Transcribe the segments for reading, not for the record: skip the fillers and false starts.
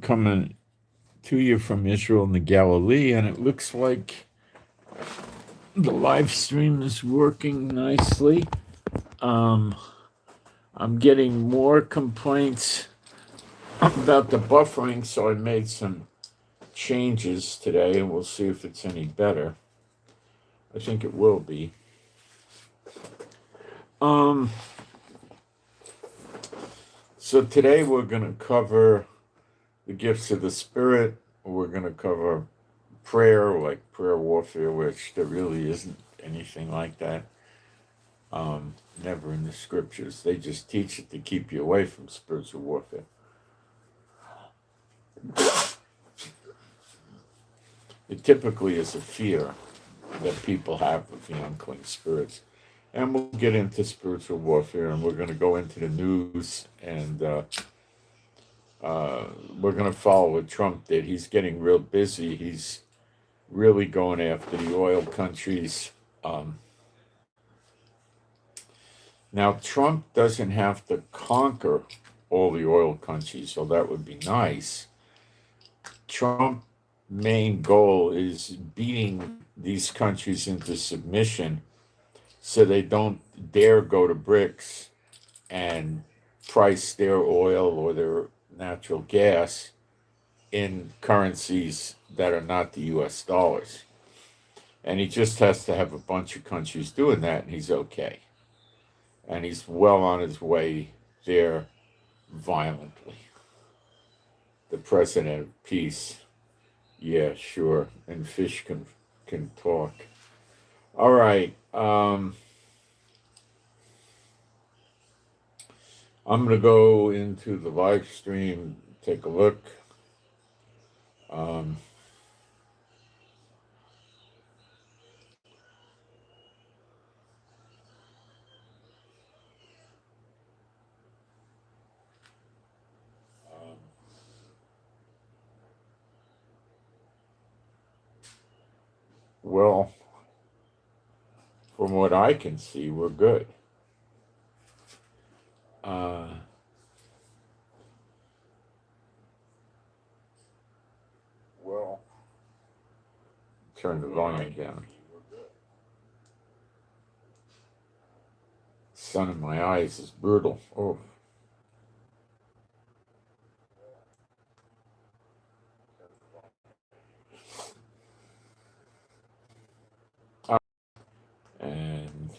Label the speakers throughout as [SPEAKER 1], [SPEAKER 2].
[SPEAKER 1] coming to you from Israel and the Galilee, and it looks like the live stream is working nicely. I'm getting more complaints about the buffering, so I made some changes today, and we'll see if it's any better. I think it will be. So today we're going to cover the gifts of the Spirit. We're going to cover prayer, like prayer warfare, which there really isn't anything like that. Never in the scriptures. They just teach it to keep you away from spiritual warfare. It typically is a fear that people have of the unclean spirits. And we'll get into spiritual warfare, and we're going to go into the news, and we're going to follow what Trump did. He's getting real busy. He's really going after the oil countries. Now, Trump doesn't have to conquer all the oil countries, so that would be nice. Trump's main goal is beating these countries into submission so they don't dare go to BRICS and price their oil or their natural gas in currencies that are not the US dollars. And he just has to have a bunch of countries doing that, and he's okay. And he's well on his way there violently. The president of peace. Yeah, sure. And fish can talk. All right. I'm going to go into the live stream, take a look. Well, from what I can see, we're good. Well, turn the volume down. Sun in my eyes is brutal. Oh. And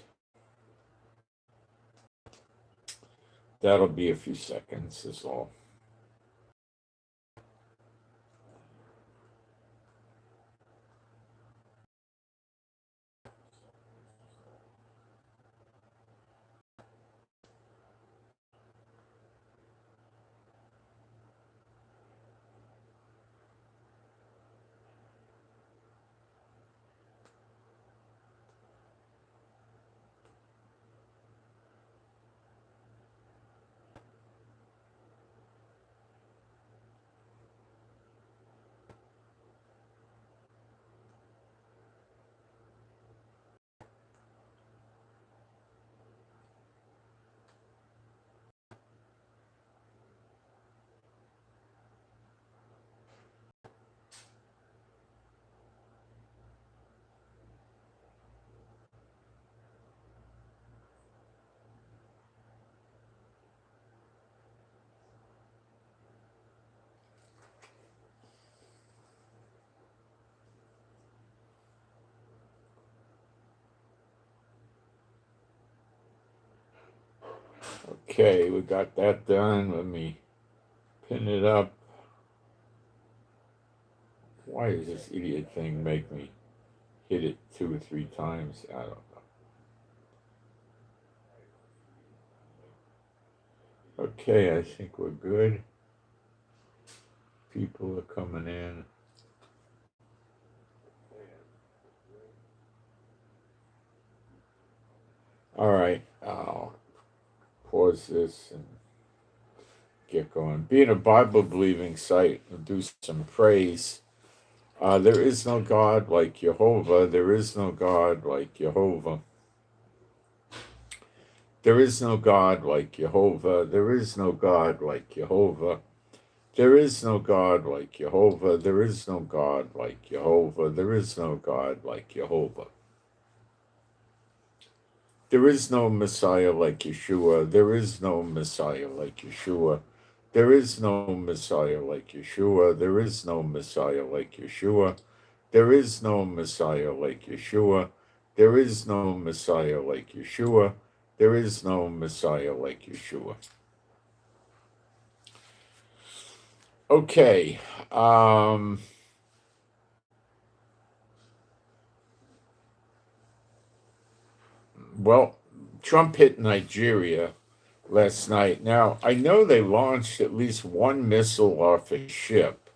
[SPEAKER 1] that'll be a few seconds is all. Okay, we got that done. Let me pin it up. Why does this idiot thing make me hit it 2 or 3 times? I don't know. Okay, I think we're good. People are coming in. All right, I'll pause this and get going. Being a Bible-believing site, we'll do some praise. There is no God like Jehovah. There is no God like Jehovah. There is no God like Jehovah. There is no God like Jehovah. There is no God like Jehovah. There is no God like Jehovah. There is no God like Jehovah. There is no Messiah like Yeshua. There is no Messiah like Yeshua. There is no Messiah like Yeshua. There is no Messiah like Yeshua. There is no Messiah like Yeshua. There is no Messiah like Yeshua. There is no Messiah like Yeshua. Okay. Well, Trump hit Nigeria last night. Now, I know they launched at least one missile off a ship,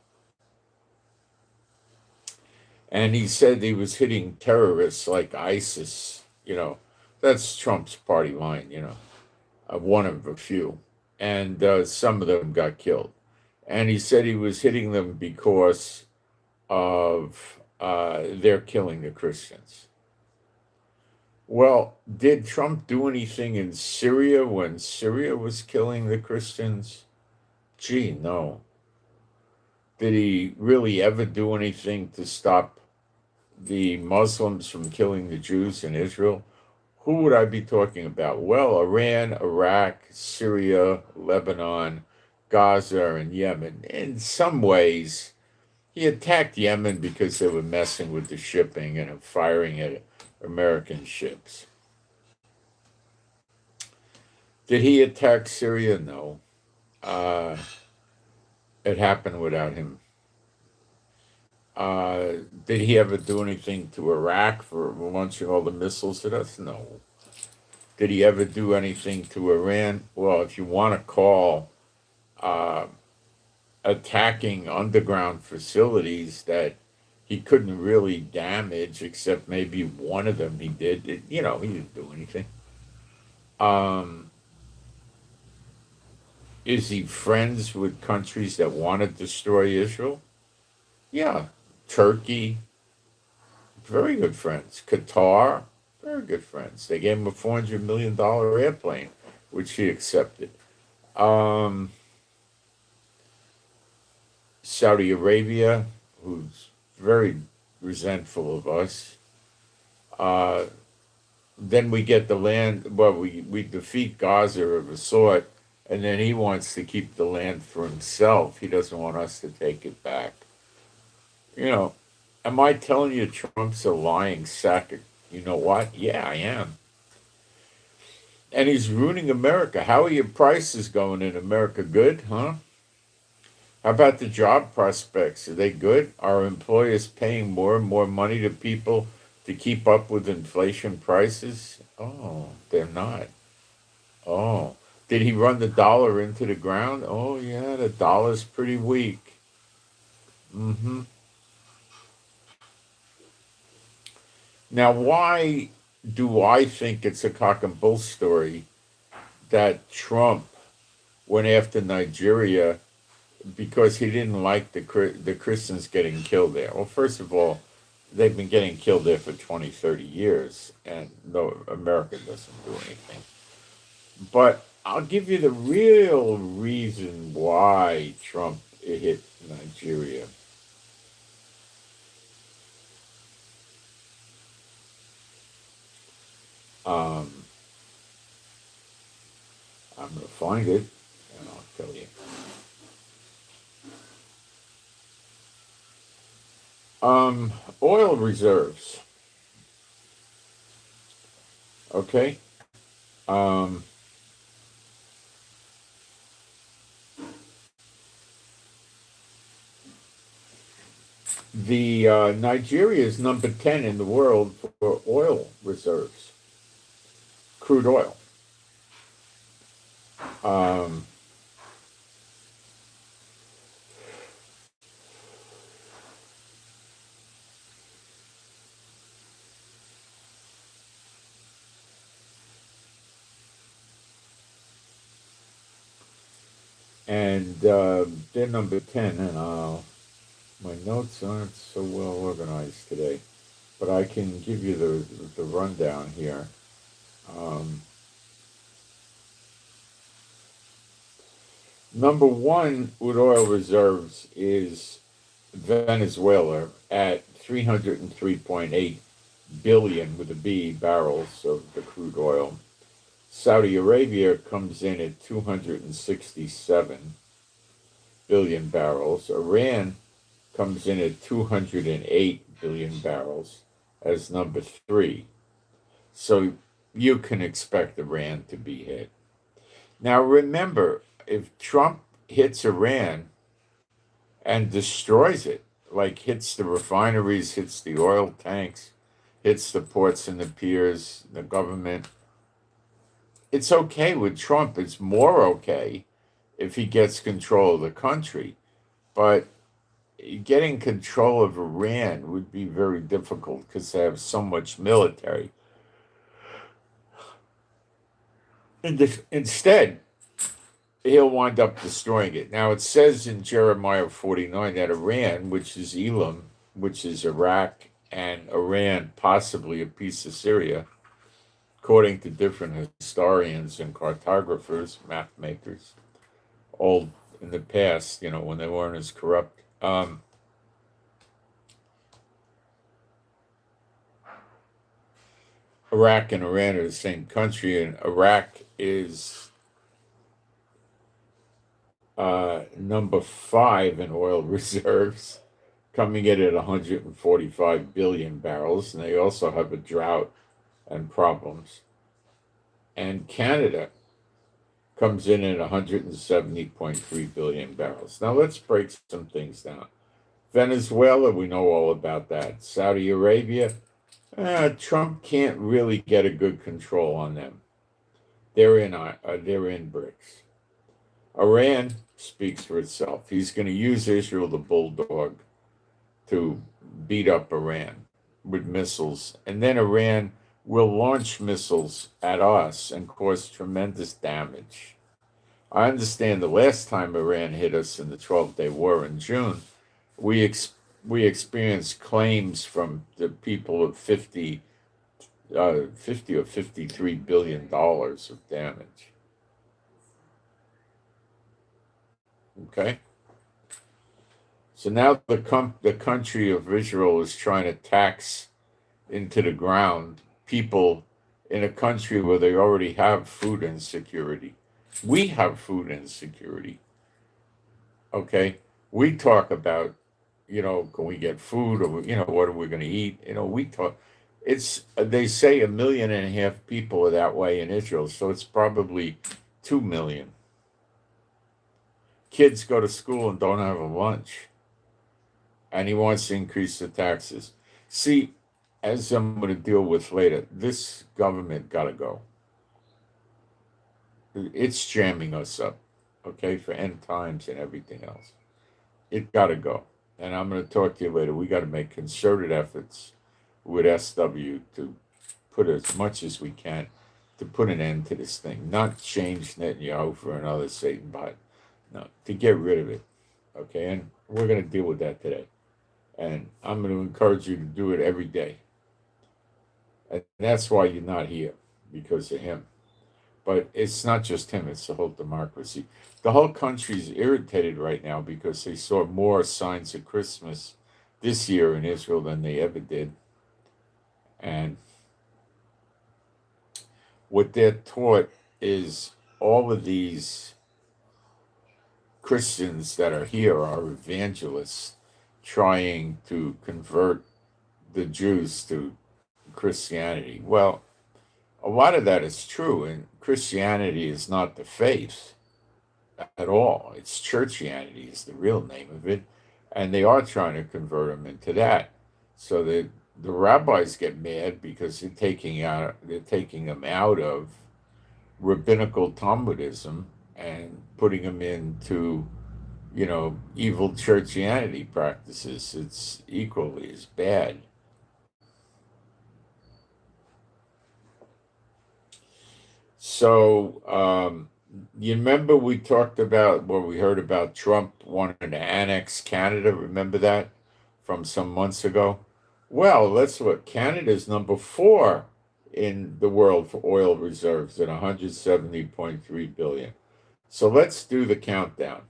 [SPEAKER 1] and he said he was hitting terrorists like ISIS. That's Trump's party line, one of a few. And some of them got killed. And he said he was hitting them because of they're killing the Christians. Well, did Trump do anything in Syria when Syria was killing the Christians? Gee, no. Did he really ever do anything to stop the Muslims from killing the Jews in Israel? Who would I be talking about? Well, Iran, Iraq, Syria, Lebanon, Gaza, and Yemen. In some ways, he attacked Yemen because they were messing with the shipping and firing at American ships. Did he attack Syria? No. It happened without him. Did he ever do anything to Iraq for launching all the missiles at us? No. Did he ever do anything to Iran? Well, if you want to call attacking underground facilities that he couldn't really damage, except maybe one of them he did. He didn't do anything. Is he friends with countries that want to destroy Israel? Yeah. Turkey, very good friends. Qatar, very good friends. They gave him a $400 million airplane, which he accepted. Saudi Arabia, who's very resentful of us. Then we get the land, well, we defeat Gaza of a sort, and then he wants to keep the land for himself. He doesn't want us to take it back. Am I telling you Trump's a lying sack? You know what? Yeah, I am. And he's ruining America. How are your prices going in America? Good, huh? How about the job prospects? Are they good? Are employers paying more and more money to people to keep up with inflation prices? Oh, they're not. Oh, did he run the dollar into the ground? Oh, yeah, the dollar's pretty weak. Mm-hmm. Now, why do I think it's a cock and bull story that Trump went after Nigeria because he didn't like the Christians getting killed there? Well, first of all, they've been getting killed there for 20, 30 years, and no, America doesn't do anything. But I'll give you the real reason why Trump hit Nigeria. I'm going to find it, and I'll tell you. Oil reserves. Okay. The Nigeria is number 10 in the world for oil reserves, crude oil. And they're number 10, and my notes aren't so well organized today, but I can give you the rundown here. Number one with oil reserves is Venezuela at 303.8 billion with a B barrels of the crude oil. Saudi Arabia comes in at 267 billion barrels. Iran comes in at 208 billion barrels as number three. So you can expect Iran to be hit. Now remember, if Trump hits Iran and destroys it, like hits the refineries, hits the oil tanks, hits the ports and the piers, the government, it's okay with Trump. It's more okay if he gets control of the country. But getting control of Iran would be very difficult because they have so much military. Instead, he'll wind up destroying it. Now, it says in Jeremiah 49 that Iran, which is Elam, which is Iraq, and Iran, possibly a piece of Syria, according to different historians and cartographers, map makers, old in the past, when they weren't as corrupt. Iraq and Iran are the same country, and Iraq is number 5 in oil reserves, coming in at 145 billion barrels, and they also have a drought and problems. And Canada comes in at 170.3 billion barrels. Now let's break some things down. Venezuela, we know all about that. Saudi Arabia, Trump can't really get a good control on them. They're in BRICS. Iran speaks for itself. He's going to use Israel, the bulldog, to beat up Iran with missiles. And then Iran will launch missiles at us and cause tremendous damage. I understand the last time Iran hit us in the 12-day war in June, we experienced claims from the people of 50 or $53 billion of damage. Okay? So now the country of Israel is trying to tax into the ground people in a country where they already have food insecurity. We have food insecurity. Okay? We talk about, can we get food, or, what are we going to eat? We talk. They say 1.5 million people are that way in Israel, so it's probably 2 million. Kids go to school and don't have a lunch. And he wants to increase the taxes. See, as I'm going to deal with later, this government got to go. It's jamming us up, okay, for end times and everything else. It got to go. And I'm going to talk to you later. We got to make concerted efforts with SW to put as much as we can to put an end to this thing. Not change Netanyahu for another Satan bot. No, to get rid of it. Okay, and we're going to deal with that today. And I'm going to encourage you to do it every day. And that's why you're not here, because of him. But it's not just him, it's the whole democracy. The whole country's irritated right now because they saw more signs of Christmas this year in Israel than they ever did. And what they're taught is all of these Christians that are here are evangelists trying to convert the Jews to Christianity. Well, a lot of that is true, and Christianity is not the faith at all. It's churchianity is the real name of it, and they are trying to convert them into that. So the rabbis get mad because they're taking them out of rabbinical Talmudism and putting them into evil churchianity practices. It's equally as bad. So, you remember we talked about, we heard about Trump wanting to annex Canada? Remember that from some months ago? Well, let's look. Canada's number 4 in the world for oil reserves at 170.3 billion. So let's do the countdown.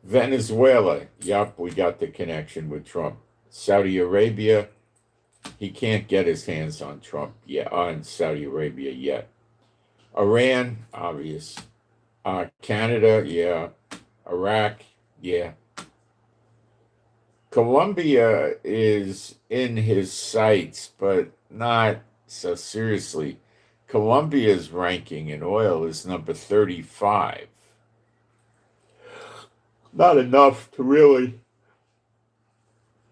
[SPEAKER 1] Venezuela, yup, we got the connection with Trump. Saudi Arabia, he can't get his hands on Trump yet, on Saudi Arabia yet. Iran, obvious. Canada, yeah. Iraq, yeah. Colombia is in his sights, but not so seriously. Colombia's ranking in oil is number 35. Not enough to really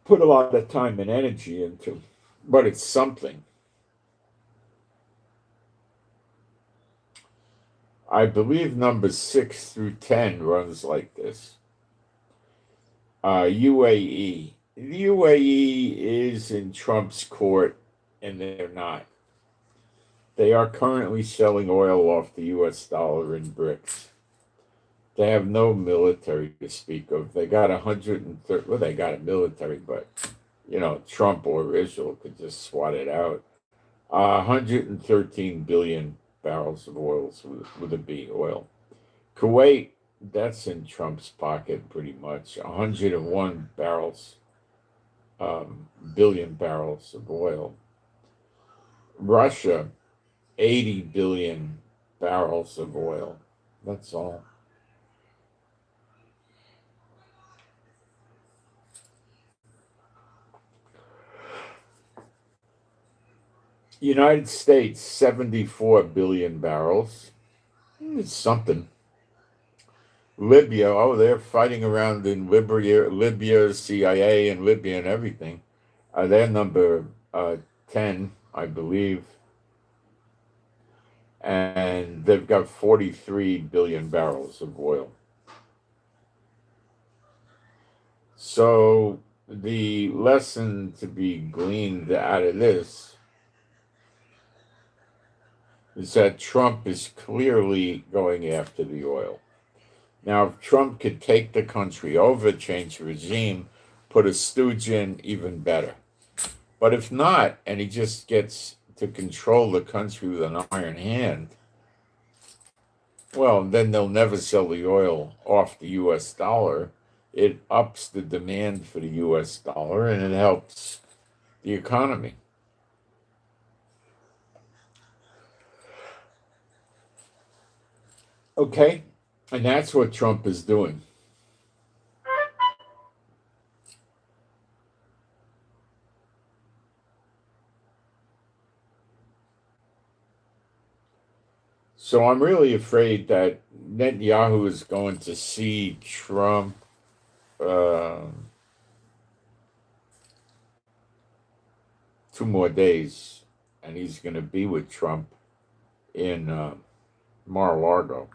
[SPEAKER 1] put a lot of time and energy into, but it's something. I believe numbers 6 through 10 runs like this. UAE. The UAE is in Trump's court, and they're not. They are currently selling oil off the US dollar in bricks. They have no military to speak of. They got 130, well, they got a military, but, Trump or Israel could just swat it out. 113 billion barrels of oil with a B, oil. Kuwait, that's in Trump's pocket pretty much. 101 billion barrels of oil. Russia, 80 billion barrels of oil. That's all. United States, 74 billion barrels. It's something. Libya, oh, they're fighting around in Libya, CIA and Libya and everything. They're number 10, I believe. And they've got 43 billion barrels of oil. So the lesson to be gleaned out of this is that Trump is clearly going after the oil. Now, if Trump could take the country over, change the regime, put a stooge in, even better. But if not, and he just gets to control the country with an iron hand, well, then they'll never sell the oil off the US dollar. It ups the demand for the US dollar and it helps the economy. Okay, and that's what Trump is doing. So I'm really afraid that Netanyahu is going to see Trump 2 more days, and he's going to be with Trump in Mar-a-Lago.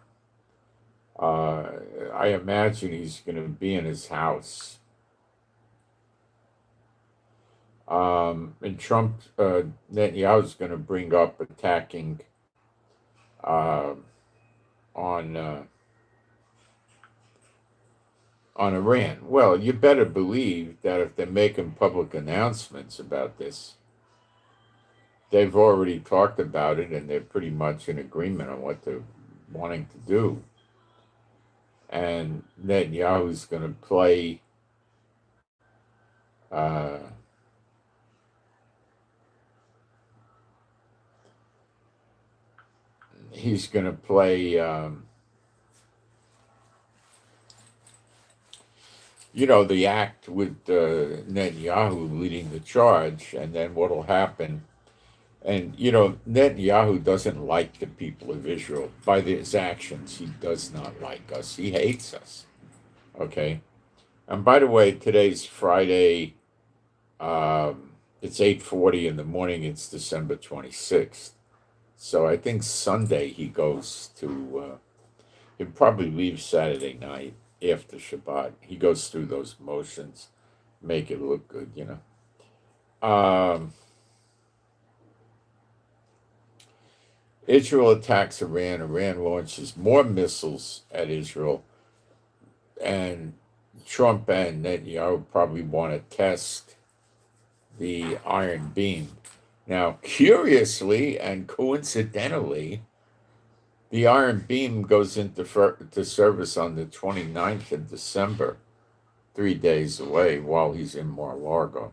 [SPEAKER 1] I imagine he's going to be in his house. And Trump, Netanyahu's going to bring up attacking on Iran. Well, you better believe that if they're making public announcements about this, they've already talked about it and they're pretty much in agreement on what they're wanting to do. And Netanyahu's going to play he's going to play the act with Netanyahu leading the charge, and then what'll happen. And, Netanyahu doesn't like the people of Israel. By his actions, he does not like us. He hates us. Okay? And by the way, today's Friday. It's 8:40 in the morning. It's December 26th. So I think Sunday he goes to, he'll probably leave Saturday night after Shabbat. He goes through those motions, make it look good, Israel attacks Iran. Iran launches more missiles at Israel. And Trump and Netanyahu probably want to test the Iron Beam. Now, curiously and coincidentally, The Iron Beam goes into service on the 29th of December, 3 days away, while he's in Mar-a-Lago.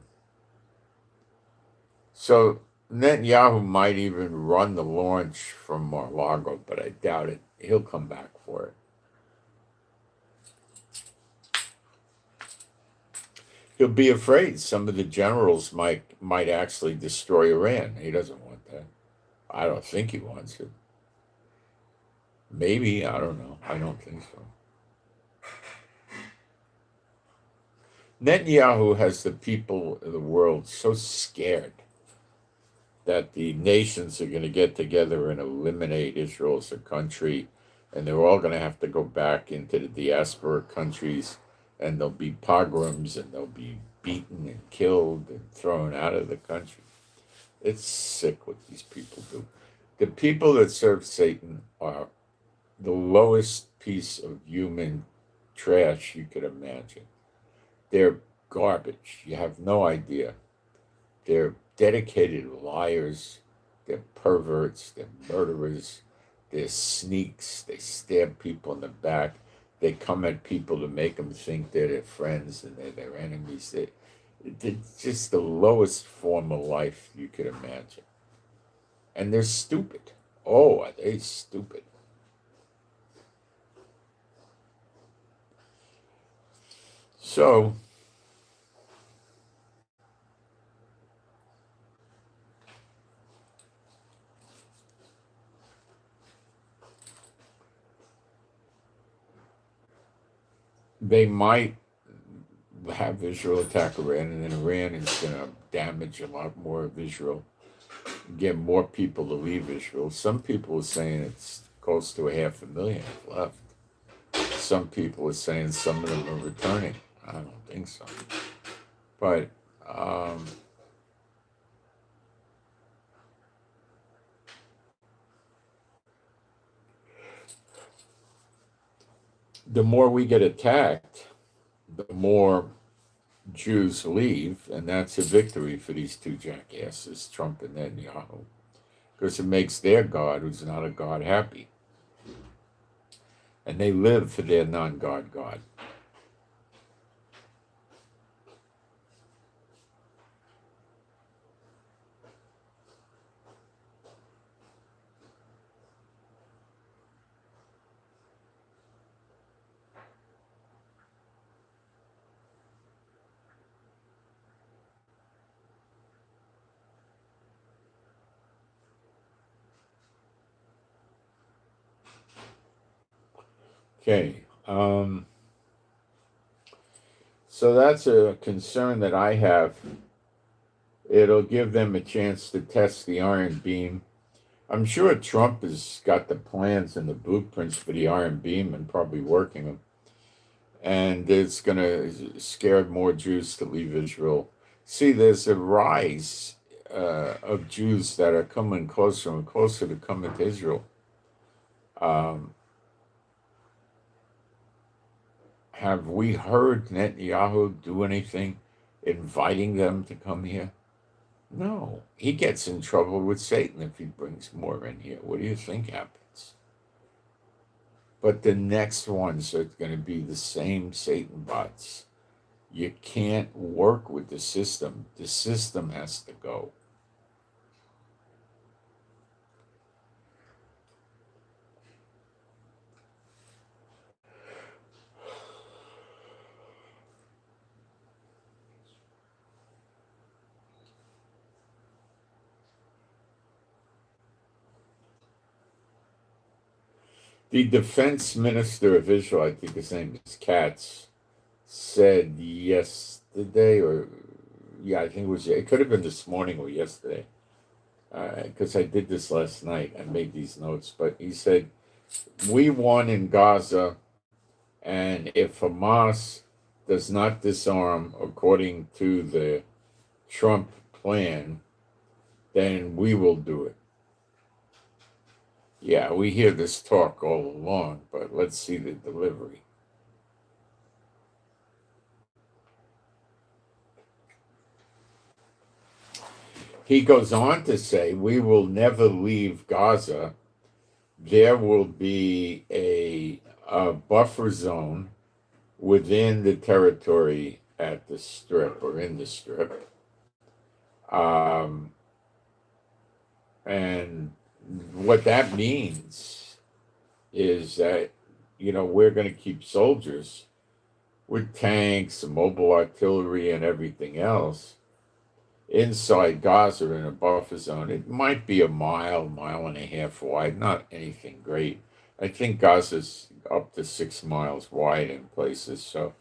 [SPEAKER 1] So Netanyahu might even run the launch from Mar-a-Lago, but I doubt it. He'll come back for it. He'll be afraid some of the generals might actually destroy Iran. He doesn't want that. I don't think he wants it. Maybe, I don't know. I don't think so. Netanyahu has the people of the world so scared that the nations are going to get together and eliminate Israel as a country, and they're all going to have to go back into the diaspora countries, and there'll be pogroms, and they'll be beaten and killed and thrown out of the country. It's sick what these people do. The people that serve Satan are the lowest piece of human trash you could imagine. They're garbage. You have no idea. They're dedicated liars. They're perverts. They're murderers. They're sneaks. They stab people in the back. They come at people to make them think they're their friends and they're their enemies. They're just the lowest form of life you could imagine. And they're stupid. Oh, are they stupid? So, they might have Israel attack Iran, and then Iran is going to damage a lot more of Israel, get more people to leave Israel. Some people are saying it's close to 500,000 left. Some people are saying some of them are returning. I don't think so. But the more we get attacked, the more Jews leave, and that's a victory for these two jackasses, Trump and Netanyahu, because it makes their God, who's not a God, happy. And they live for their non-God God. Okay. So that's a concern that I have. It'll give them a chance to test the Iron Beam. I'm sure Trump has got the plans and the blueprints for the Iron Beam and probably working them. And it's going to scare more Jews to leave Israel. See, there's a rise of Jews that are coming closer and closer to coming to Israel. Have we heard Netanyahu do anything inviting them to come here? No. He gets in trouble with Satan if he brings more in here. What do you think happens? But the next ones are going to be the same Satan bots. You can't work with the system. The system has to go. The defense minister of Israel, I think his name is Katz, said yesterday, or yeah, I think it could have been this morning or yesterday, because I did this last night. I made these notes, but he said, we won in Gaza, and if Hamas does not disarm according to the Trump plan, then we will do it. Yeah, we hear this talk all along, but let's see the delivery. He goes on to say, we will never leave Gaza there will be a buffer zone within the territory at the strip or in the strip. And what that means is that, we're going to keep soldiers with tanks and mobile artillery and everything else inside Gaza in a buffer zone. It might be a mile and a half wide, not anything great. I think Gaza's up to 6 miles wide in places. So,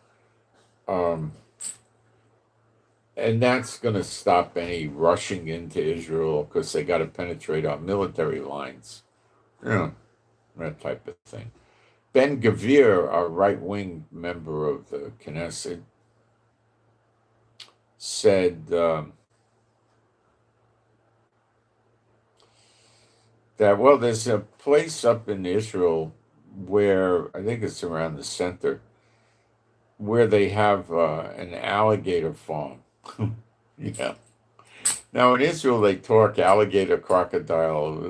[SPEAKER 1] and that's going to stop any rushing into Israel because they got to penetrate our military lines. That type of thing. Ben Gvir, a right-wing member of the Knesset, said that, well, there's a place up in Israel where, I think it's around the center, where they have an alligator farm. Yeah. Now, in Israel, they talk alligator, crocodile,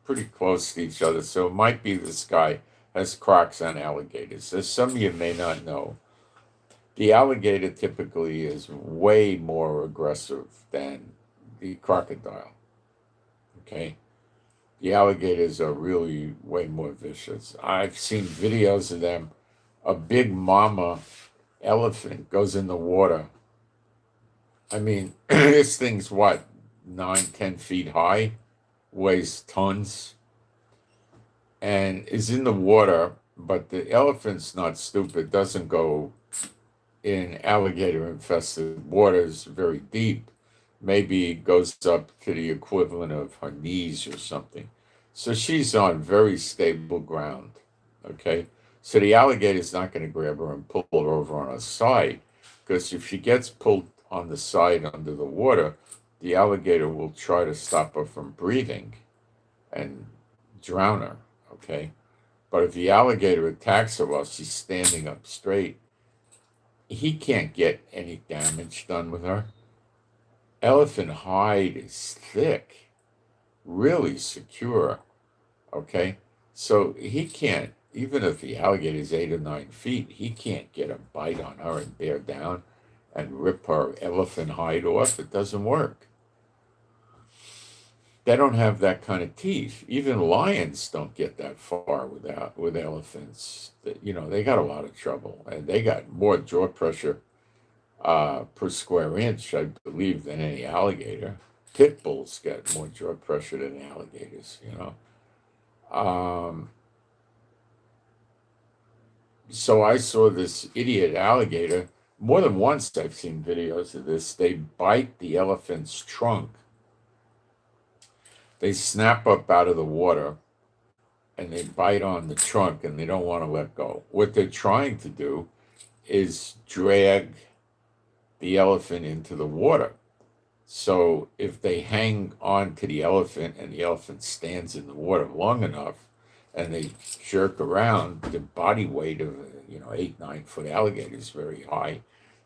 [SPEAKER 1] pretty close to each other, so it might be this guy has crocs on alligators. As some of you may not know, the alligator typically is way more aggressive than the crocodile. Okay? The alligators are really way more vicious. I've seen videos of them. A big mama elephant goes in the water. I mean, this thing's what, 9-10 feet high, weighs tons, and is in the water, but the elephant's not stupid, doesn't go in alligator-infested waters very deep. Maybe goes up to the equivalent of her knees or something. So she's on very stable ground, okay? So the alligator's not going to grab her and pull her over on her side, because if she gets pulled on the side under the water, the alligator will try to stop her from breathing and drown her, okay? But if the alligator attacks her while she's standing up straight, he can't get any damage done with her. Elephant hide is thick, really secure, okay? So he can't, even if the alligator is 8 or 9 feet, he can't get a bite on her and bear down and rip her elephant hide off. It doesn't work. They don't have that kind of teeth. Even lions don't get that far with elephants. They got a lot of trouble, and they got more jaw pressure per square inch, I believe, than any alligator. Pit bulls get more jaw pressure than alligators. So I saw this idiot alligator. More than once I've seen videos of this. They bite the elephant's trunk. They snap up out of the water and they bite on the trunk and they don't want to let go. What they're trying to do is drag the elephant into the water. So if they hang on to the elephant and the elephant stands in the water long enough and they jerk around, the body weight of 8-9 foot alligator is very high.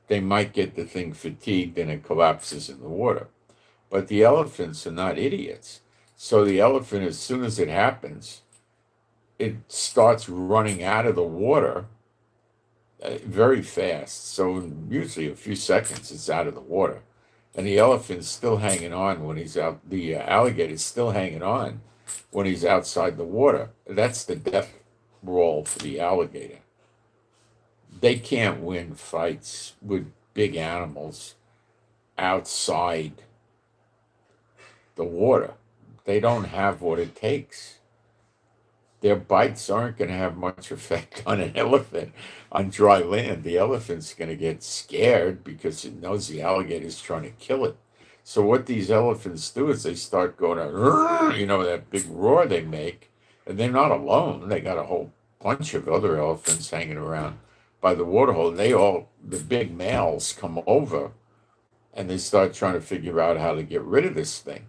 [SPEAKER 1] They might get the thing fatigued and it collapses in the water. But the elephants are not idiots. So the elephant, as soon as it happens, it starts running out of the water very fast. So usually a few seconds, it's out of the water. And the elephant's still hanging on when he's out. The alligator's still hanging on when he's outside the water. That's the death roll for the alligator. They can't win fights with big animals outside the water. They don't have what it takes. Their bites aren't going to have much effect on an elephant on dry land. The elephant's going to get scared because it knows the alligator's trying to kill it. So what these elephants do is they start going, that big roar they make, and they're not alone. They got a whole bunch of other elephants hanging around by the waterhole. The big males come over and they start trying to figure out how to get rid of this thing.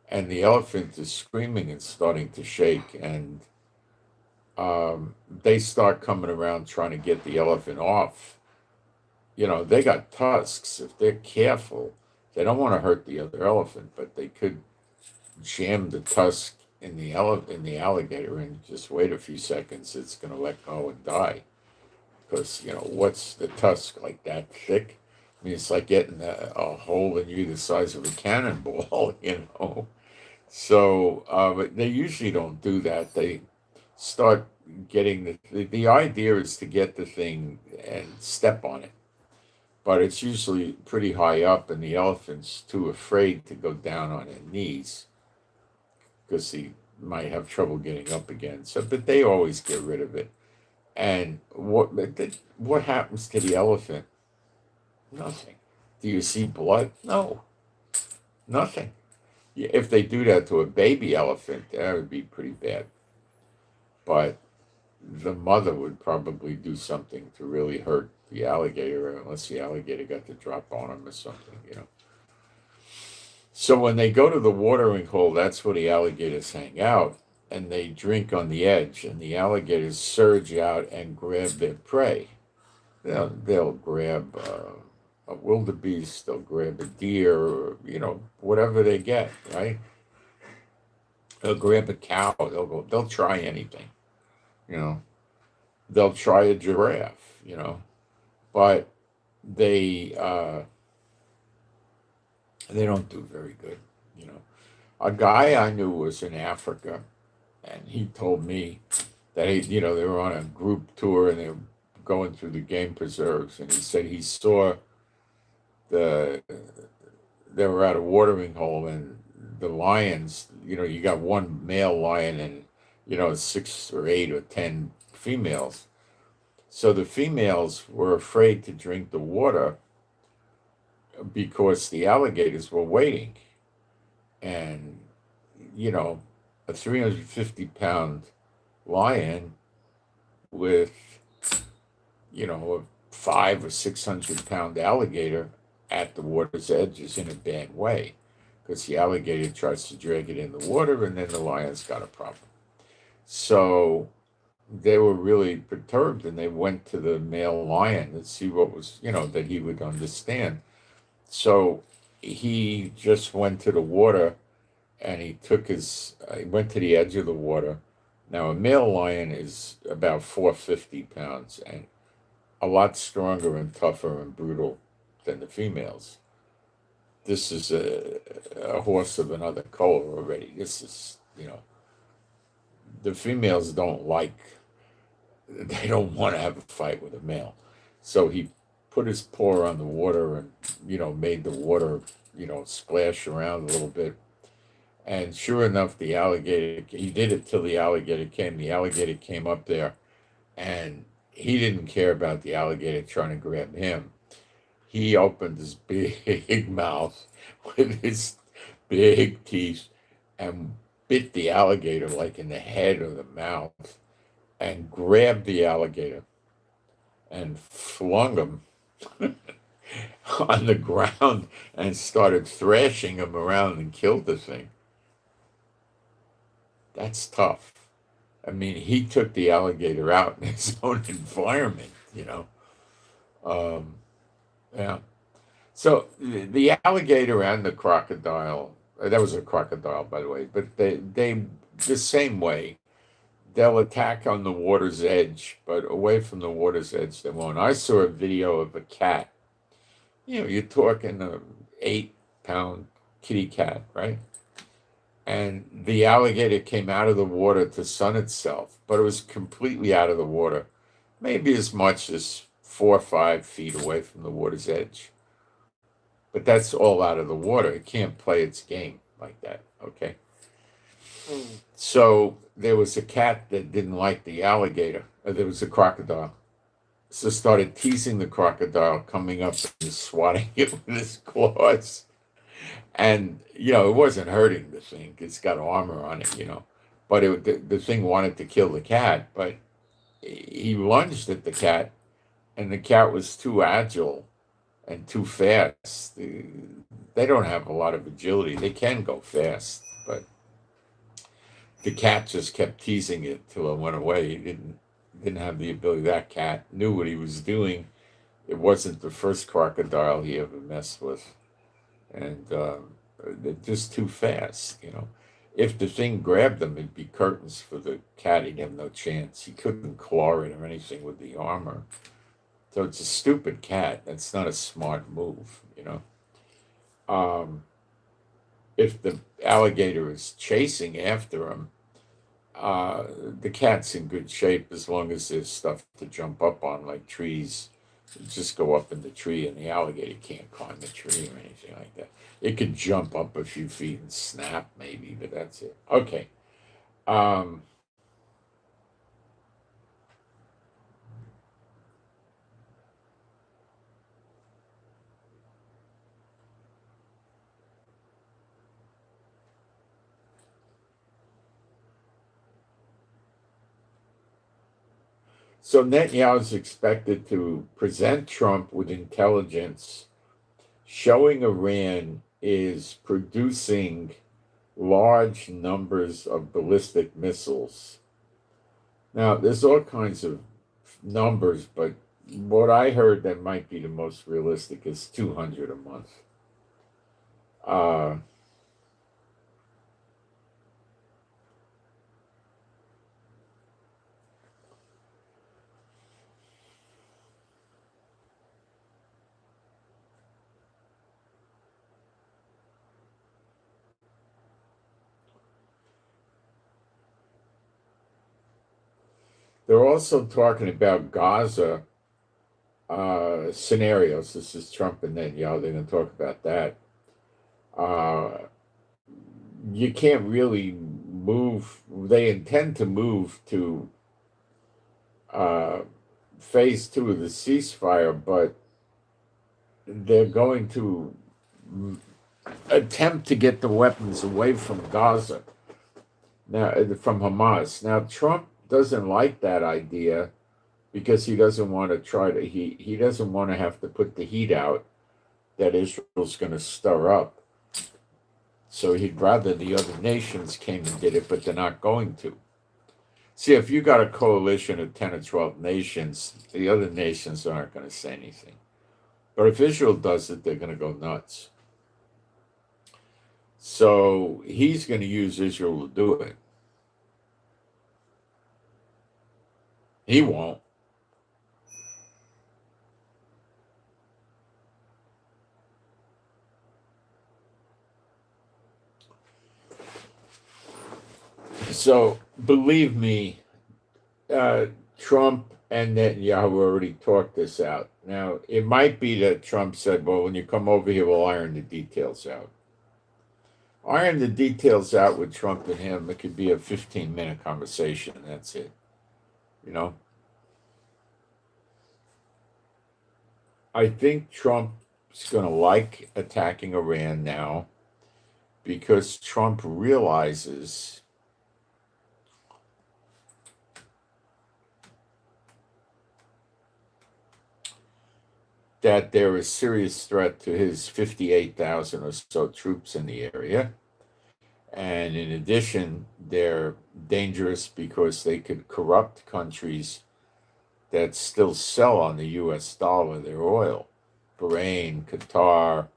[SPEAKER 1] And the elephant is screaming and starting to shake, and they start coming around trying to get the elephant off. They got tusks. If they're careful, they don't want to hurt the other elephant, but they could jam the tusk in the alligator, and just wait a few seconds, it's going to let go and die. Because what's the tusk like that thick? I mean, it's like getting a hole in you the size of a cannonball. So, but they usually don't do that. They start getting the idea is to get the thing and step on it, but it's usually pretty high up, and the elephant's too afraid to go down on their knees because he might have trouble getting up again. So, but they always get rid of it. And what happens to the elephant? Nothing. Do you see blood? No, nothing. If they do that to a baby elephant, that would be pretty bad. But the mother would probably do something to really hurt the alligator, unless the alligator got the drop on him or something. So when they go to the watering hole, that's where the alligators hang out, and they drink on the edge, and the alligators surge out and grab their prey. They'll grab a wildebeest, they'll grab a deer, or, whatever they get, right? They'll grab a cow, they'll try anything, you know. They'll try a giraffe, but they don't do very good. A guy I knew was in Africa, and he told me that they were on a group tour and they were going through the game preserves, and he said he saw they were at a watering hole, and the lions, you got one male lion and 6 or 8 or 10 females. So the females were afraid to drink the water because the alligators were waiting. And, a 350-pound lion with, a 500 or 600-pound alligator at the water's edge is in a bad way, because the alligator tries to drag it in the water, and then the lion's got a problem. So they were really perturbed, and they went to the male lion to see what was, that he would understand. So he just went to the water, and he went to the edge of the water. Now, a male lion is about 450 pounds and a lot stronger and tougher and brutal than the females. This is a horse of another color already. This is, the females they don't want to have a fight with a male. So he put his paw on the water and, made the water, splash around a little bit. And sure enough, the alligator, he did it till the alligator came. The alligator came up there, and he didn't care about the alligator trying to grab him. He opened his big mouth with his big teeth and bit the alligator like in the head or the mouth, and grabbed the alligator and flung him on the ground and started thrashing him around and killed the thing. That's tough. I mean, he took the alligator out in his own environment, Yeah. So the alligator and the crocodile, that was a crocodile, by the way, but they the same way, they'll attack on the water's edge, but away from the water's edge they won't. I saw a video of a cat. You're talking a 8-pound kitty cat, right? And the alligator came out of the water to sun itself, but it was completely out of the water, maybe as much as 4 or 5 feet away from the water's edge. But that's all out of the water. It can't play its game like that, okay? So there was a cat that didn't like the alligator. There was a crocodile. So started teasing the crocodile, coming up and swatting it with his claws. And, it wasn't hurting the thing. It's got armor on it, But the thing wanted to kill the cat, but he lunged at the cat, and the cat was too agile and too fast. They don't have a lot of agility. They can go fast, but the cat just kept teasing it till it went away. He didn't have the ability. That cat knew what he was doing. It wasn't the first crocodile he ever messed with. And they're just too fast, If the thing grabbed him, it'd be curtains for the cat. He'd have no chance. He couldn't claw it or anything with the armor. So it's a stupid cat. That's not a smart move, you know. Um, if the alligator is chasing after him, the cat's in good shape as long as there's stuff to jump up on, like trees. Just go up in the tree, and the alligator can't climb the tree or anything like that. It could jump up a few feet and snap, maybe, but that's it. Okay. Um, so Netanyahu is expected to present Trump with intelligence showing Iran is producing large numbers of ballistic missiles. Now, there's all kinds of numbers, but what I heard that might be the most realistic is 200 a month. Uh, they're also talking about Gaza scenarios. This is Trump and Netanyahu. They're going to talk about that. Uh, you can't really move. They intend to move to uh, phase two of the ceasefire, but they're going to attempt to get the weapons away from Gaza now, from Hamas. Now, Trump doesn't like that idea because he doesn't want to he doesn't want to have to put the heat out that Israel's going to stir up. So he'd rather the other nations came and did it, but they're not going to. See, if you got a coalition of 10 or 12 nations, the other nations aren't going to say anything. But if Israel does it, they're going to go nuts. So he's going to use Israel to do it. He won't. So believe me, Trump and Netanyahu already talked this out. Now, it might be that Trump said, well, when you come over here, we'll iron the details out. Iron the details out with Trump and him. It could be a 15-minute conversation, and that's it. You know? I think Trump's going to like attacking Iran now because Trump realizes that there is serious threat to his 58,000 or so troops in the area. And in addition, they're dangerous because they could corrupt countries that still sell on the US dollar their oil. Bahrain, Qatar,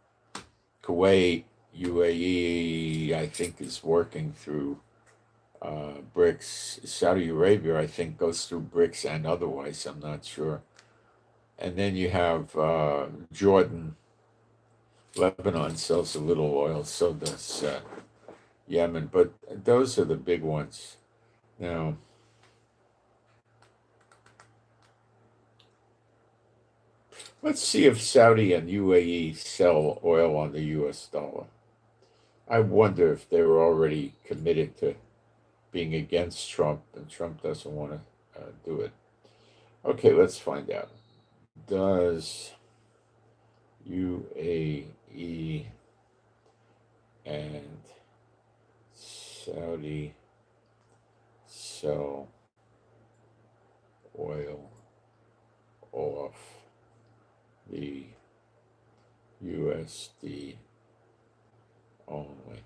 [SPEAKER 1] Kuwait, UAE, I think is working through BRICS. Saudi Arabia, I think, goes through BRICS and otherwise, I'm not sure. And then you have Jordan. Lebanon sells a little oil, so does Yemen, but those are the big ones. Now, let's see if Saudi and UAE sell oil on the US dollar. I wonder if they were already committed to being against Trump, and Trump doesn't want to do it. Okay, let's find out. Does UAE and Saudi sell oil off the USD only?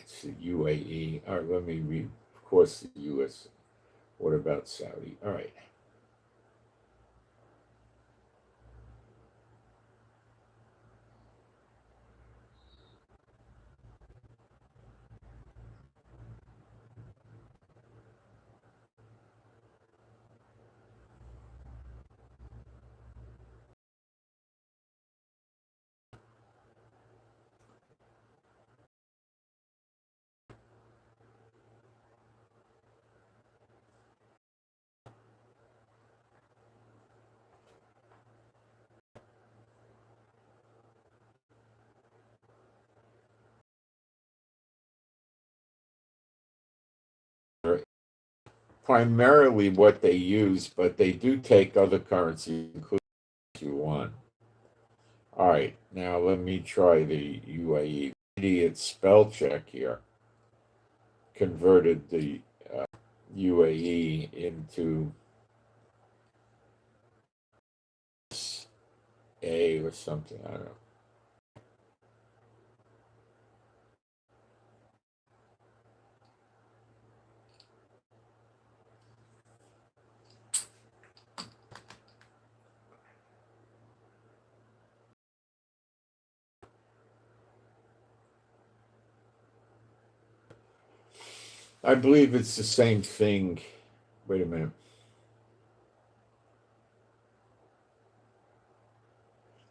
[SPEAKER 1] it's the UAE. All right, let me read. Of course, the US. What about Saudi? All right. Primarily what they use, but they do take other currencies, including yuan. All right, now let me try the UAE. Idiot spell check here converted the UAE into A or something. I don't know. I believe it's the same thing. Wait a minute.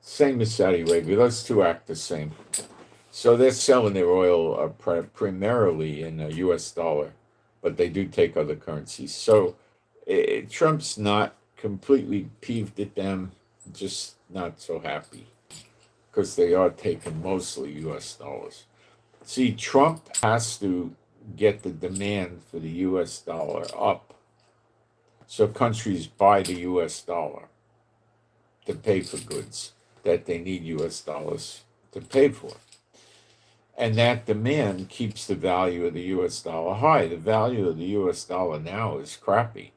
[SPEAKER 1] Same as Saudi Arabia. Those two act the same. So they're selling their oil primarily in a U.S. dollar, but they do take other currencies. So Trump's not completely peeved at them, just not so happy because they are taking mostly U.S. dollars. See, Trump has to get the demand for the U.S. dollar up, so countries buy the U.S. dollar to pay for goods that they need U.S. dollars to pay for. And that demand keeps the value of the US dollar high. The value of the US dollar now is crappy.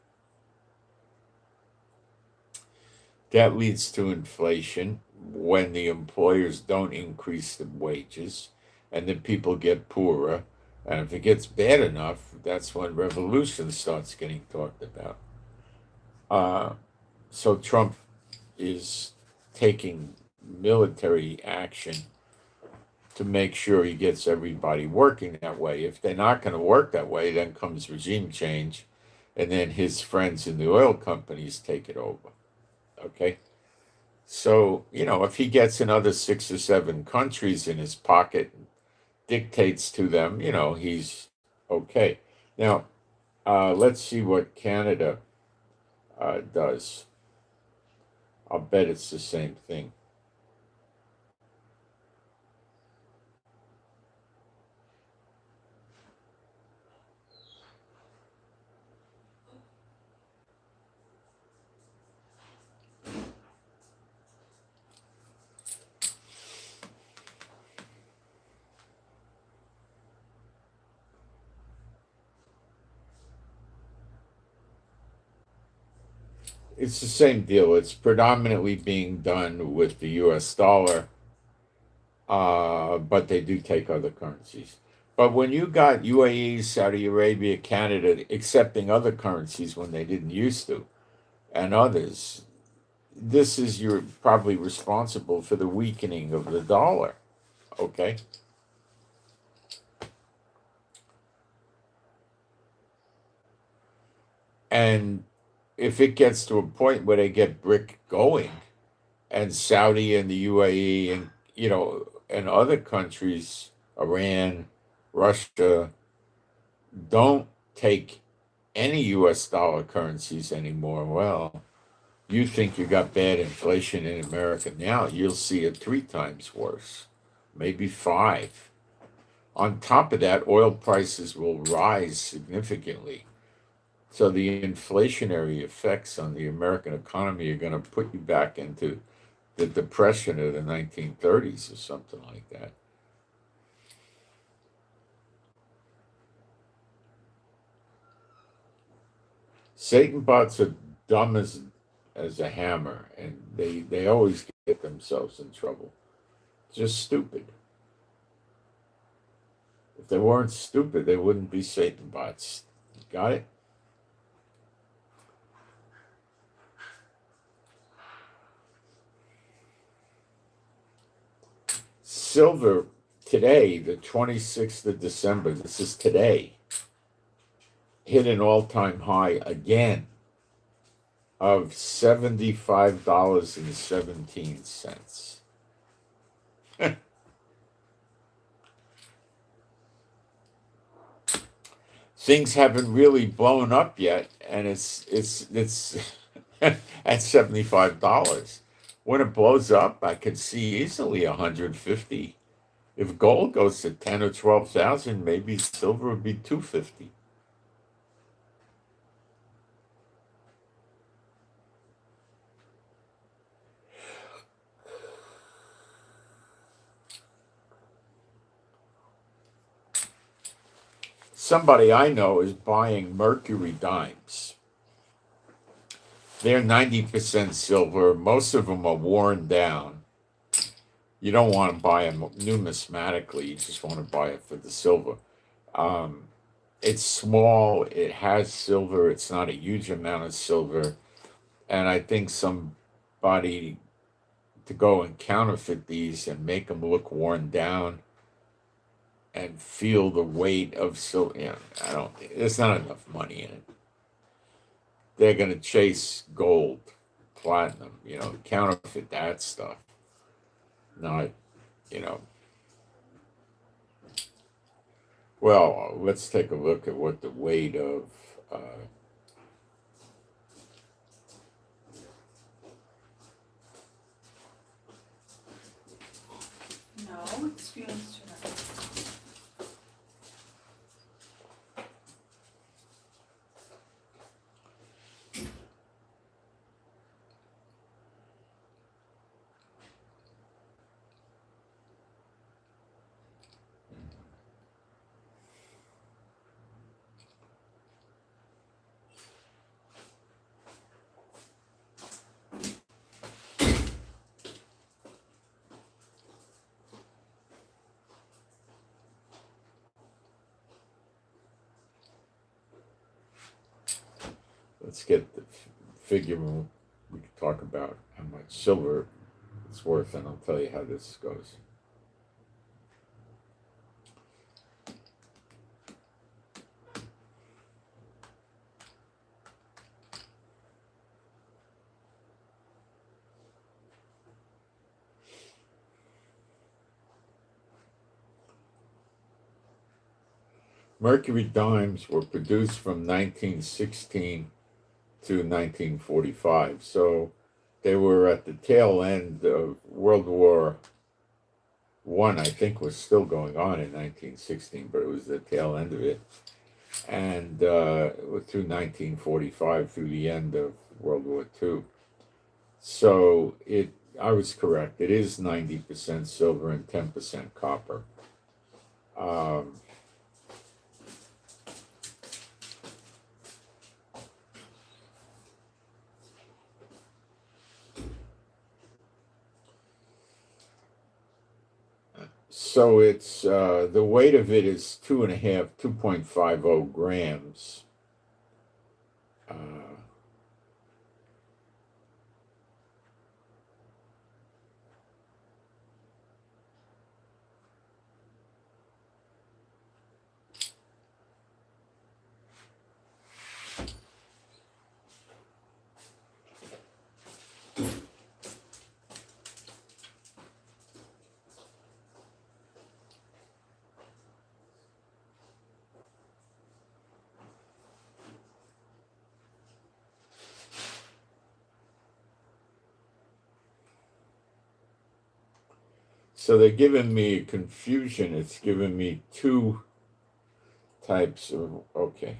[SPEAKER 1] That leads to inflation when the employers don't increase the wages and the people get poorer. And if it gets bad enough, that's when revolution starts getting talked about. So Trump is taking military action to make sure he gets everybody working that way. If they're not going to work that way, then comes regime change, and then his friends in the oil companies take it over. Okay? So, if he gets another 6 or 7 countries in his pocket, dictates to them, he's okay. Now, let's see what Canada does. I'll bet it's the same thing. It's the same deal. It's predominantly being done with the US dollar, but they do take other currencies. But when you got UAE, Saudi Arabia, Canada accepting other currencies when they didn't used to, and others, this is you're probably responsible for the weakening of the dollar. Okay, and if it gets to a point where they get BRIC going, and Saudi and the UAE and and other countries, Iran, Russia, don't take any US dollar currencies anymore, well, you think you got bad inflation in America now, you'll see it 3 times worse, maybe 5. On top of that, oil prices will rise significantly. So the inflationary effects on the American economy are going to put you back into the depression of the 1930s or something like that. Satan bots are dumb as a hammer, and they always get themselves in trouble. Just stupid. If they weren't stupid, they wouldn't be Satan bots. Got it? Silver today, the 26th of December, this is today, hit an all-time high again of $75.17. Things haven't really blown up yet, and it's at $75. When it blows up, I could see easily 150. If gold goes to 10 or 12,000, maybe silver would be 250. Somebody I know is buying mercury dimes. They're 90% silver. Most of them are worn down. You don't want to buy them numismatically. You just want to buy it for the silver. It's small. It has silver. It's not a huge amount of silver. And I think somebody to go and counterfeit these and make them look worn down and feel the weight of silver. You know, there's not enough money in it. They're going to chase gold, platinum, counterfeit that stuff. Not, you know. Well, let's take a look at what the weight of
[SPEAKER 2] No, experience tonight.
[SPEAKER 1] let's get the figure. We can talk about how much silver it's worth, and I'll tell you how this goes. Mercury dimes were produced from 1916 to 1945. So they were at the tail end of World War I think was still going on in 1916, but it was the tail end of it. And through 1945, through the end of World War II. So I was correct. It is 90% silver and 10% copper. So it's the weight of it is 2.50 grams. So they're giving me confusion. It's giving me two types of, okay.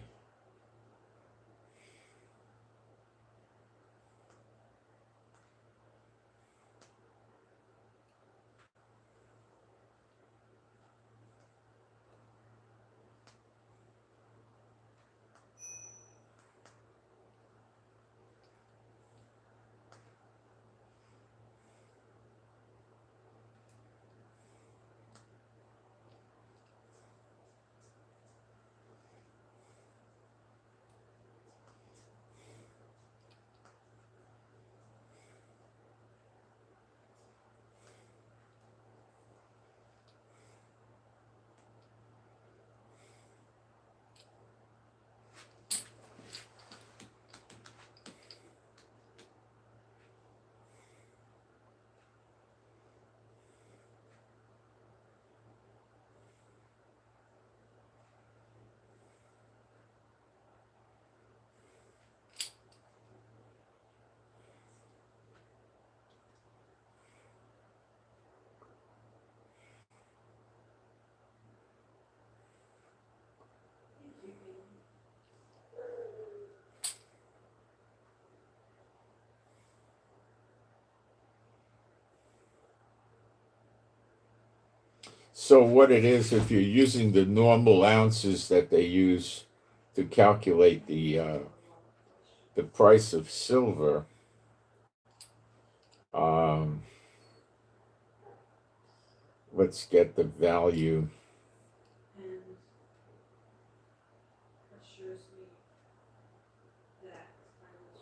[SPEAKER 1] So what it is, if you're using the normal ounces that they use to calculate the price of silver, um, let's get the value.
[SPEAKER 2] And assures me that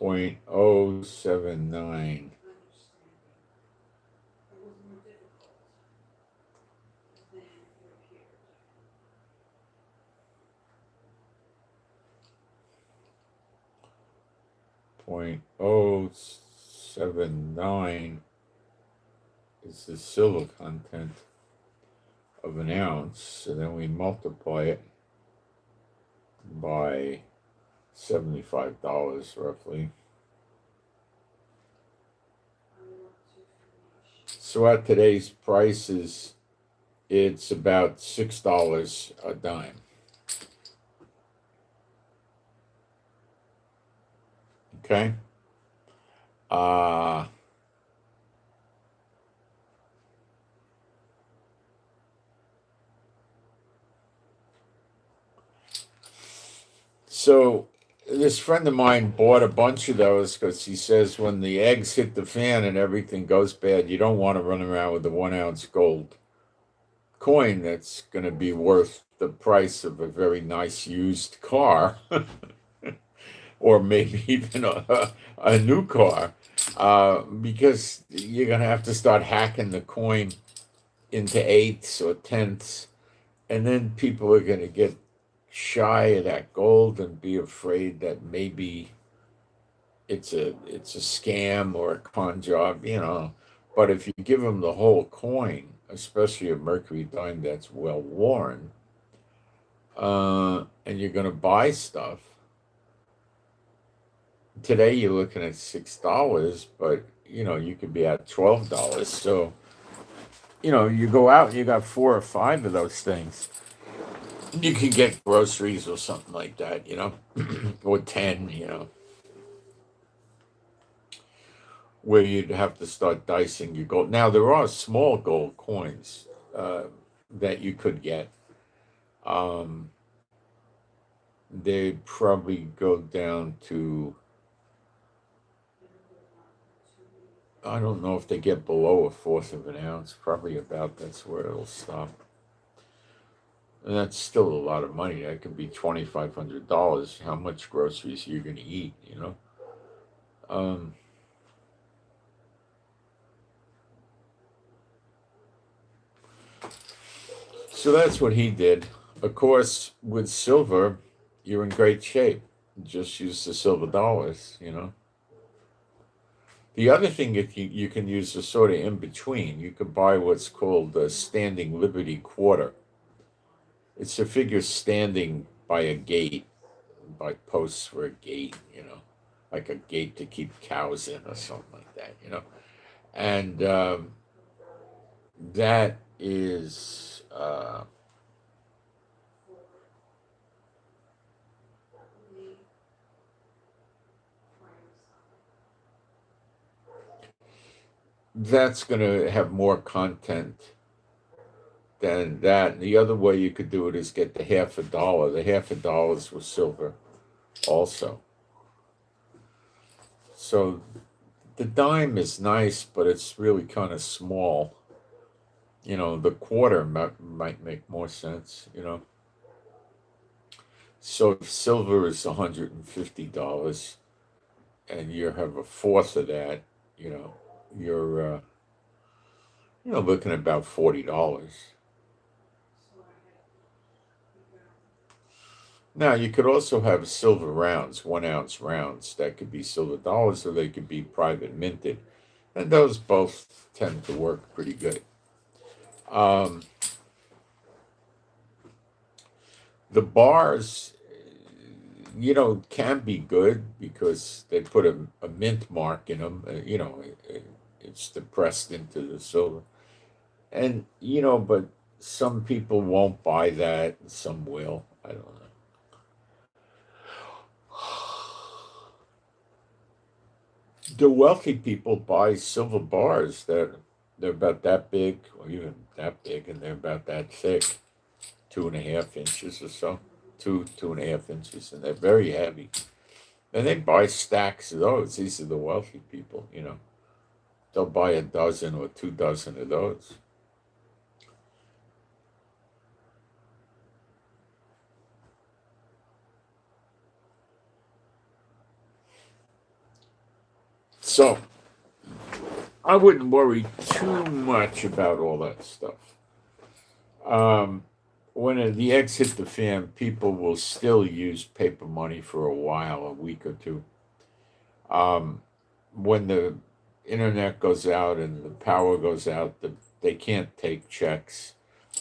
[SPEAKER 2] I was
[SPEAKER 1] 0.079.
[SPEAKER 2] understanding. It was more difficult than it appeared.
[SPEAKER 1] 0.079 is the silver content of an ounce, and then we multiply it by $75 roughly.
[SPEAKER 2] I want to finish.
[SPEAKER 1] So at today's prices, it's about $6 a dime. Okay. So this friend of mine bought a bunch of those because he says when the eggs hit the fan and everything goes bad, you don't want to run around with a 1 ounce gold coin that's going to be worth the price of a very nice used car, or maybe even a new car, because you're going to have to start hacking the coin into eighths or tenths, and then people are going to get shy of that gold and be afraid that maybe it's a scam or a con job, But if you give them the whole coin, especially a mercury dime that's well worn, and you're going to buy stuff, today you're looking at $6, but you could be at $12. So you go out and you got 4 or 5 of those things. You can get groceries or something like that, or 10, where you'd have to start dicing your gold. Now, there are small gold coins that you could get. They probably go down to, I don't know if they get below 1/4 of an ounce, probably about that's where it'll stop. And that's still a lot of money. That could be $2,500. How much groceries you're going to eat. Um, so that's what he did. Of course, with silver, you're in great shape. Just use the silver dollars. The other thing, if you can use a sort of in between, you could buy what's called a standing liberty quarter. It's a figure standing by a gate, by posts for a gate, like a gate to keep cows in or something like that. And that is, that's going to have more content than that. And the other way you could do it is get the $1/2. The $1/2 was silver also. So the dime is nice, but it's really kind of small. The quarter might make more sense. So if silver is $150 and you have 1/4 of that, you're looking at about $40. Now you could also have silver rounds, 1 ounce rounds. That could be silver dollars, or they could be private minted, and those both tend to work pretty good. The bars, can be good because they put a mint mark in them. It's depressed into the silver, and but some people won't buy that, and some will. I don't know. The wealthy people buy silver bars that They're about that big, or even that big, and they're about that thick, 2.5 inches or so, 2.5 inches, and they're very heavy. And they buy stacks of those. These are the wealthy people, you know. They'll buy a dozen or 2 dozen of those. So I wouldn't worry too much about all that stuff. When the eggs hit the fan, people will still use paper money for a while, a week or two. Um, when the internet goes out and the power goes out, they can't take checks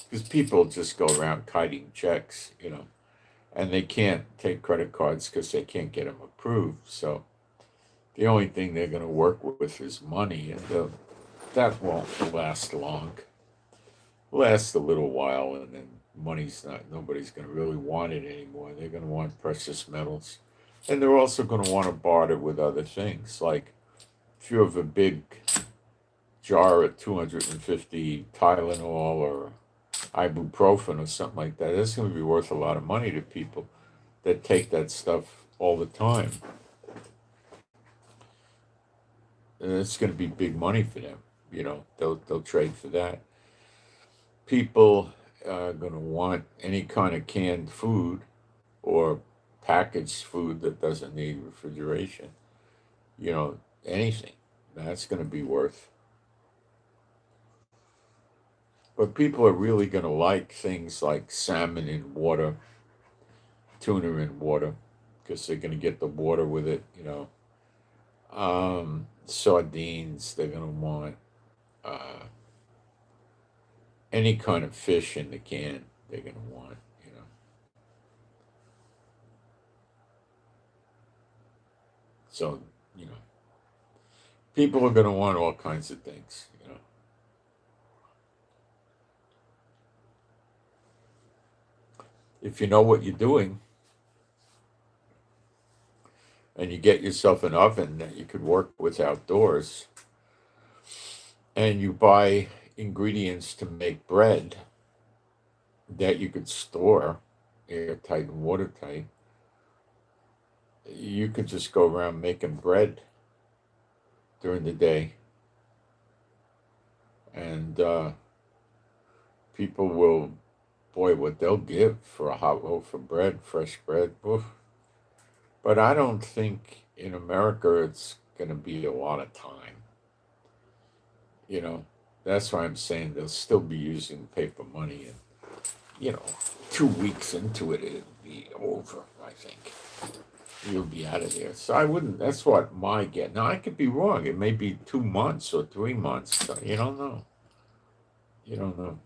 [SPEAKER 1] because people just go around kiting checks, you know, and they can't take credit cards because they can't get them approved. So the only thing they're going to work with is money, and that won't last long. Last a little while, and then nobody's going to really want it anymore. They're going to want precious metals, and they're also going to want to barter with other things. Like if you have a big jar of 250 Tylenol or ibuprofen or something like that, that's going to be worth a lot of money to people that take that stuff all the time. And it's going to be big money for them. You know, they'll trade for that. People are going to want any kind of canned food or packaged food that doesn't need refrigeration. You know, anything. That's going to be worth. But people are really going to like things like salmon in water, tuna in water, because they're going to get the water with it, you know. Sardines, they're going to want uh, any kind of fish in the can, they're going to want, you know. So, you know, people are going to want all kinds of things, you know. If you know what you're doing and you get yourself an oven that you could work with outdoors and you buy ingredients to make bread that you could store airtight and watertight, you could just go around making bread during the day, and people will, boy, what they'll give for a hot loaf of bread, fresh bread. Oof. But I don't think in America it's going to be a lot of time. You know, that's why I'm saying they'll still be using paper money, and you know, 2 weeks into it, it'll be over. I think you'll be out of there. So I wouldn't. That's what my get. Now I could be wrong. It may be 2 months or 3 months. So you don't know. You don't know.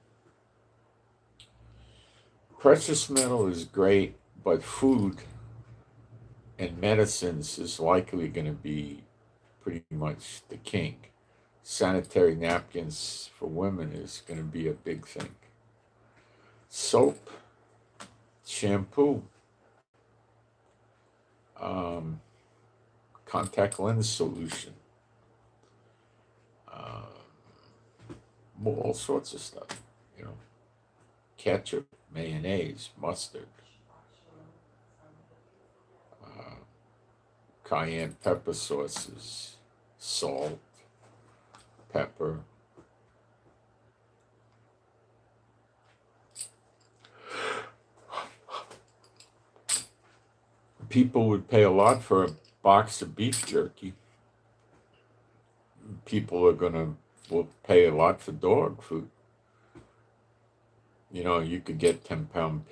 [SPEAKER 1] Precious metal is great, but food and medicines is likely going to be pretty much the king. Sanitary napkins for women is going to be a big thing. Soap, shampoo, um, contact lens solution, uh, all sorts of stuff. You know, ketchup, mayonnaise, mustard, uh, cayenne pepper sauces, salt, pepper. People would pay a lot for a box of beef jerky. People will pay a lot for dog food. You know, you could get 10 pound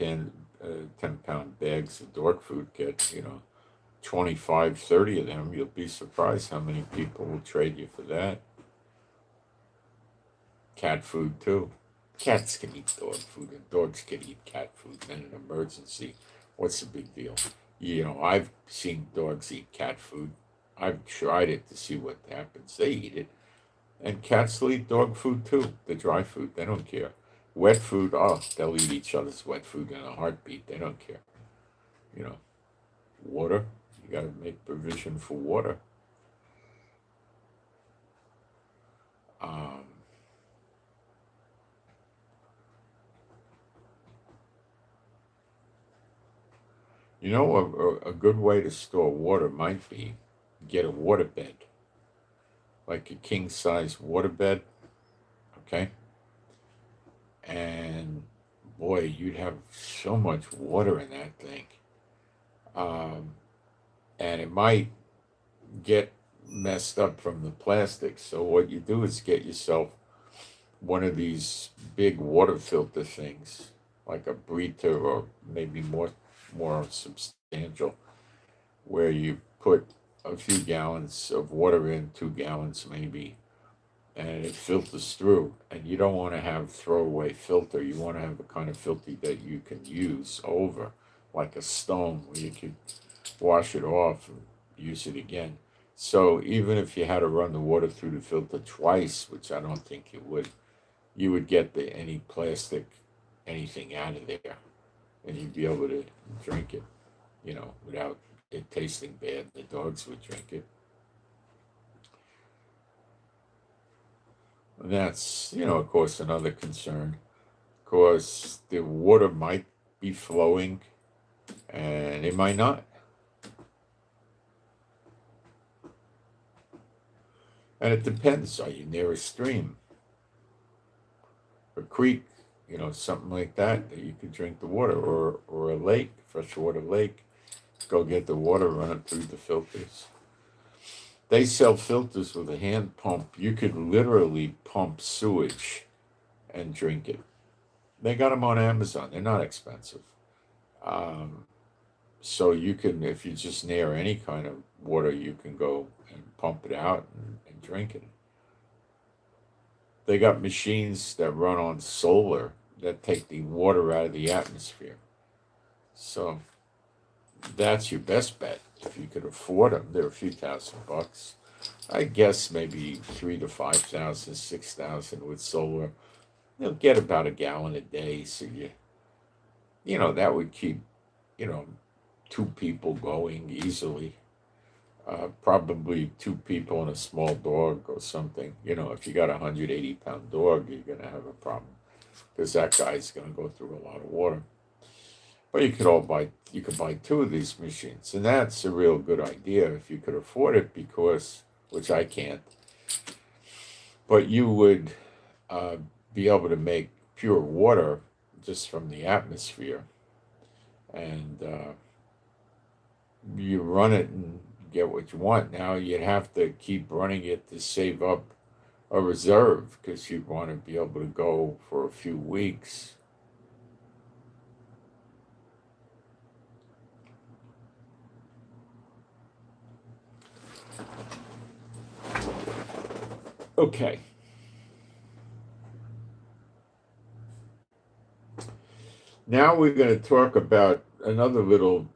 [SPEAKER 1] bags of dog food. Get 25, 30 of them. You'll be surprised how many people will trade you for that. Cat food too. Cats can eat dog food, and dogs can eat cat food. In an emergency, what's the big deal? You know, I've seen dogs eat cat food. I've tried it to see what happens. They eat it. And cats will eat dog food too, the dry food. They don't care. Wet food, oh, they'll eat each other's wet food in a heartbeat. They don't care. You know, water, you got to make provision for water. Um, You know, a good way to store water might be get a water bed, like a king size water bed, okay? And boy, you'd have so much water in that thing. Um, and it might get messed up from the plastic. So what you do is get yourself one of these big water filter things, like a Brita or maybe more substantial, where you put a few gallons of water in, 2 gallons maybe, and it filters through. And you don't want to have throwaway filter. You want to have a kind of filter that you can use over, like a stone, where you could wash it off and use it again. So even if you had to run the water through the filter twice, which I don't think you would get any plastic, anything out of there, and you'd be able to drink it, without it tasting bad. The dogs would drink it. And that's, of course, another concern. Of course, the water might be flowing, and it might not. And it depends. Are you near a stream, a creek, something like that you could drink the water, or a lake, freshwater lake? Go get the water, run it through the filters. They sell filters with a hand pump. You could literally pump sewage and drink it. They got them on Amazon. They're not expensive. So you can, if you're just near any kind of water, you can go and pump it out and drink it. They got machines that run on solar that take the water out of the atmosphere. So that's your best bet if you could afford them. They're a few $1,000. I guess maybe 3 to 5,000, 6,000 with solar. They'll get about a gallon a day. So that would keep, 2 people going easily. Probably 2 people and a small dog or something. If you got a 180-pound dog, you're going to have a problem because that guy's going to go through a lot of water. But you could buy 2 of these machines, and that's a real good idea if you could afford it, which I can't. But you would be able to make pure water just from the atmosphere, and you run it and get what you want. Now you'd have to keep running it to save up a reserve because you'd want to be able to go for a few weeks. Okay. Now we're going to talk about another little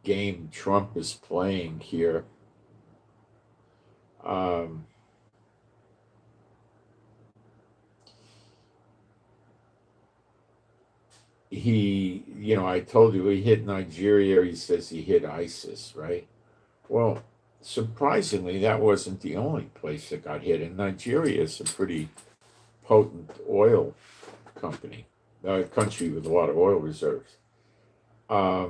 [SPEAKER 1] game Trump is playing here. I told you he hit Nigeria. He says he hit ISIS, right? Well, surprisingly, that wasn't the only place that got hit. And Nigeria is a pretty potent oil country with a lot of oil reserves. I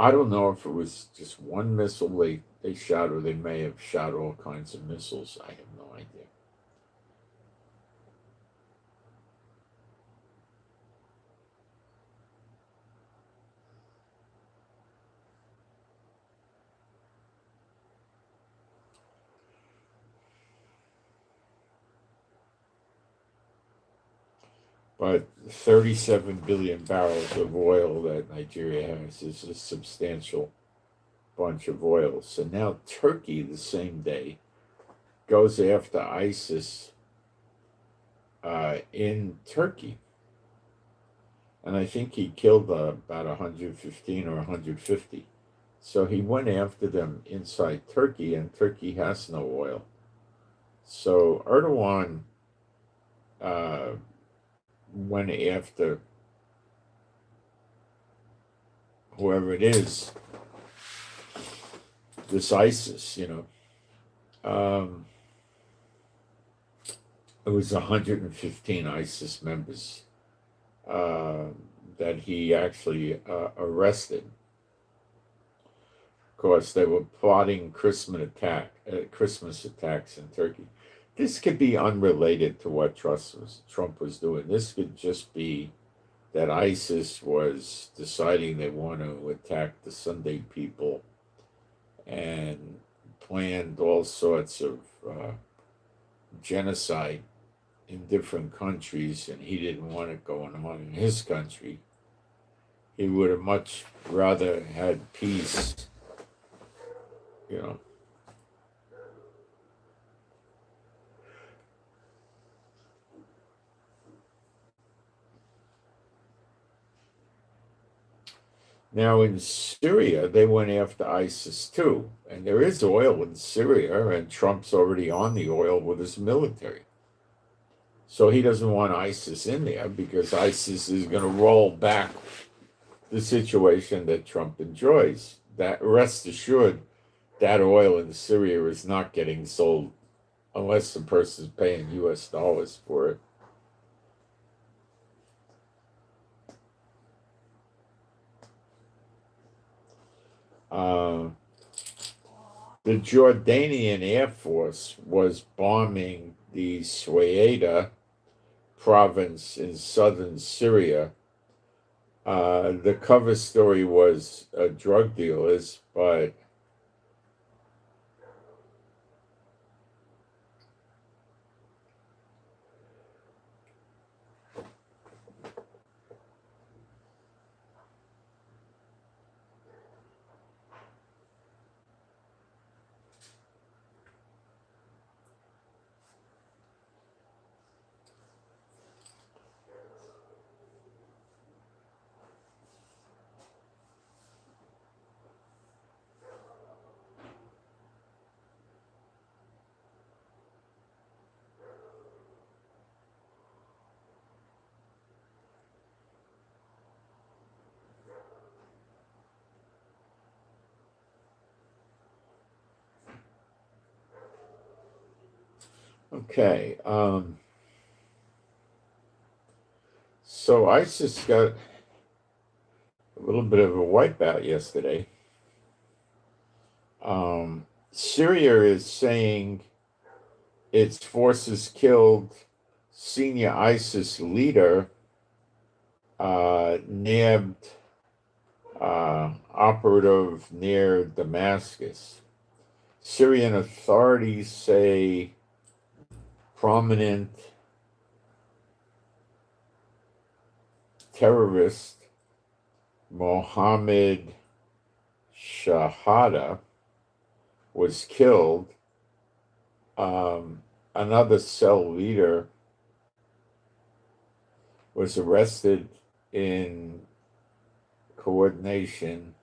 [SPEAKER 1] don't know if it was just one missile they shot, or they may have shot all kinds of missiles. I have no idea. But 37 billion barrels of oil that Nigeria has is a substantial bunch of oil. So now Turkey, the same day, goes after ISIS in Turkey. And I think he killed about 115 or 150. So he went after them inside Turkey, and Turkey has no oil. So Erdogan went after whoever it is, this ISIS, it was 115 ISIS members uh, that he actually arrested. Of course, they were plotting Christmas attacks in Turkey. This could be unrelated to what Trump was doing. This could just be that ISIS was deciding they want to attack the Sunday people and planned all sorts of genocide in different countries, and he didn't want it going on in his country. He would have much rather had peace, you know. Now in Syria, they went after ISIS too, and there is oil in Syria, and Trump's already on the oil with his military. So he doesn't want ISIS in there because ISIS is going to roll back the situation that Trump enjoys. That rest assured, that oil in Syria is not getting sold unless the person's paying U.S. dollars for it. The Jordanian Air Force was bombing the Saith province in southern Syria. The cover story was drug dealers, but okay. So ISIS got a little bit of a wipeout yesterday. Syria is saying its forces killed senior ISIS leader, nabbed operative near Damascus. Syrian authorities say prominent terrorist Mohammed Shahada was killed. Another cell leader was arrested in coordination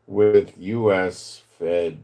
[SPEAKER 1] with U.S. Fed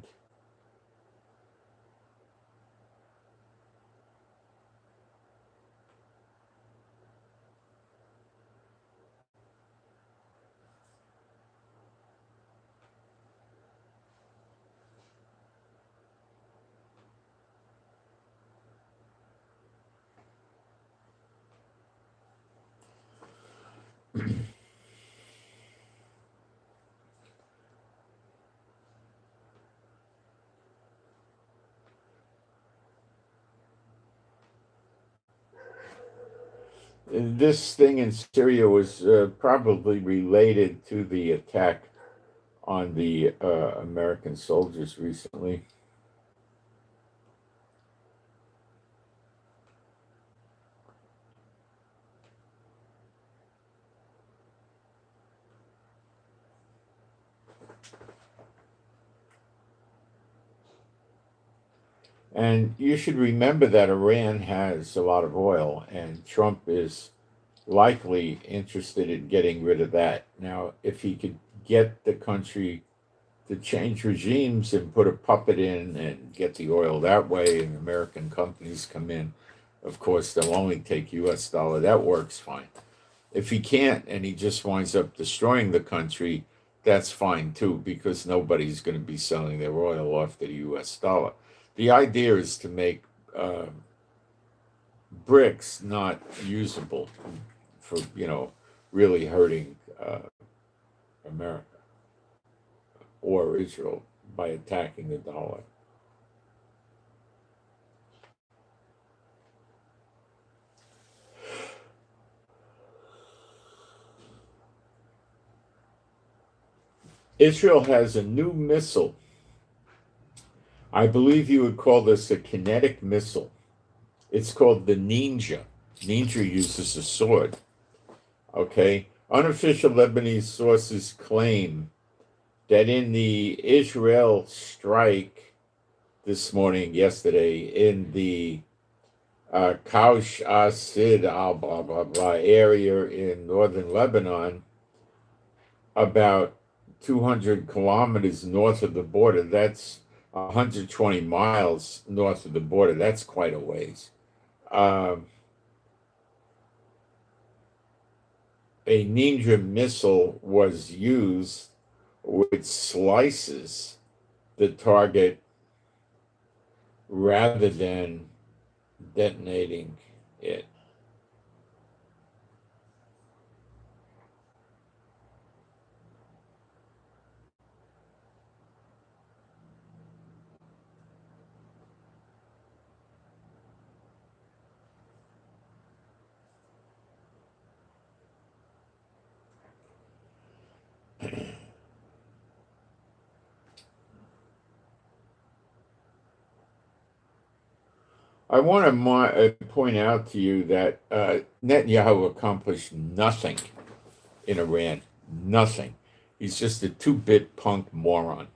[SPEAKER 1] This thing in Syria was probably related to the attack on the American soldiers recently. And you should remember that Iran has a lot of oil, and Trump is likely interested in getting rid of that. Now, if he could get the country to change regimes and put a puppet in and get the oil that way, and American companies come in, of course, they'll only take US dollar. That works fine. If he can't and he just winds up destroying the country, that's fine too, because nobody's going to be selling their oil off to the US dollar. The idea is to make bricks not usable for, really hurting America or Israel by attacking the dollar. Israel has a new missile. I believe you would call this a kinetic missile. It's called the Ninja. Ninja uses a sword. Okay? Unofficial Lebanese sources claim that in the Israel strike yesterday, in the Kaush Asid al blah blah blah area in northern Lebanon, about 200 kilometers north of the border. That's 120 miles north of the border. That's quite a ways. A Ninja missile was used, which slices the target rather than detonating it. I want to point out to you that Netanyahu accomplished nothing in Iran. Nothing. He's just a two-bit punk moron.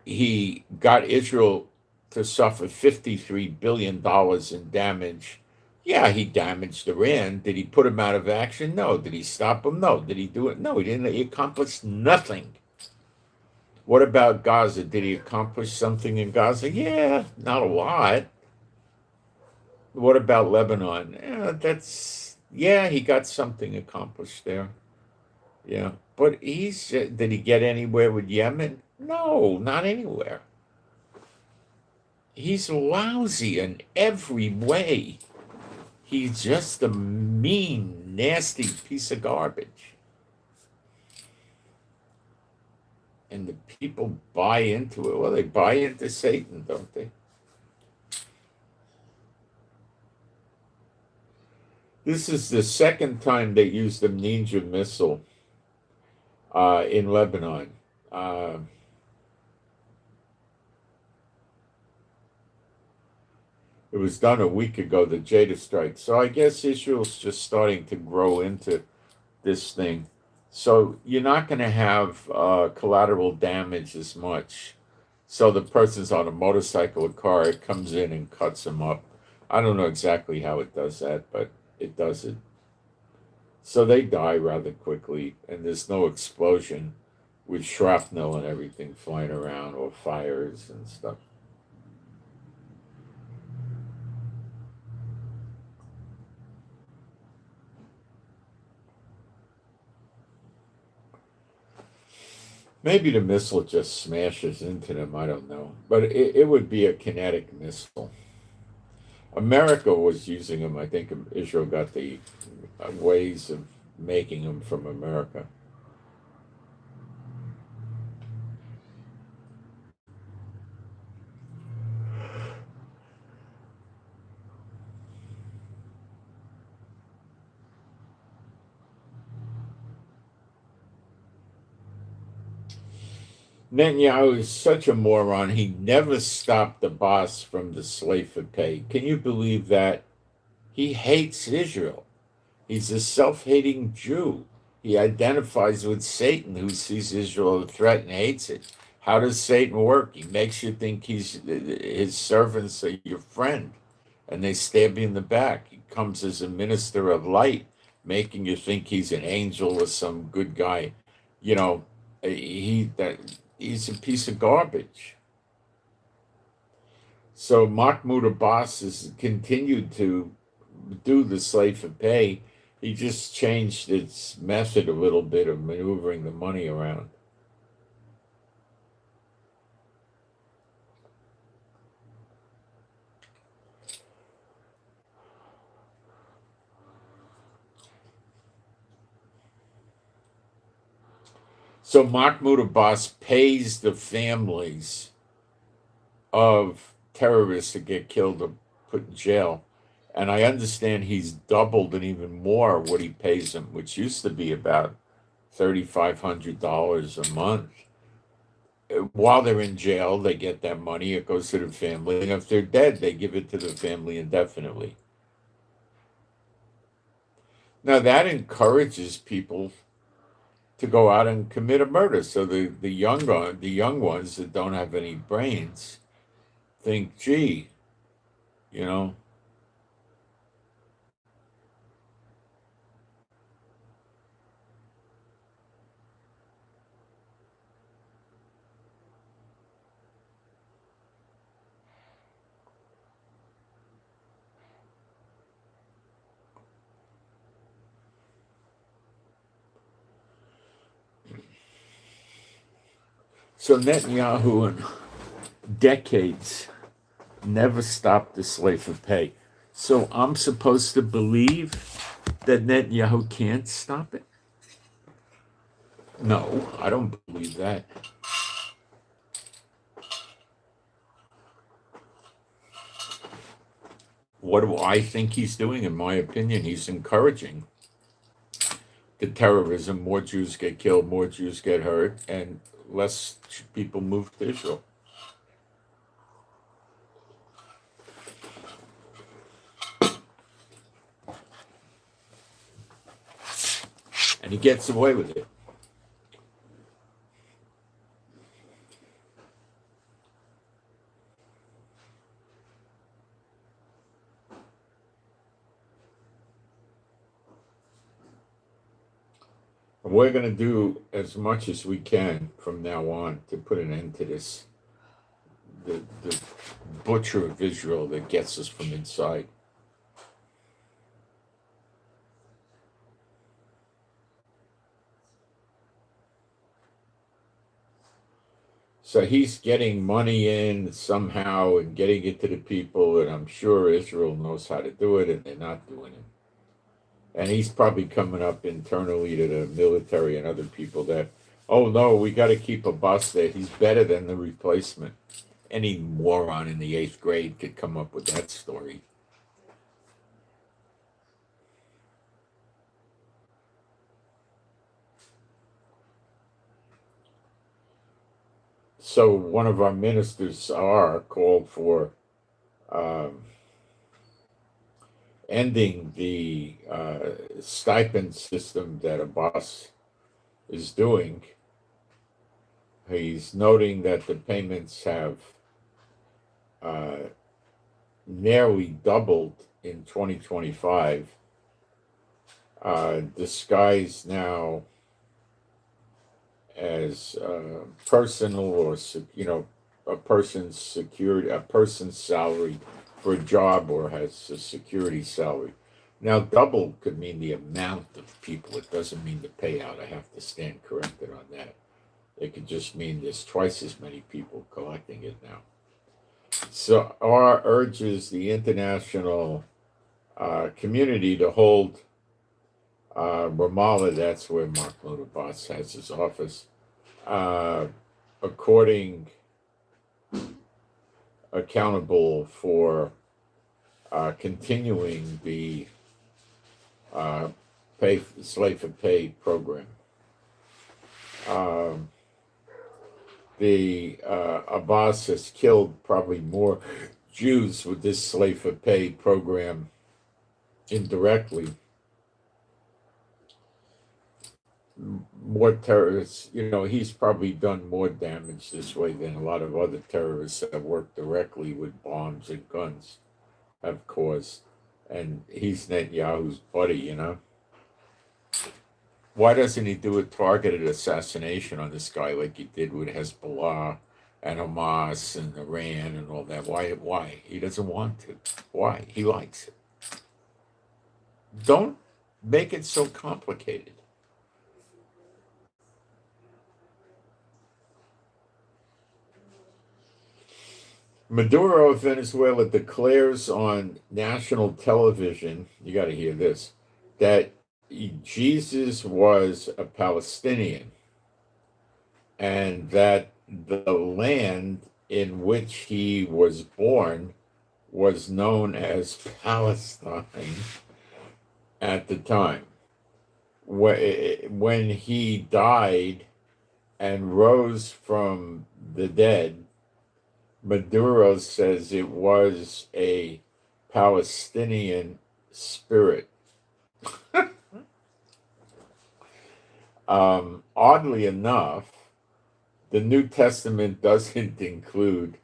[SPEAKER 1] He got Israel to suffer $53 billion in damage. Yeah, he damaged Iran. Did he put him out of action? No. Did he stop him? No. Did he do it? No, he didn't. He accomplished nothing. What about Gaza? Did he accomplish something in Gaza? Yeah, not a lot. What about Lebanon? He got something accomplished there. Yeah. But did he get anywhere with Yemen? No, not anywhere. He's lousy in every way. He's just a mean, nasty piece of garbage. And the people buy into it. Well, they buy into Satan, don't they? This is the second time they used the Ninja missile in Lebanon. It was done a week ago, the Jada strike. So I guess Israel's just starting to grow into this thing. So you're not going to have collateral damage as much. So the person's on a motorcycle or car, it comes in and cuts them up. I don't know exactly how it does that, but it does it. So they die rather quickly, and there's no explosion with shrapnel and everything flying around or fires and stuff. Maybe the missile just smashes into them, I don't know. But it would be a kinetic missile. America was using them. I think Israel got the ways of making them from America. Netanyahu is such a moron. He never stopped the boss from the slave for pay. Can you believe that? He hates Israel. He's a self-hating Jew. He identifies with Satan, who sees Israel as a threat and hates it. How does Satan work? He makes you think his servants are your friend, and they stab you in the back. He comes as a minister of light, making you think he's an angel or some good guy. He's a piece of garbage. So Mahmoud Abbas has continued to do the slave for pay. He just changed its method a little bit of maneuvering the money around. So Mahmoud Abbas pays the families of terrorists that get killed or put in jail. And I understand he's doubled and even more what he pays them, which used to be about $3,500 a month. While they're in jail, they get that money. It goes to the family. And if they're dead, they give it to the family indefinitely. Now, that encourages people to go out and commit a murder. So the young ones that don't have any brains think, gee, you know. So Netanyahu in decades never stopped the slave of pay. So I'm supposed to believe that Netanyahu can't stop it? No, I don't believe that. What do I think he's doing? In my opinion, he's encouraging the terrorism. More Jews get killed, more Jews get hurt, and less people move to Israel. And he gets away with it. And we're going to do as much as we can from now on to put an end to this, the butcher of Israel that gets us from inside. So he's getting money in somehow and getting it to the people, and I'm sure Israel knows how to do it, and they're not doing it. And he's probably coming up internally to the military and other people that, oh no, we got to keep a boss there. He's better than the replacement. Any moron in the 8th grade could come up with that story. So one of our ministers called for ending the stipend system that Abbas is doing. He's noting that the payments have nearly doubled in 2025, disguised now as personal or a person's security, a person's salary for a job, or has a security salary. Now, double could mean the amount of people. It doesn't mean the payout. I have to stand corrected on that. It could just mean there's twice as many people collecting it now. So R urges the international community to hold Ramallah, that's where Mahmoud Abbas has his office, accountable for continuing the slave for pay program. Abbas has killed probably more Jews with this slave for pay program indirectly. More terrorists, he's probably done more damage this way than a lot of other terrorists that have worked directly with bombs and guns have caused. And he's Netanyahu's buddy, Why doesn't he do a targeted assassination on this guy like he did with Hezbollah and Hamas and Iran and all that? Why? He doesn't want to. Why? He likes it. Don't make it so complicated. Maduro of Venezuela declares on national television, you got to hear this, that Jesus was a Palestinian. and that the land in which he was born was known as Palestine at the time. When he died and rose from the dead, Maduro says it was a Palestinian spirit. Oddly enough, the New Testament doesn't include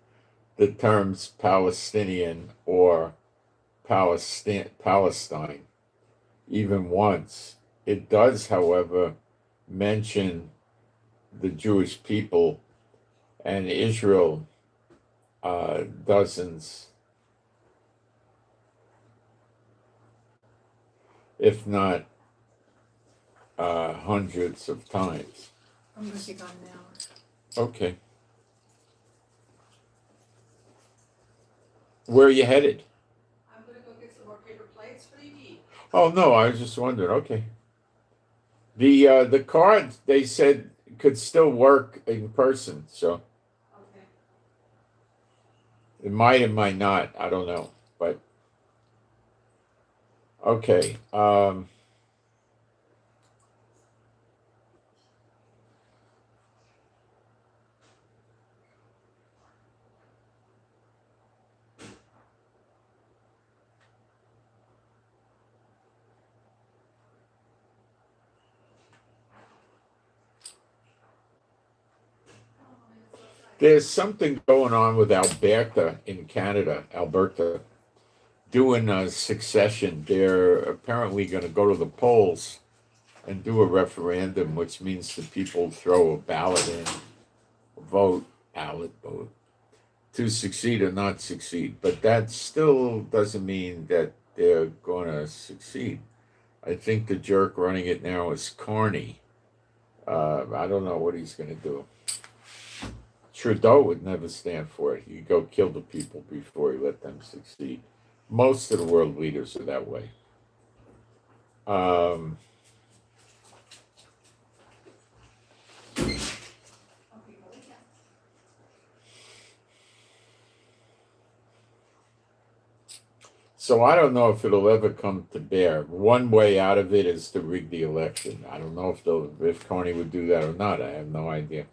[SPEAKER 1] the terms Palestinian or Palestine even once. It does, however, mention the Jewish people and Israel dozens, if not hundreds of times.
[SPEAKER 3] I'm gonna be gone now.
[SPEAKER 1] Okay. Where are you headed?
[SPEAKER 2] I'm gonna go get some more paper plates. What do you need?
[SPEAKER 1] Oh no, I was just wondering. Okay. The card they said could still work in person, so
[SPEAKER 2] Okay.
[SPEAKER 1] it might not. I don't know, but okay. There's something going on with Alberta in Canada. Alberta doing a succession. They're apparently going to go to the polls and do a referendum, which means the people throw a ballot in, ballot vote, to succeed or not succeed. But that still doesn't mean that they're going to succeed. I think the jerk running it now is Carney. I don't know what he's going to do. Trudeau would never stand for it. He'd go kill the people before he let them succeed. Most of the world leaders are that way. So I don't know if it'll ever come to bear. One way out of it is to rig the election. I don't know if Carney would do that or not. I have no idea.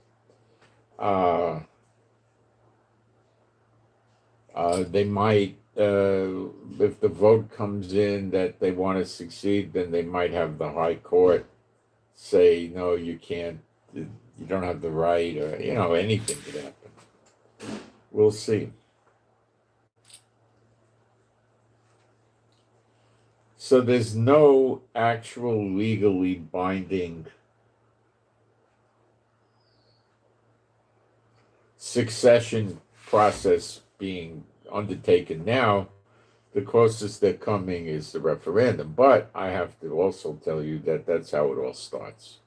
[SPEAKER 1] They might, if the vote comes in that they want to succeed, then they might have the high court say, no, you can't, you don't have the right, or, anything could happen. We'll see. So there's no actual legally binding succession process being undertaken now. The closest they're coming is the referendum. But I have to also tell you that that's how it all starts.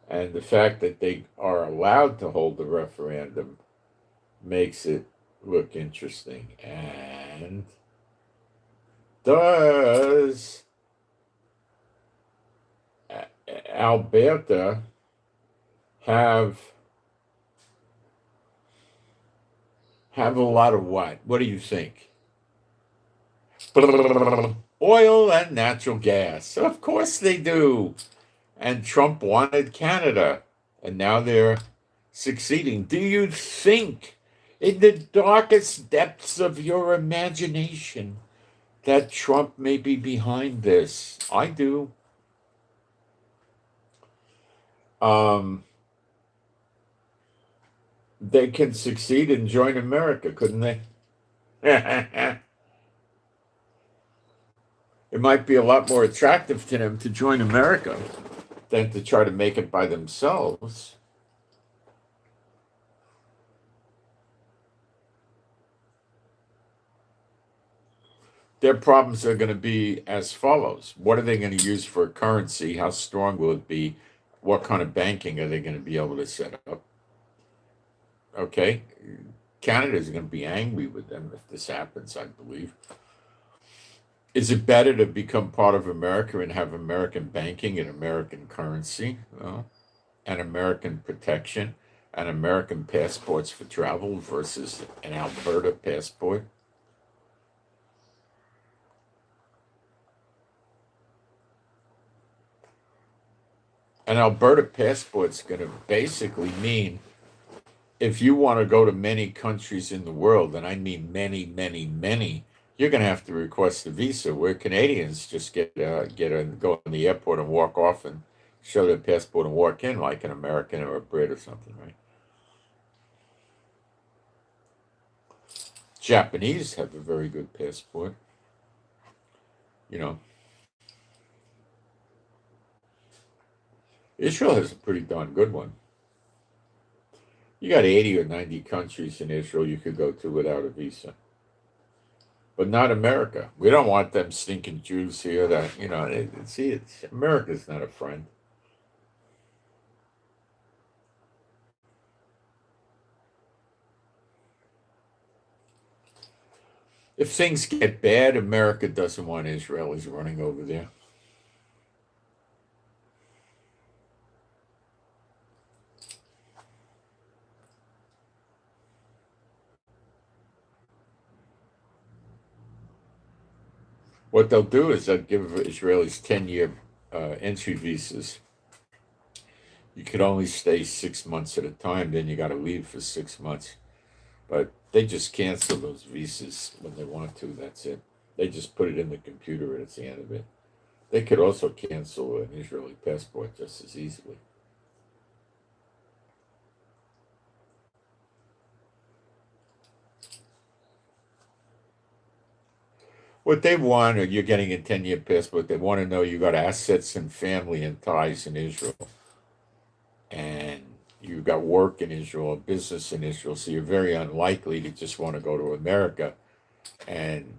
[SPEAKER 1] And the fact that they are allowed to hold the referendum makes it look interesting. And does Alberta have a lot of what? What do you think? Oil and natural gas. Of course they do. And Trump wanted Canada, and now they're succeeding. Do you think, in the darkest depths of your imagination, that Trump may be behind this? I do. They can succeed and join America, couldn't they? It might be a lot more attractive to them to join America than to try to make it by themselves. Their problems are going to be as follows. What are they going to use for a currency? How strong will it be? What kind of banking are they going to be able to set up? Okay. Canada is going to be angry with them if this happens, I believe. Is it better to become part of America and have American banking and American currency? Well, and American protection and American passports for travel versus an Alberta passport? An Alberta passport's going to basically mean if you want to go to many countries in the world, and I mean many, many, many, you're going to have to request a visa. Where Canadians just go in the airport and walk off and show their passport and walk in like an American or a Brit or something, right? Japanese have a very good passport, you know. Israel has a pretty darn good one. You got 80 or 90 countries in Israel you could go to without a visa. But not America. We don't want them stinking Jews here that, America's not a friend. If things get bad, America doesn't want Israelis running over there. What they'll do is they'll give Israelis 10-year entry visas. You could only stay 6 months at a time, then you got to leave for 6 months. But they just cancel those visas when they want to, that's it. They just put it in the computer and it's the end of it. They could also cancel an Israeli passport just as easily. What they want, or you're getting a 10-year passport, they want to know you got assets and family and ties in Israel. And you got work in Israel, business in Israel, so you're very unlikely to just want to go to America and,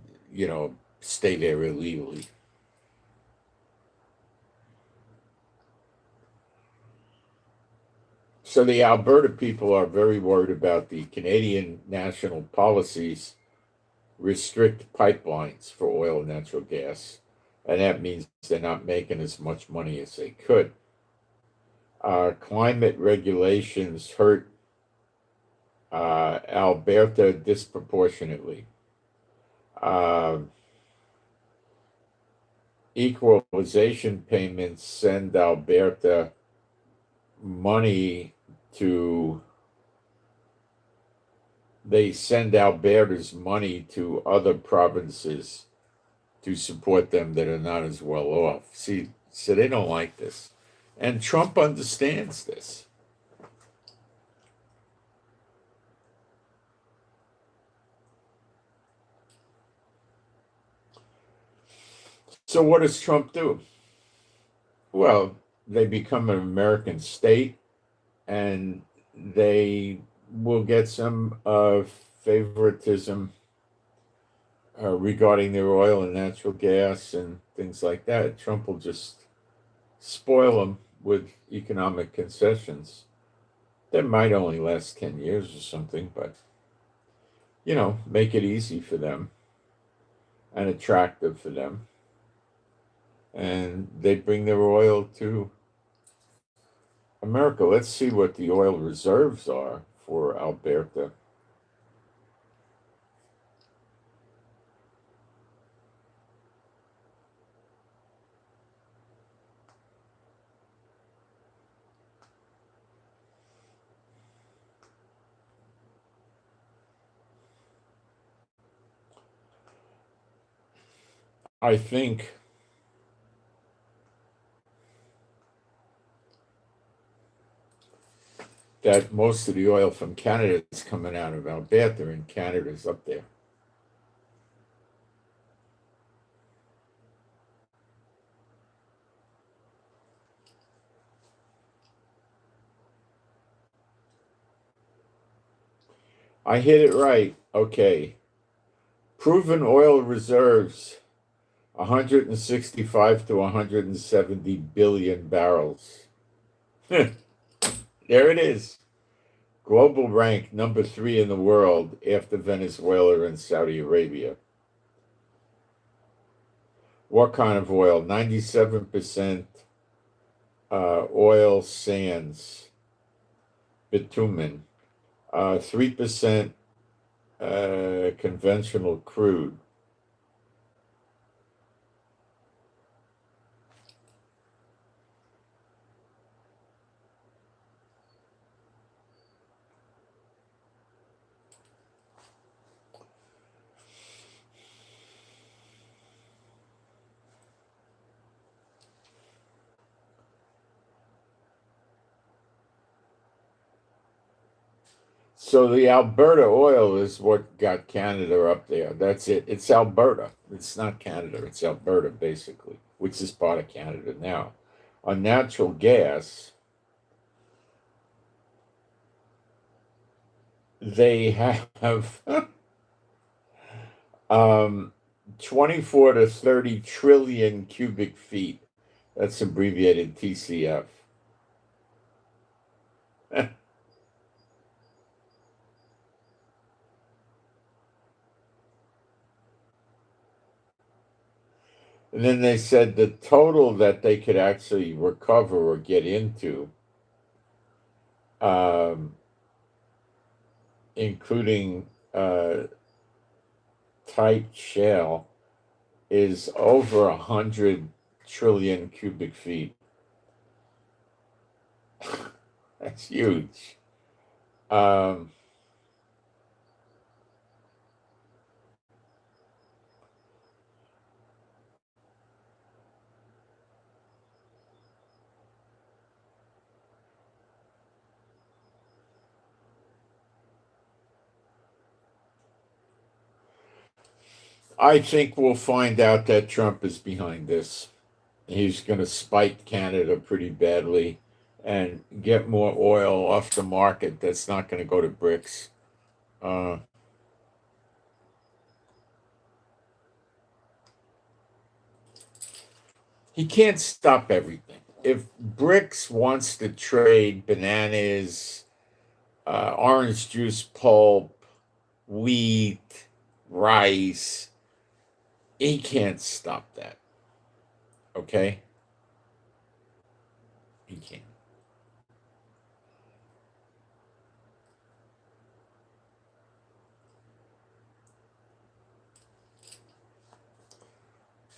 [SPEAKER 1] stay there illegally. So the Alberta people are very worried about the Canadian national policies restrict pipelines for oil and natural gas, and that means they're not making as much money as they could. Climate regulations hurt Alberta disproportionately. Equalization payments send Alberta money they send Alberta's money to other provinces to support them that are not as well off. See, so they don't like this. And Trump understands this. So what does Trump do? Well, they become an American state and they will get some favoritism regarding their oil and natural gas and things like that. Trump will just spoil them with economic concessions. That might only last 10 years or something, but, make it easy for them and attractive for them. And they bring their oil to America. Let's see what the oil reserves are for Alberta. I think that most of the oil from Canada is coming out of Alberta, and Canada's up there. I hit it right. Okay. Proven oil reserves 165 to 170 billion barrels. There it is. Global rank number 3 in the world after Venezuela and Saudi Arabia. What kind of oil? 97% oil sands, bitumen, 3% conventional crude. So the Alberta oil is what got Canada up there. That's it. It's Alberta. It's not Canada. It's Alberta, basically, which is part of Canada now. On natural gas, they have 24 to 30 trillion cubic feet. That's abbreviated TCF. And then they said the total that they could actually recover or get into, um, including tight shale, is over 100 trillion cubic feet. That's huge. Um, I think we'll find out that Trump is behind this. He's going to spite Canada pretty badly and get more oil off the market that's not going to go to BRICS. Uh, he can't stop everything. If BRICS wants to trade bananas, orange juice pulp, wheat, rice, he can't stop that. Okay? He can't.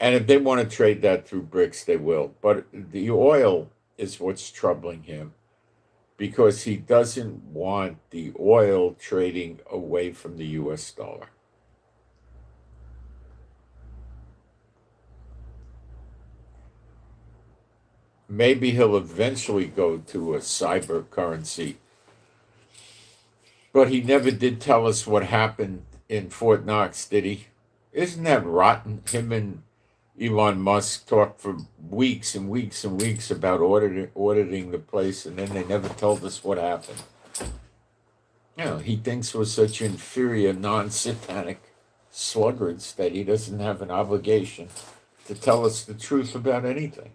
[SPEAKER 1] And if they want to trade that through BRICS, they will. But the oil is what's troubling him because he doesn't want the oil trading away from the US dollar. Maybe he'll eventually go to a cyber currency. But he never did tell us what happened in Fort Knox, did he? Isn't that rotten? Him and Elon Musk talked for weeks and weeks and weeks about auditing the place, and then they never told us what happened. You know, he thinks we're such inferior, non-satanic sluggards that he doesn't have an obligation to tell us the truth about anything.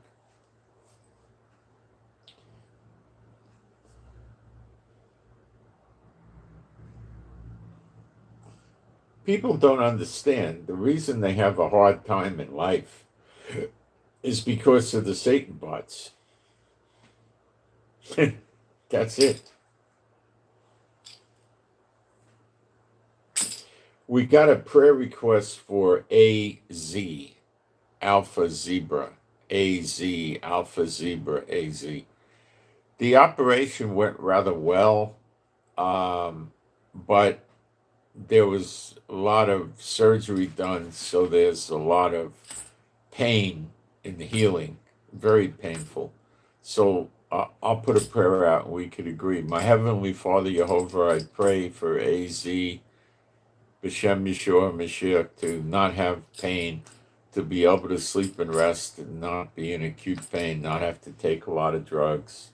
[SPEAKER 1] People don't understand the reason they have a hard time in life is because of the Satan bots. That's it. We got a prayer request for AZ, Alpha Zebra, AZ, Alpha Zebra, AZ. The operation went rather well, but there was a lot of surgery done, so there's a lot of pain in the healing, very painful. So I'll put a prayer out and we could agree. My Heavenly Father, Jehovah, I pray for AZ, B'Shem Yeshua Mashiach, to not have pain, to be able to sleep and rest and not be in acute pain, not have to take a lot of drugs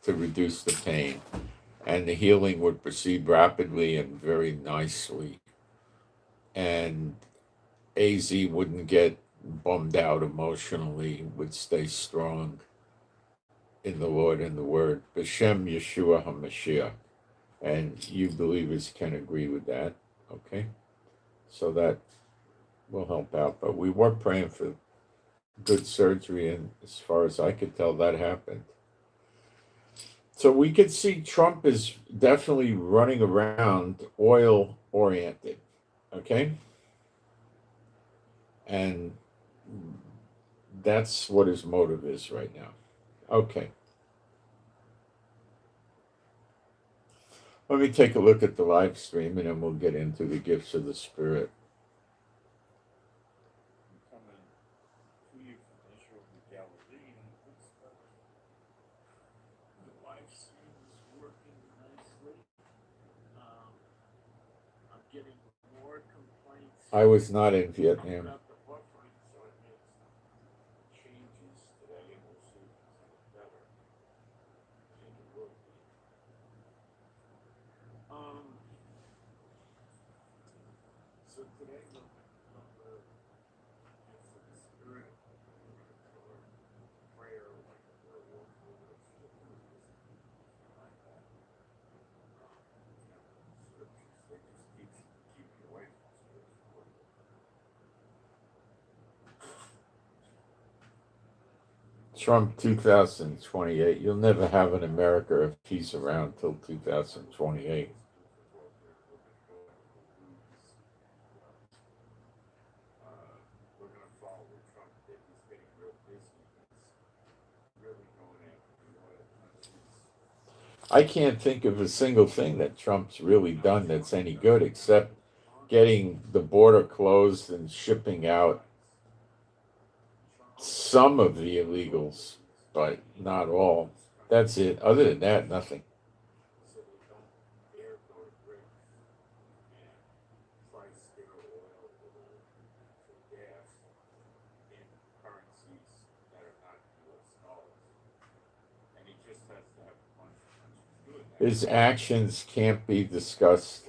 [SPEAKER 1] to reduce the pain. And the healing would proceed rapidly and very nicely. And AZ wouldn't get bummed out emotionally, would stay strong in the Lord and the Word. B'Shem Yeshua HaMashiach. And you believers can agree with that, okay? So that will help out. But we were praying for good surgery, and as far as I could tell, that happened. So we could see Trump is definitely running around oil oriented. Okay. And that's what his motive is right now. Okay. Let me take a look at the live stream and then we'll get into the gifts of the Spirit. Coming to you from Israel and Galilee, and the live stream is working nicely. I'm getting more complaints. I was not in Vietnam. About the buffering, so I made some changes today, and we'll see if it's any better. I think it will be. So today, the gifts of the Spirit, we're going to cover prayer like a werewolf, like that. Scriptures, they just keep you away from spiritual. Trump 2028. You'll never have an America if he's around till 2028. I can't think of a single thing that Trump's really done that's any good except getting the border closed and shipping out some of the illegals, but not all. That's it. Other than that, nothing. His actions can't be discussed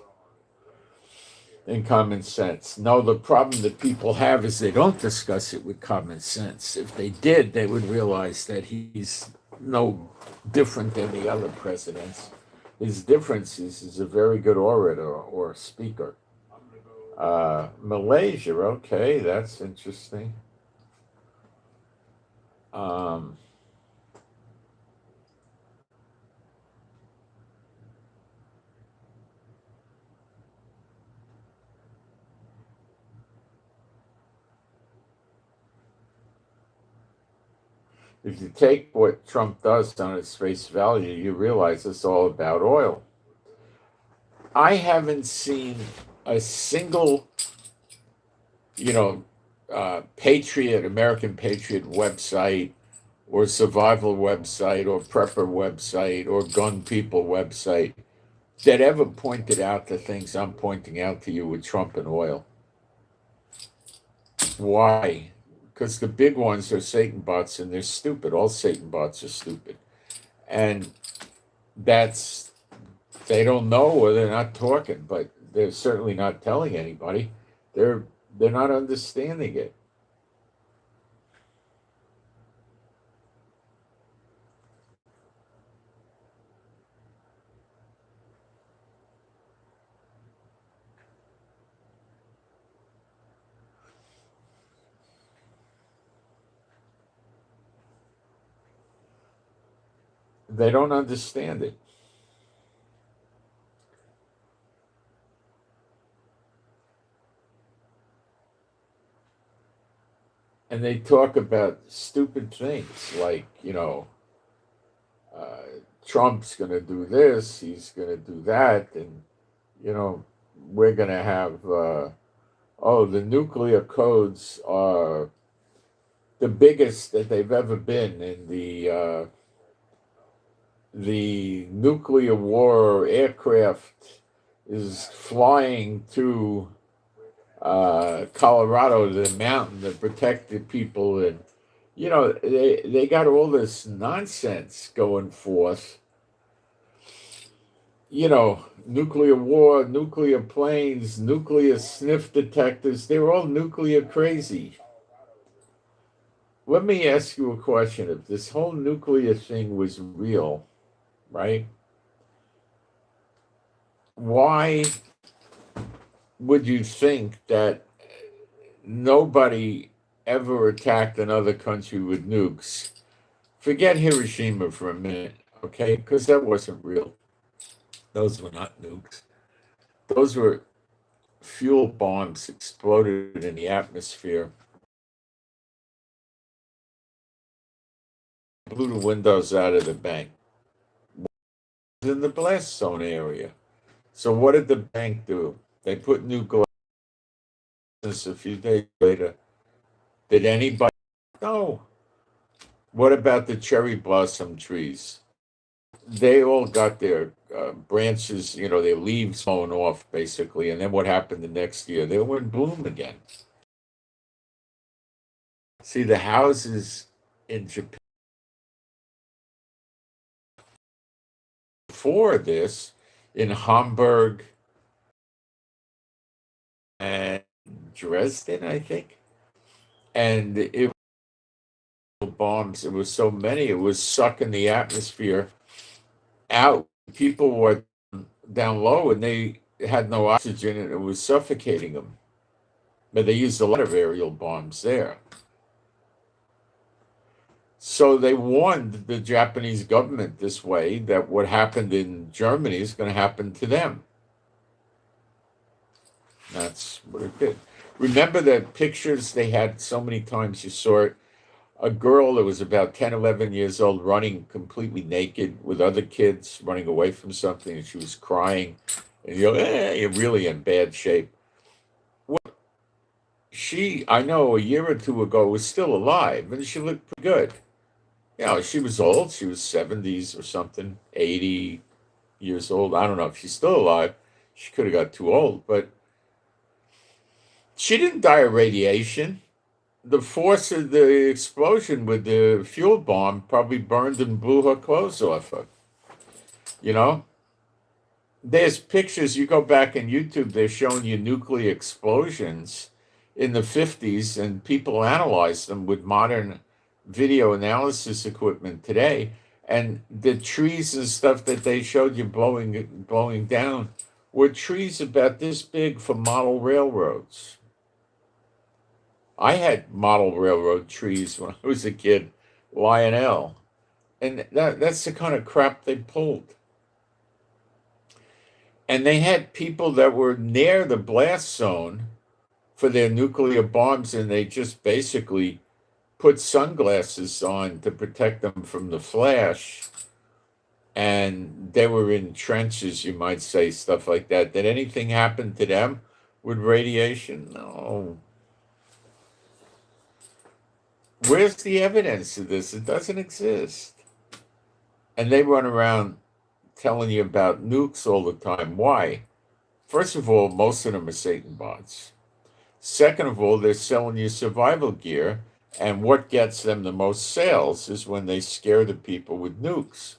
[SPEAKER 1] in common sense. No, the problem that people have is they don't discuss it with common sense. If they did, they would realize that he's no different than the other presidents. His difference is he's a very good orator or speaker. Malaysia, okay, that's interesting. If you take what Trump does on its face value, you realize it's all about oil. I haven't seen a single, Patriot, American Patriot website or survival website or prepper website or gun people website that ever pointed out the things I'm pointing out to you with Trump and oil. Why? Because the big ones are Satan bots and they're stupid. All Satan bots are stupid. And they don't know or they're not talking, but they're certainly not telling anybody. They're not understanding it. They don't understand it. And they talk about stupid things like, Trump's going to do this, he's going to do that, and, we're going to have, the nuclear codes are the biggest that they've ever been in the nuclear war aircraft is flying to Colorado, the mountain to protect the people, and they got all this nonsense going forth. Nuclear war, nuclear planes, nuclear sniff detectors, they're all nuclear crazy. Let me ask you a question. If this whole nuclear thing was real, right? Why would you think that nobody ever attacked another country with nukes? Forget Hiroshima for a minute. Okay, because that wasn't real. Those were not nukes. Those were fuel bombs exploded in the atmosphere, blew the windows out of the bank. It was in the blast zone area. So what did the bank do? They put new glass a few days later. Did anybody? No. What about the cherry blossom trees? They all got their branches, their leaves blown off, basically. And then what happened the next year? They were in bloom again. See, the houses in Japan before this, in Hamburg and Dresden, I think, and it was bombs. It was so many, it was sucking the atmosphere out. People were down low and they had no oxygen and it was suffocating them. But they used a lot of aerial bombs there. So they warned the Japanese government this way that what happened in Germany is going to happen to them. That's what it did. Remember the pictures they had so many times? You saw it. A girl that was about 10, 11 years old running completely naked with other kids running away from something, and she was crying. And you're really in bad shape. Well, I know a year or two ago, was still alive, and she looked pretty good. She was old. She was 70s or something, 80 years old. I don't know if she's still alive. She could have got too old, but she didn't die of radiation. The force of the explosion with the fuel bomb probably burned and blew her clothes off her. You know, there's pictures. You go back on YouTube, they're showing you nuclear explosions in the 50s, and people analyze them with modern video analysis equipment today. And the trees and stuff that they showed you blowing down were trees about this big for model railroads. I had model railroad trees when I was a kid, Lionel. And that's the kind of crap they pulled. And they had people that were near the blast zone for their nuclear bombs, and they just basically put sunglasses on to protect them from the flash. And they were in trenches, you might say, stuff like that. Did anything happen to them with radiation? No. Where's the evidence of this? It doesn't exist. And they run around telling you about nukes all the time. Why? First of all, most of them are Satan bots. Second of all, they're selling you survival gear. And what gets them the most sales is when they scare the people with nukes.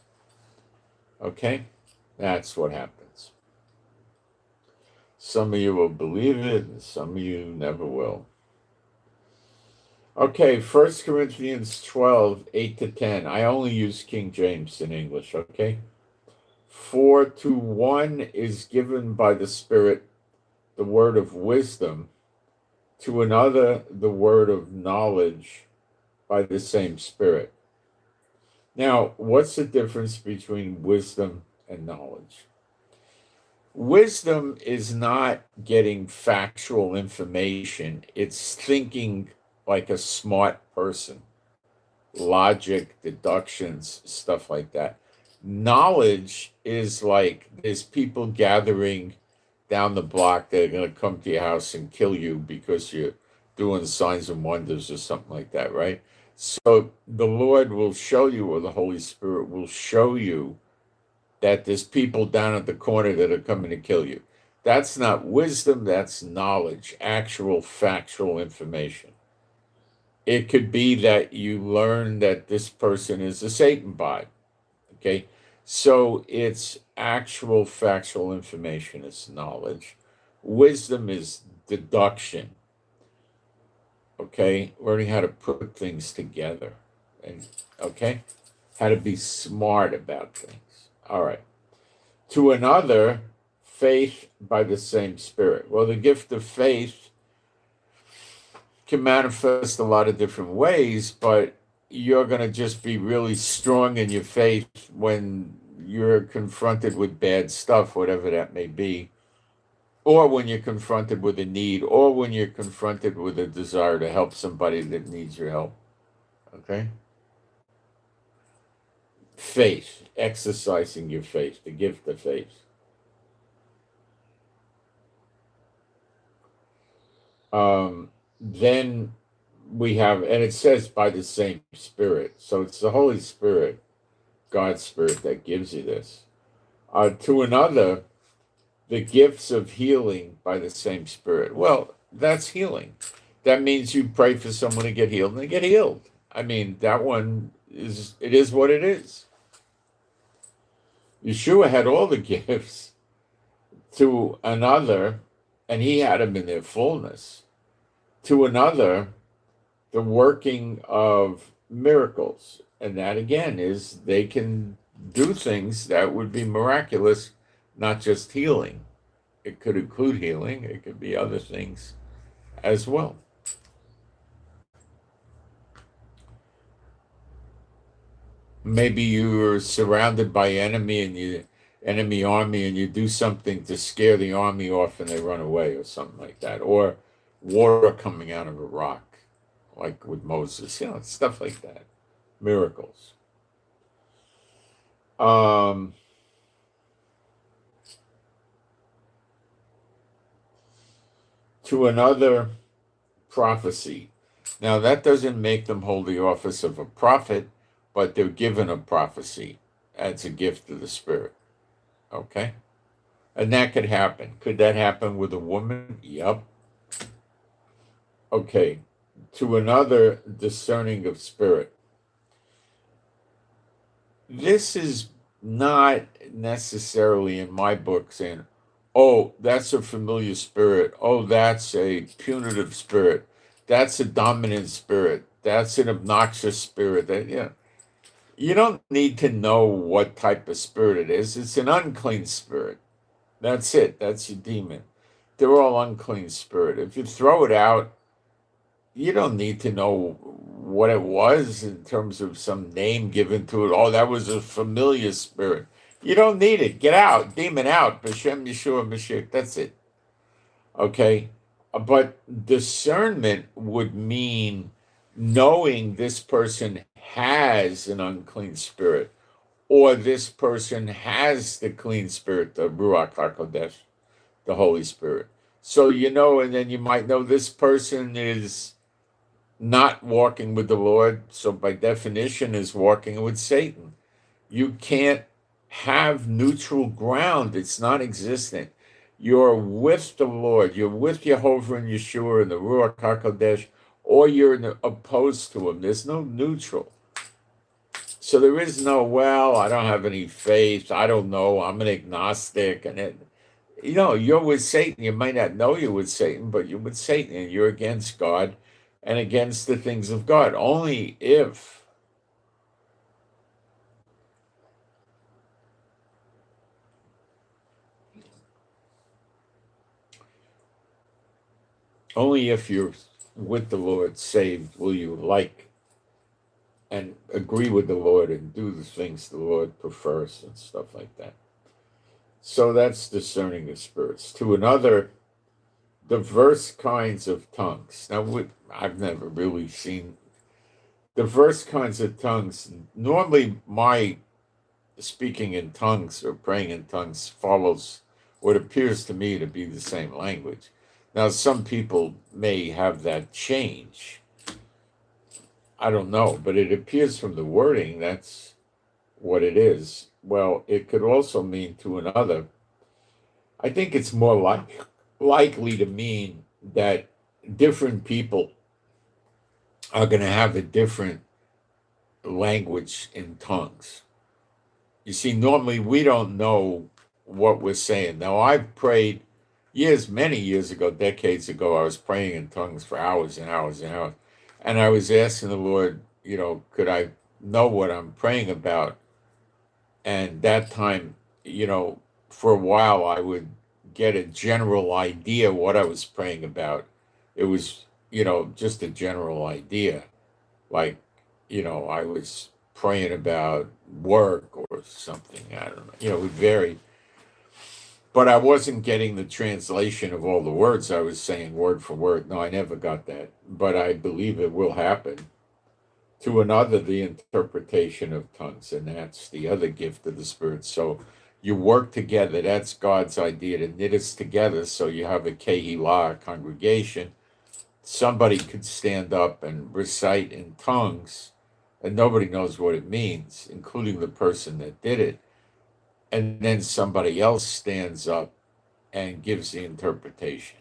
[SPEAKER 1] Okay? That's what happens. Some of you will believe it, and some of you never will. Okay, 1 Corinthians 12, 8 to 10. I only use King James in English, okay? For to one is given by the Spirit the word of wisdom, to another the word of knowledge by the same Spirit. Now, what's the difference between wisdom and knowledge? Wisdom is not getting factual information, it's thinking like a smart person, logic, deductions, stuff like that. Knowledge is like there's people gathering down the block that are going to come to your house and kill you because you're doing signs and wonders or something like that, right? So the Lord will show you, or the Holy Spirit will show you, that there's people down at the corner that are coming to kill you. That's not wisdom, that's knowledge, actual factual information. It could be that you learn that this person is a Satan bot. Okay. So it's actual factual information, it's knowledge. Wisdom is deduction. Okay. Learning how to put things together. And okay. How to be smart about things. All right. To another, faith by the same Spirit. Well, the gift of faith can manifest a lot of different ways, but you're going to just be really strong in your faith when you're confronted with bad stuff, whatever that may be, or when you're confronted with a need, or when you're confronted with a desire to help somebody that needs your help. Okay? Faith, exercising your faith, the gift of faith. Then we have, and it says by the same Spirit. So it's the Holy Spirit, God's Spirit, that gives you this. To another, the gifts of healing by the same Spirit. Well, that's healing. That means you pray for someone to get healed and they get healed. I mean, that one is, it is what it is. Yeshua had all the gifts. To another, and he had them in their fullness. To another, the working of miracles. And that again is they can do things that would be miraculous, not just healing. It could include healing, it could be other things as well. Maybe you're surrounded by enemy army and you do something to scare the army off and they run away or something like that. Or water coming out of a rock, like with Moses, stuff like that. Miracles. To another, prophecy. Now, that doesn't make them hold the office of a prophet, but they're given a prophecy as a gift of the Spirit. Okay? And that could happen. Could that happen with a woman? Yep. Okay. To another, discerning of spirit. This is not necessarily in my book saying, oh, that's a familiar spirit. Oh, that's a punitive spirit. That's a dominant spirit. That's an obnoxious spirit. You don't need to know what type of spirit it is. It's an unclean spirit. That's it. That's your demon. They're all unclean spirit. If you throw it out, you don't need to know what it was in terms of some name given to it. Oh, that was a familiar spirit. You don't need it. Get out. Demon out. B'Shem Yeshua Mashiach. That's it. Okay? But discernment would mean knowing this person has an unclean spirit, or this person has the clean spirit, the Ruach HaKodesh, the Holy Spirit. So and then you might know this person is not walking with the Lord, so by definition is walking with Satan. You can't have neutral ground. It's not existent. You're with the Lord. You're with Jehovah and Yeshua and the Ruach HaKodesh, or you're opposed to him. There's no neutral. So there is no, well, I don't have any faith. I don't know. I'm an agnostic. And you're with Satan. You might not know you're with Satan, but you're with Satan and you're against God and against the things of God. Only if you're with the Lord saved will you like and agree with the Lord and do the things the Lord prefers and stuff like that. So that's discerning of spirits. To another, diverse kinds of tongues. Now, I've never really seen diverse kinds of tongues. Normally, my speaking in tongues or praying in tongues follows what appears to me to be the same language. Now, some people may have that change. I don't know, but it appears from the wording that's what it is. Well, it could also mean to another. I think it's more likely to mean that different people are going to have a different language in tongues. You see, normally we don't know what we're saying. Now, I've prayed many years ago, decades ago, I was praying in tongues for hours and hours and hours. And I was asking the Lord, could I know what I'm praying about? And that time, for a while, I would get a general idea what I was praying about. It was, just a general idea. Like, I was praying about work or something. I don't know. It would vary. But I wasn't getting the translation of all the words I was saying word for word. No, I never got that. But I believe it will happen. To another, the interpretation of tongues, and that's the other gift of the Spirit. So you work together. That's God's idea to knit us together. So you have a Kehillah congregation. Somebody could stand up and recite in tongues, and nobody knows what it means, including the person that did it. And then somebody else stands up and gives the interpretation.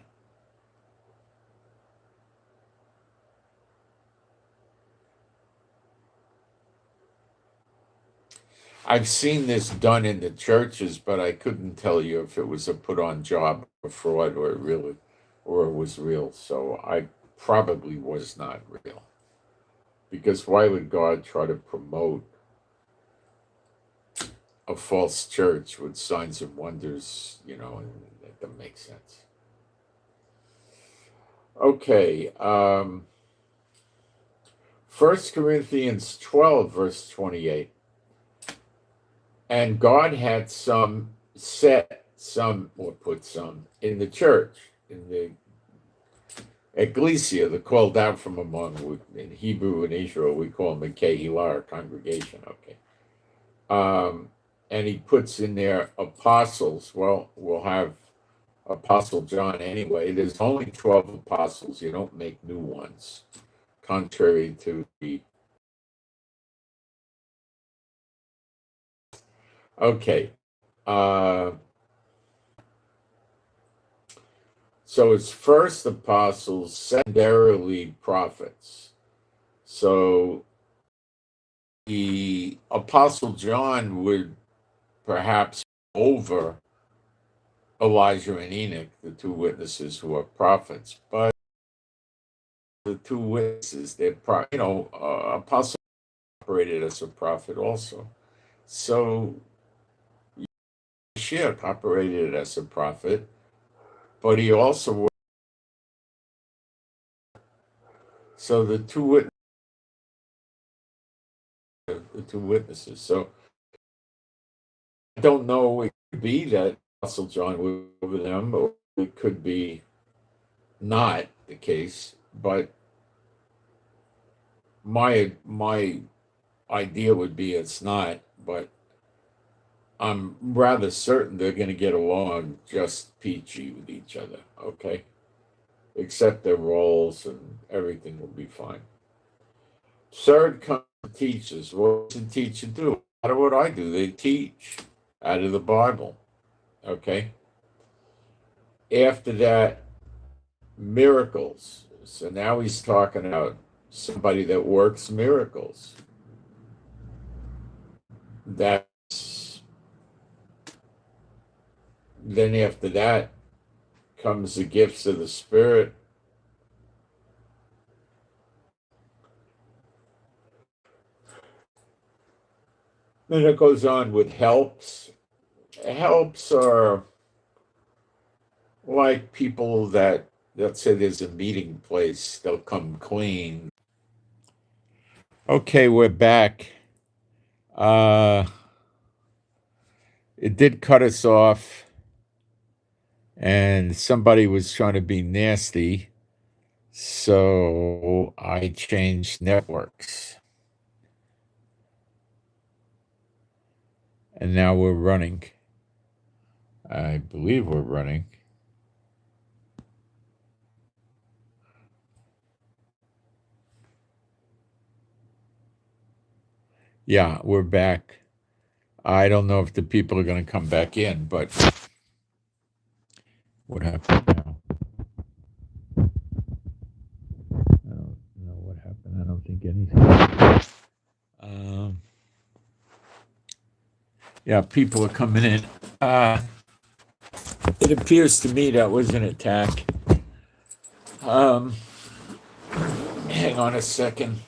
[SPEAKER 1] I've seen this done in the churches, but I couldn't tell you if it was a put on job or fraud or it was real. So I probably was not real. Because why would God try to promote a false church with signs and wonders, and that doesn't make sense. Okay, 1 Corinthians 12, verse 28. And God had put some in the church, in the ecclesia, the called out from among, in Hebrew and Israel, we call them a Kehillah, congregation, okay. And he puts in there apostles. Well, we'll have Apostle John anyway. There's only 12 apostles. You don't make new ones, contrary to the. Okay. So it's first apostles, secondarily prophets. So the Apostle John would perhaps over Elijah and Enoch, the two witnesses who are prophets, but the two witnesses, Apostle operated as a prophet also. So Mashiach operated as a prophet, but he also was. So the two witnesses. So I don't know. It could be that Apostle John was over them, or it could be not the case. But my idea would be it's not. But I'm rather certain they're going to get along just peachy with each other. Okay, accept their roles and everything will be fine. Third comes the teachers. What does the teacher do? A lot of what I do, they teach out of the Bible. Okay. After that, miracles. So now he's talking about somebody that works miracles. That's then after that comes the gifts of the Spirit. Then it goes on with helps. Helps are like people that, let's say there's a meeting place, they'll come clean. Okay, we're back. It did cut us off, and somebody was trying to be nasty, so I changed networks. And now we're running. I believe we're running. Yeah, we're back. I don't know if the people are going to come back in, but what happened now? I don't know what happened. I don't think anything. Yeah, people are coming in. It appears to me that was an attack. Hang on a second.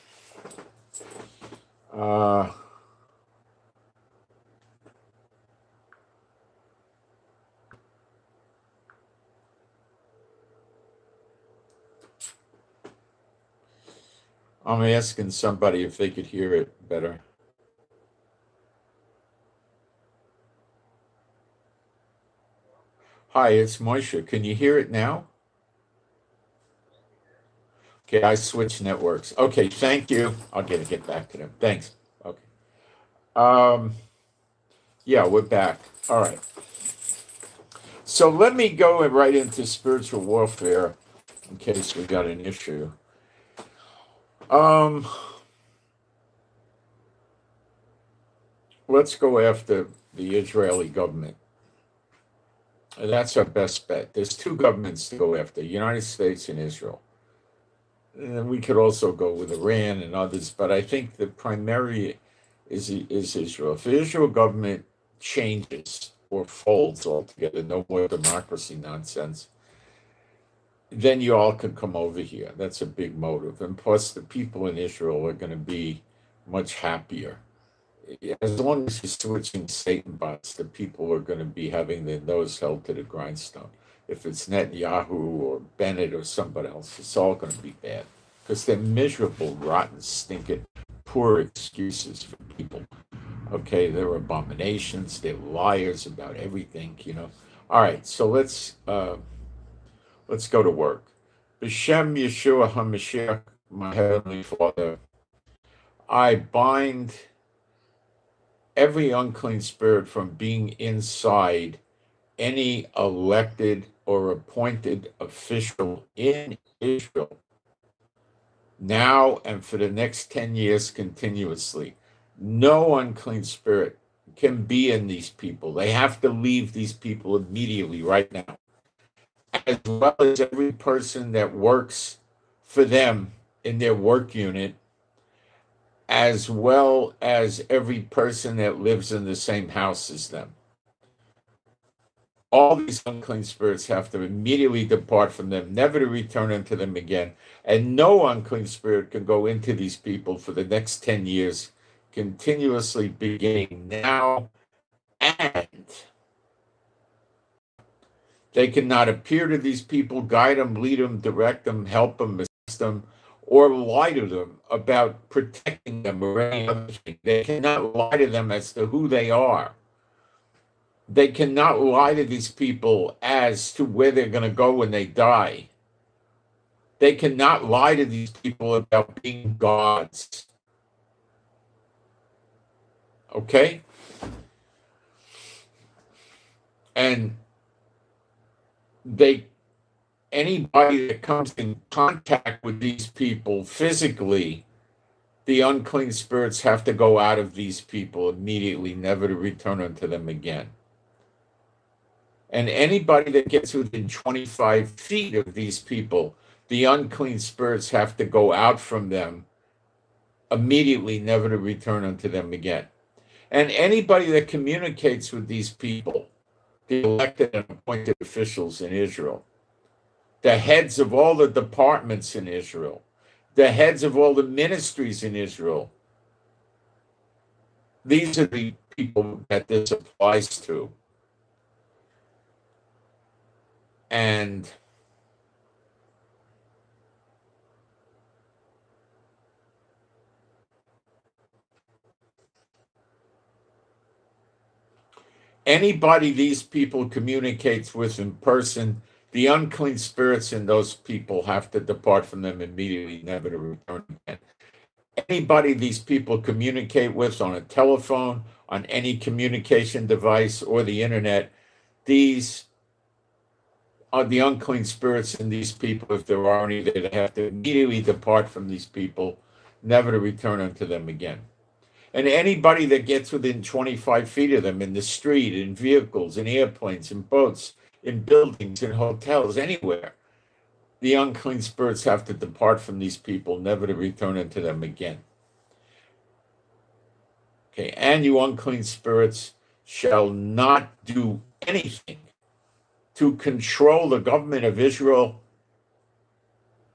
[SPEAKER 1] I'm asking somebody if they could hear it better. Hi, it's Moshe. Can you hear it now? Okay, I switched networks. Okay, thank you. I'll get back to them. Thanks. Okay. Um, yeah, we're back. All right. So let me go right into spiritual warfare in case we got an issue. Um, let's go after the Israeli government. And that's our best bet. There's two governments to go after, United States and Israel. And we could also go with Iran and others, but I think the primary is Israel. If the Israel government changes or folds altogether, no more democracy nonsense, then you all can come over here. That's a big motive. And plus, the people in Israel are going to be much happier. As long as you're switching Satan bots, the people are going to be having their nose held to the grindstone. If it's Netanyahu or Bennett or somebody else, it's all going to be bad because they're miserable, rotten, stinking, poor excuses for people. Okay, they're abominations. They're liars about everything. All right, so let's go to work. B'Shem Yeshua HaMashiach, my heavenly Father, I bind every unclean spirit from being inside any elected or appointed official in Israel now and for the next 10 years continuously. No unclean spirit can be in these people. They have to leave these people immediately right now, as well as every person that works for them in their work unit, as well as every person that lives in the same house as them. All these unclean spirits have to immediately depart from them, never to return unto them again. And no unclean spirit can go into these people for the next 10 years, continuously beginning now. And they cannot appear to these people, guide them, lead them, direct them, help them, assist them, or lie to them about protecting them or any other thing. They cannot lie to them as to who they are. They cannot lie to these people as to where they're going to go when they die. They cannot lie to these people about being gods. Okay? And anybody that comes in contact with these people physically, the unclean spirits have to go out of these people immediately, never to return unto them again. And anybody that gets within 25 feet of these people, the unclean spirits have to go out from them immediately, never to return unto them again. And anybody that communicates with these people, the elected and appointed officials in Israel, the heads of all the departments in Israel, the heads of all the ministries in Israel, these are the people that this applies to. And anybody these people communicates with in person, the unclean spirits in those people have to depart from them immediately, never to return again. Anybody these people communicate with on a telephone, on any communication device, or the internet, these are the unclean spirits in these people, if there are any, they have to immediately depart from these people, never to return unto them again. And anybody that gets within 25 feet of them in the street, in vehicles, in airplanes, in boats, in buildings, in hotels, anywhere, the unclean spirits have to depart from these people, never to return unto them again. Okay, and you unclean spirits shall not do anything to control the government of Israel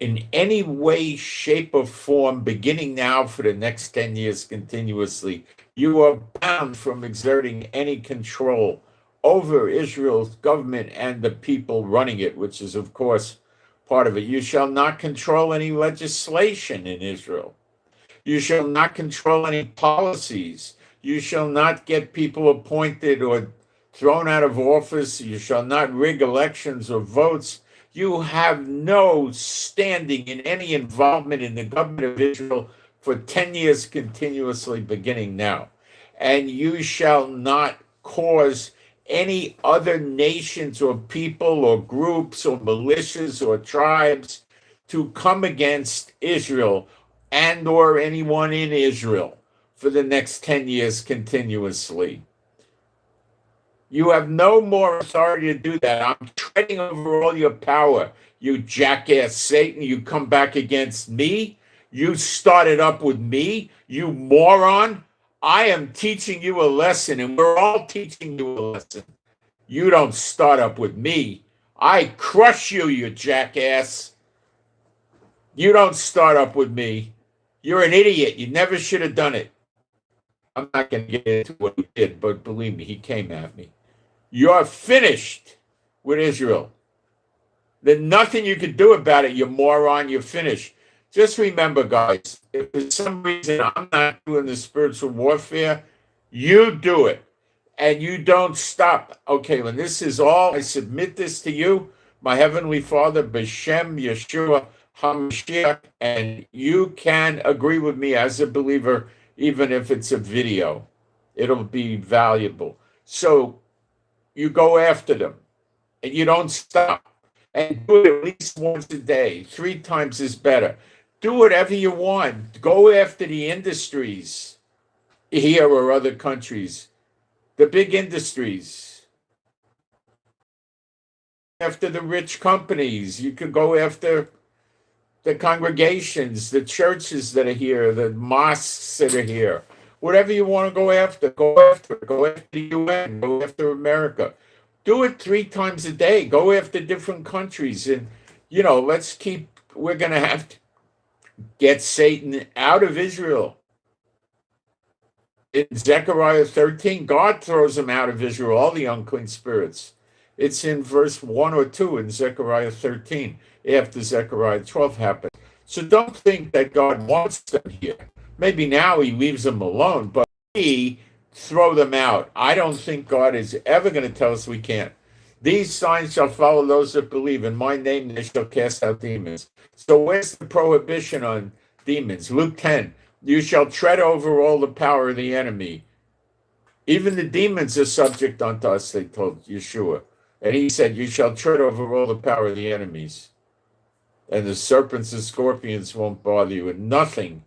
[SPEAKER 1] in any way, shape, or form, beginning now for the next 10 years continuously. You are bound from exerting any control over Israel's government and the people running it, which is, of course, part of it. You shall not control any legislation in Israel. You shall not control any policies. You shall not get people appointed or thrown out of office. You shall not rig elections or votes. You have no standing in any involvement in the government of Israel for 10 years continuously, beginning now. And you shall not cause any other nations or people or groups or militias or tribes to come against Israel and or anyone in Israel for the next 10 years continuously. You have no more authority to do that. I'm treading over all your power, you jackass Satan. You come back against me. You started up with me, you moron. I am teaching you a lesson, and we're all teaching you a lesson. You don't start up with me. I crush you, you jackass. You don't start up with me. You're an idiot. You never should have done it. I'm not going to get into what he did, but believe me, he came at me. You're finished with Israel. There's nothing you can do about it, you moron. You're finished. Just remember, guys, if for some reason I'm not doing the spiritual warfare, you do it. And you don't stop. Okay, when this is all, I submit this to you, my Heavenly Father, B'Shem Yeshua HaMashiach, and you can agree with me as a believer, even if it's a video. It'll be valuable. So you go after them, and you don't stop. And do it at least once a day. 3 times is better. Do whatever you want. Go after the industries here or other countries. The big industries. After the rich companies. You could go after the congregations, the churches that are here, the mosques that are here. Whatever you want to go after, go after it. Go after the UN, go after America. Do it 3 times a day. Go after different countries. And, we're going to have to get Satan out of Israel. In Zechariah 13, God throws them out of Israel, all the unclean spirits. It's in verse 1 or 2 in Zechariah 13, after Zechariah 12 happened. So don't think that God wants them here. Maybe now he leaves them alone, but we throw them out. I don't think God is ever going to tell us we can't. These signs shall follow those that believe. In my name they shall cast out demons. So where's the prohibition on demons? Luke 10. You shall tread over all the power of the enemy. Even the demons are subject unto us, they told Yeshua. And he said, you shall tread over all the power of the enemies. And the serpents and scorpions won't bother you. And nothing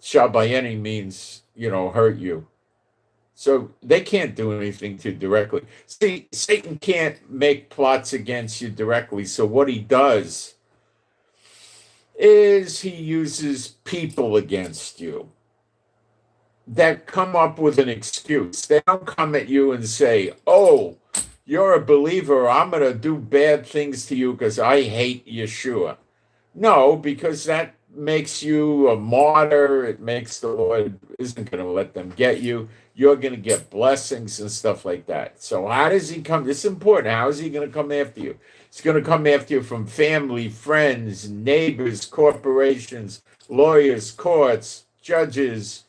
[SPEAKER 1] shall by any means, hurt you. So they can't do anything to you directly. See, Satan can't make plots against you directly. So what he does is he uses people against you that come up with an excuse. They don't come at you and say, oh, you're a believer, I'm going to do bad things to you because I hate Yeshua. No, because that makes you a martyr. It makes the Lord isn't going to let them get you. You're going to get blessings and stuff like that. So how does he come? This is important. How is he going to come after you? He's going to come after you from family, friends, neighbors, corporations, lawyers, courts, judges,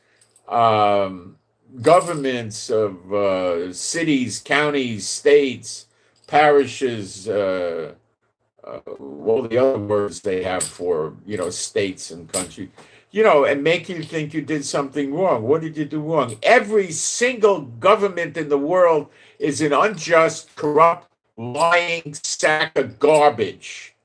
[SPEAKER 1] governments of cities, counties, states, parishes, all the other words they have for, states and countries, and make you think you did something wrong. What did you do wrong? Every single government in the world is an unjust, corrupt, lying sack of garbage.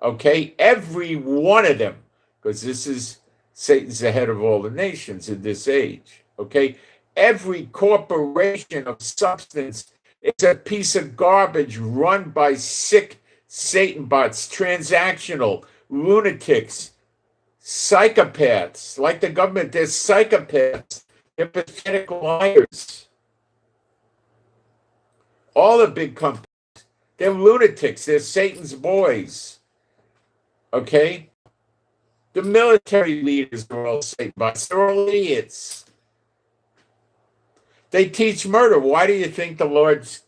[SPEAKER 1] Okay? Every one of them. Because Satan's the head of all the nations in this age. Okay? Every corporation of substance is a piece of garbage run by sick Satan bots, transactional, lunatics, psychopaths. Like the government, they're psychopaths. They're pathetic liars. All the big companies, they're lunatics. They're Satan's boys. Okay? The military leaders are all Satan bots. They're all idiots. They teach murder. Why do you think the Lord's...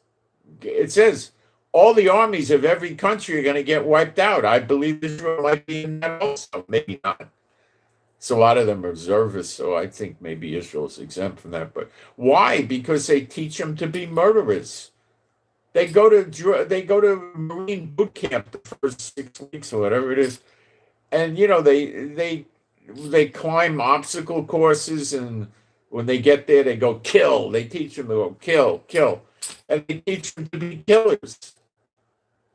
[SPEAKER 1] It says, all the armies of every country are going to get wiped out. I believe Israel might be in that also. Maybe not. So a lot of them are reservists, so I think maybe Israel's exempt from that. But why? Because they teach them to be murderers. They go to Marine boot camp the first 6 weeks or whatever it is, and they climb obstacle courses, and when they get there, they go kill. They teach them to go kill, kill, and they teach them to be killers.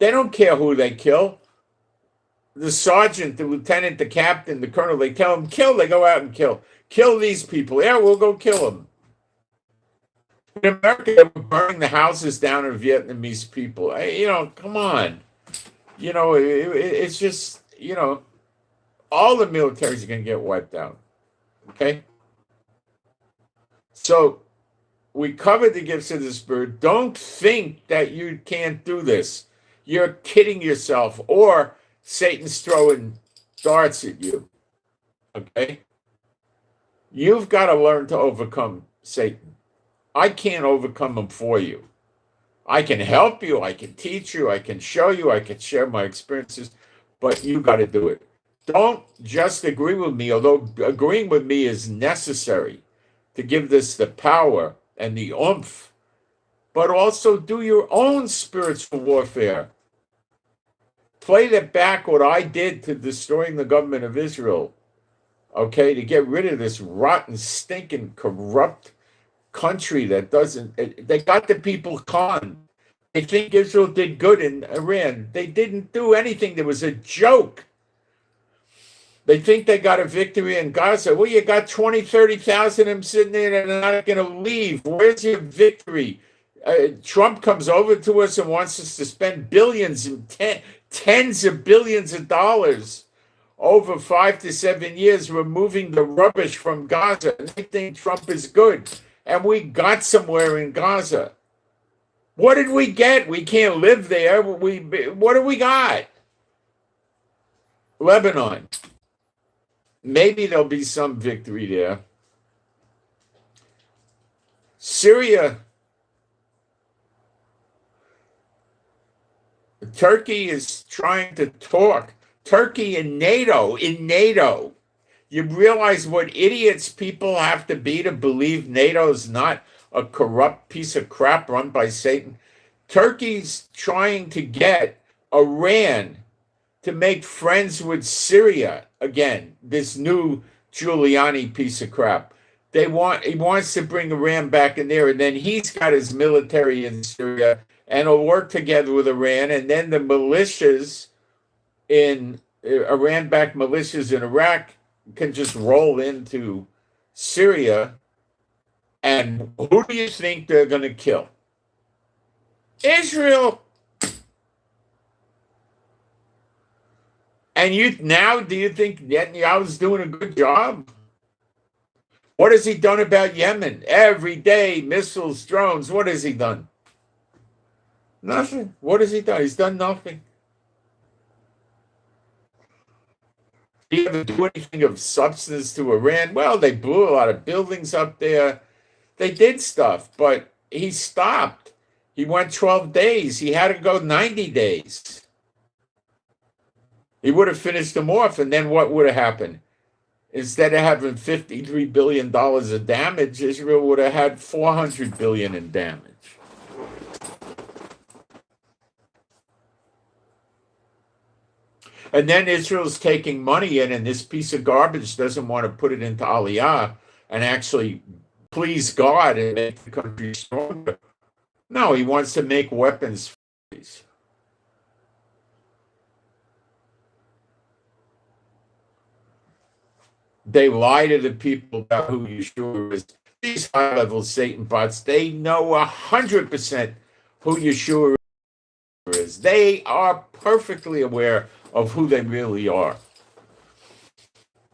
[SPEAKER 1] They don't care who they kill. The sergeant, the lieutenant, the captain, the colonel, they tell them kill. They go out and kill. Kill these people. Yeah, we'll go kill them. In America, they were burning the houses down of Vietnamese people. Come on. It's just, all the militaries are going to get wiped out. Okay? So we covered the gifts of the Spirit. Don't think that you can't do this. You're kidding yourself, or Satan's throwing darts at you. Okay? You've got to learn to overcome Satan. I can't overcome him for you. I can help you. I can teach you. I can show you. I can share my experiences, but you got to do it. Don't just agree with me, although agreeing with me is necessary to give this the power and the oomph, but also do your own spiritual warfare. Play that back what I did to destroying the government of Israel, okay, to get rid of this rotten, stinking, corrupt country that doesn't, they got the people conned. They think Israel did good in Iran. They didn't do anything. There was a joke. They think they got a victory in Gaza. Well, you got 20, 30,000 of them sitting there and they're not going to leave. Where's your victory? Trump comes over to us and wants us to spend billions and tens of billions of dollars over 5 to 7 years removing the rubbish from Gaza. And they think Trump is good. And we got somewhere in Gaza. What did we get? We can't live there. What do we got? Lebanon. Maybe there'll be some victory there. Syria. Turkey is trying to talk. Turkey in NATO. You realize what idiots people have to be to believe NATO's not a corrupt piece of crap run by Satan? Turkey's trying to get Iran to make friends with Syria again, this new Giuliani piece of crap. He wants to bring Iran back in there, and then he's got his military in Syria, and he'll work together with Iran, and then the militias in Iran-backed militias in Iraq can just roll into Syria. And who do you think they're going to kill? Israel. And do you think Netanyahu's doing a good job? What has he done about Yemen? Every day, missiles, drones. What has he done? Nothing. What has he done? He's done nothing. Did he ever do anything of substance to Iran? Well, they blew a lot of buildings up there. They did stuff, but he stopped. He went 12 days. He had to go 90 days. He would have finished them off, and then what would have happened? Instead of having $53 billion of damage, Israel would have had $400 billion in damage. And then Israel's taking money in, and this piece of garbage doesn't want to put it into Aliyah and actually please God and make the country stronger. No, he wants to make weapons for these. They lie to the people about who Yeshua is. These high-level Satan bots, they know 100% who Yeshua is. They are perfectly aware of who they really are.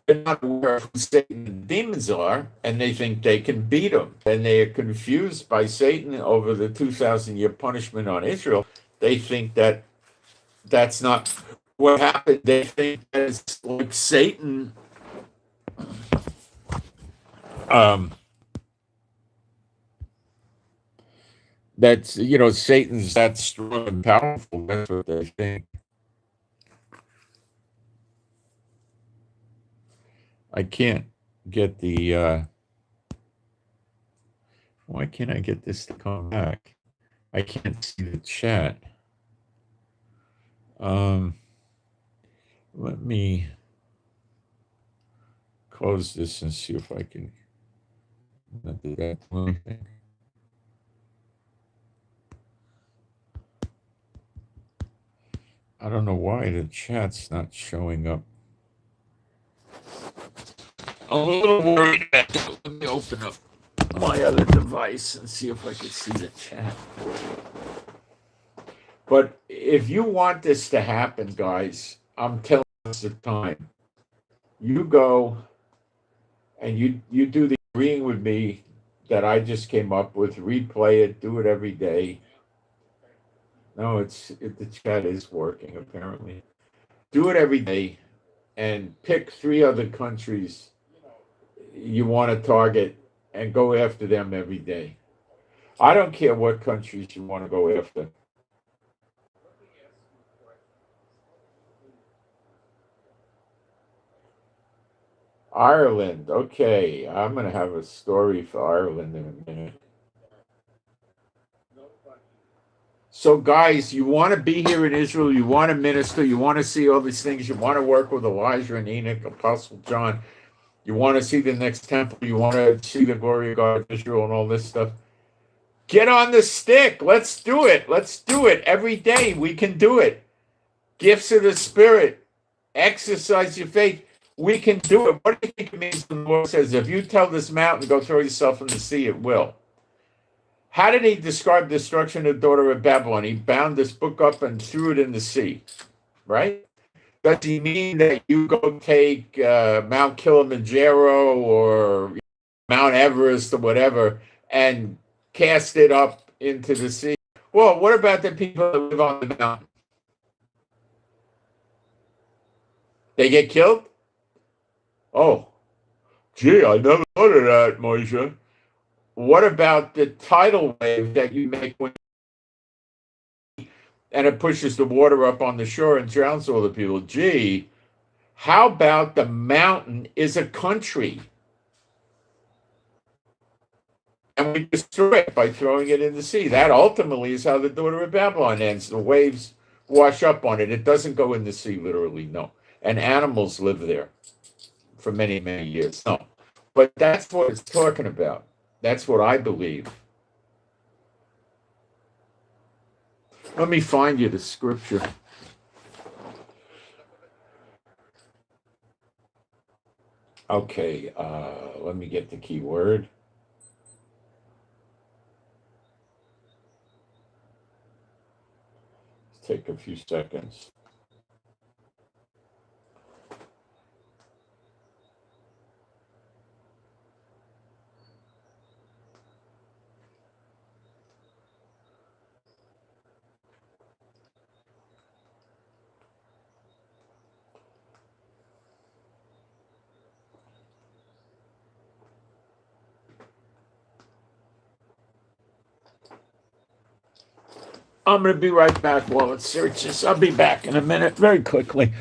[SPEAKER 1] They're not aware of who Satan and demons are, and they think they can beat them. And they are confused by Satan over the 2,000-year punishment on Israel. They think that that's not what happened. They think that it's like Satan That's, Satan's that strong and powerful. That's what they think. I can't get why can't I get this to come back? I can't see the chat. Um, Let me close this and see if I can. Did that do anything? I don't know why the chat's not showing up. I'm a little worried about that. Let me open up my other device and see if I can see the chat. But if you want this to happen, guys, I'm telling you the time. You go and you do the agreeing with me that I just came up with, replay it, do it every day. No, the chat is working apparently. Do it every day and pick 3 other countries you want to target and go after them every day. I don't care what countries you want to go after. Ireland. Okay, I'm going to have a story for Ireland in a minute. So, guys, you want to be here in Israel, you want to minister, you want to see all these things, you want to work with Elijah and Enoch, Apostle John, you want to see the next temple, you want to see the glory of God of Israel and all this stuff. Get on the stick. Let's do it. Let's do it every day. We can do it. Gifts of the Spirit. Exercise your faith. We can do it. What do you think it means when the Lord says, if you tell this mountain to go throw yourself in the sea, it will? How did he describe the destruction of the daughter of Babylon? He bound this book up and threw it in the sea, right? Does he mean that you go take Mount Kilimanjaro or Mount Everest or whatever and cast it up into the sea? Well, what about the people that live on the mountain? They get killed? Oh, gee, I never thought of that, Moshe. What about the tidal wave that you make and it pushes the water up on the shore and drowns all the people? Gee, how about the mountain is a country and we destroy it by throwing it in the sea? That ultimately is how the daughter of Babylon ends. The waves wash up on it. It doesn't go in the sea, literally, no. And animals live there for many, many years. No. But that's what it's talking about. That's what I believe. Let me find you the scripture. Okay, let me get the key word. Take a few seconds. I'm going to be right back while it searches. I'll be back in a minute, very quickly.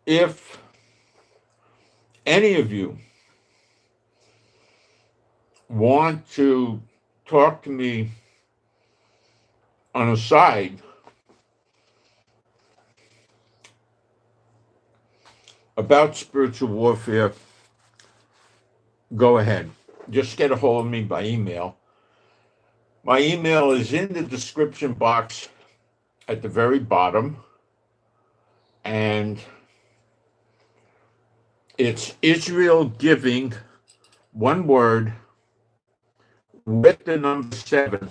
[SPEAKER 1] if any of you want to talk to me on a side about spiritual warfare, go ahead. Just get a hold of me by email. My email is in the description box at the very bottom, and it's Israel Giving, one word, with the number 7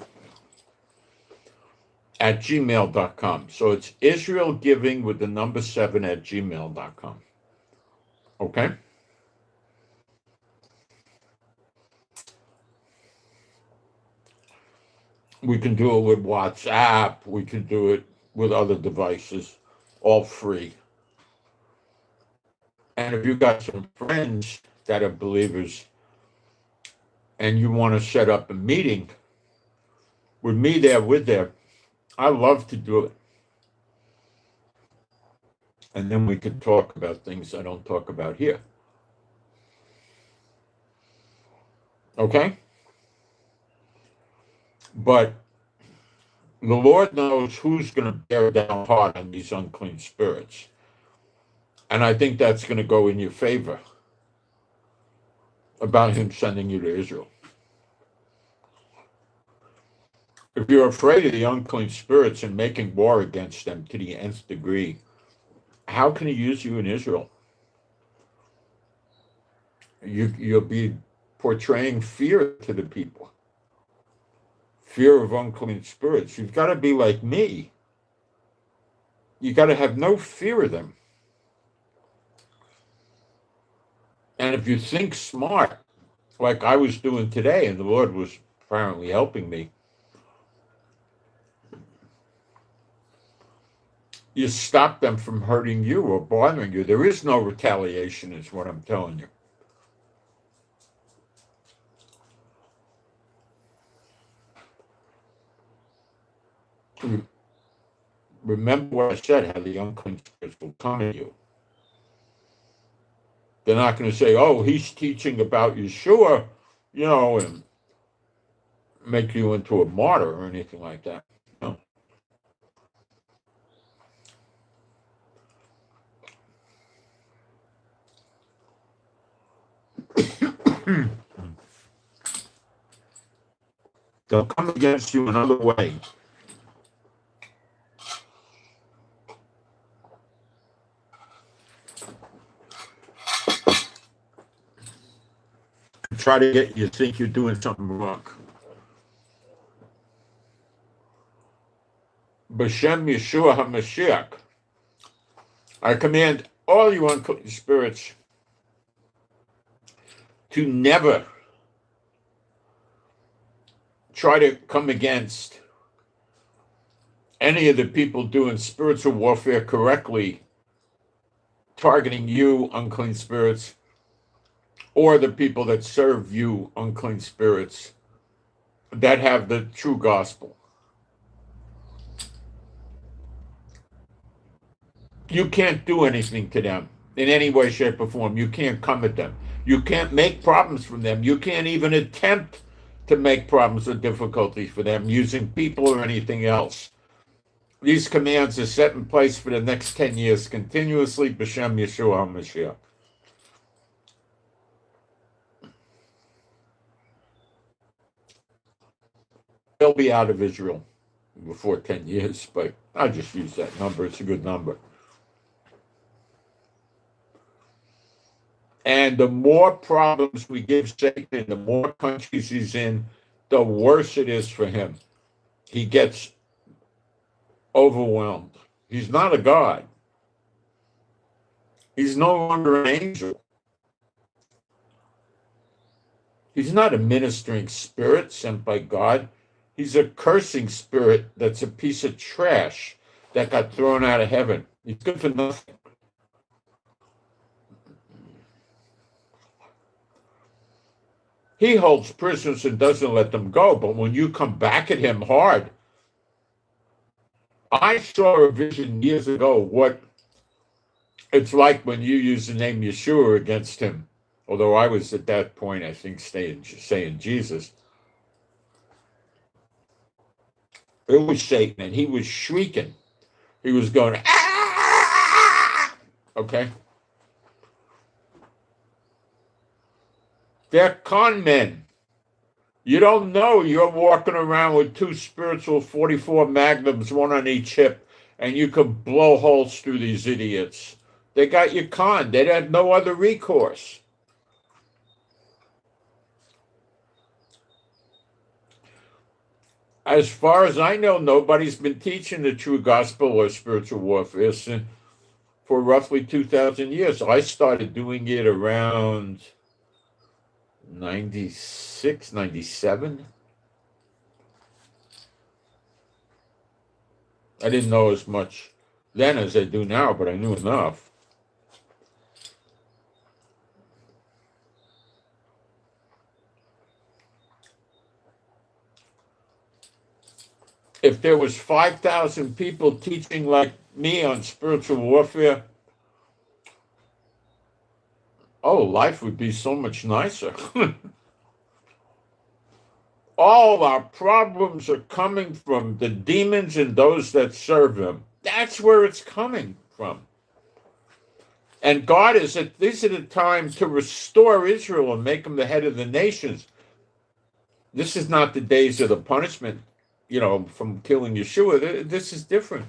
[SPEAKER 1] at gmail.com. So it's Israel Giving with the number 7 at gmail.com. Okay? We can do it with WhatsApp. We can do it with other devices, all free. And if you got some friends that are believers and you want to set up a meeting with me there, I love to do it. And then we could talk about things I don't talk about here. Okay? But the Lord knows who's going to bear down hard on these unclean spirits. And I think that's going to go in your favor about him sending you to Israel. If you're afraid of the unclean spirits and making war against them to the nth degree, how can he use you in Israel? You'll be portraying fear to the people. Fear of unclean spirits. You've got to be like me. You got to have no fear of them. And if you think smart, like I was doing today, and the Lord was apparently helping me, you stop them from hurting you or bothering you. There is no retaliation, is what I'm telling you. Remember what I said, how the unclean spirits will come at you. They're not going to say, oh, he's teaching about Yeshua, and make you into a martyr or anything like that. No. They'll come against you another way. Try to get you to think you're doing something wrong. B'Shem Yeshua HaMashiach, I command all you unclean spirits to never try to come against any of the people doing spiritual warfare correctly, targeting you, unclean spirits, or the people that serve you, unclean spirits, that have the true gospel. You can't do anything to them in any way, shape, or form. You can't come at them. You can't make problems from them. You can't even attempt to make problems or difficulties for them using people or anything else. These commands are set in place for the next 10 years continuously, B'Shem Yeshua HaMashiach. They'll be out of Israel before 10 years, but I just use that number. It's a good number. And the more problems we give Satan, the more countries he's in, the worse it is for him. He gets overwhelmed. He's not a god. He's no longer an angel. He's not a ministering spirit sent by God. He's a cursing spirit that's a piece of trash that got thrown out of heaven. He's good for nothing. He holds prisoners and doesn't let them go, but when you come back at him hard, I saw a vision years ago what It's like when you use the name Yeshua against him. Although I was at that point, I think, saying Jesus. It was Satan, and he was shrieking. He was going, ah! Okay? They're con men. You don't know you're walking around with two spiritual 44 magnums, one on each hip, and you could blow holes through these idiots. They got you conned. They had no other recourse. As far as I know, nobody's been teaching the true gospel or spiritual warfare for roughly 2,000 years. I started doing it around 96, 97. I didn't know as much then as I do now, but I knew enough. If there was 5,000 people teaching like me on spiritual warfare, oh, life would be so much nicer. All our problems are coming from the demons and those that serve them. That's where it's coming from. And God is at this is the time to restore Israel and make them the head of the nations. This is not the days of the punishment, from killing Yeshua. This is different.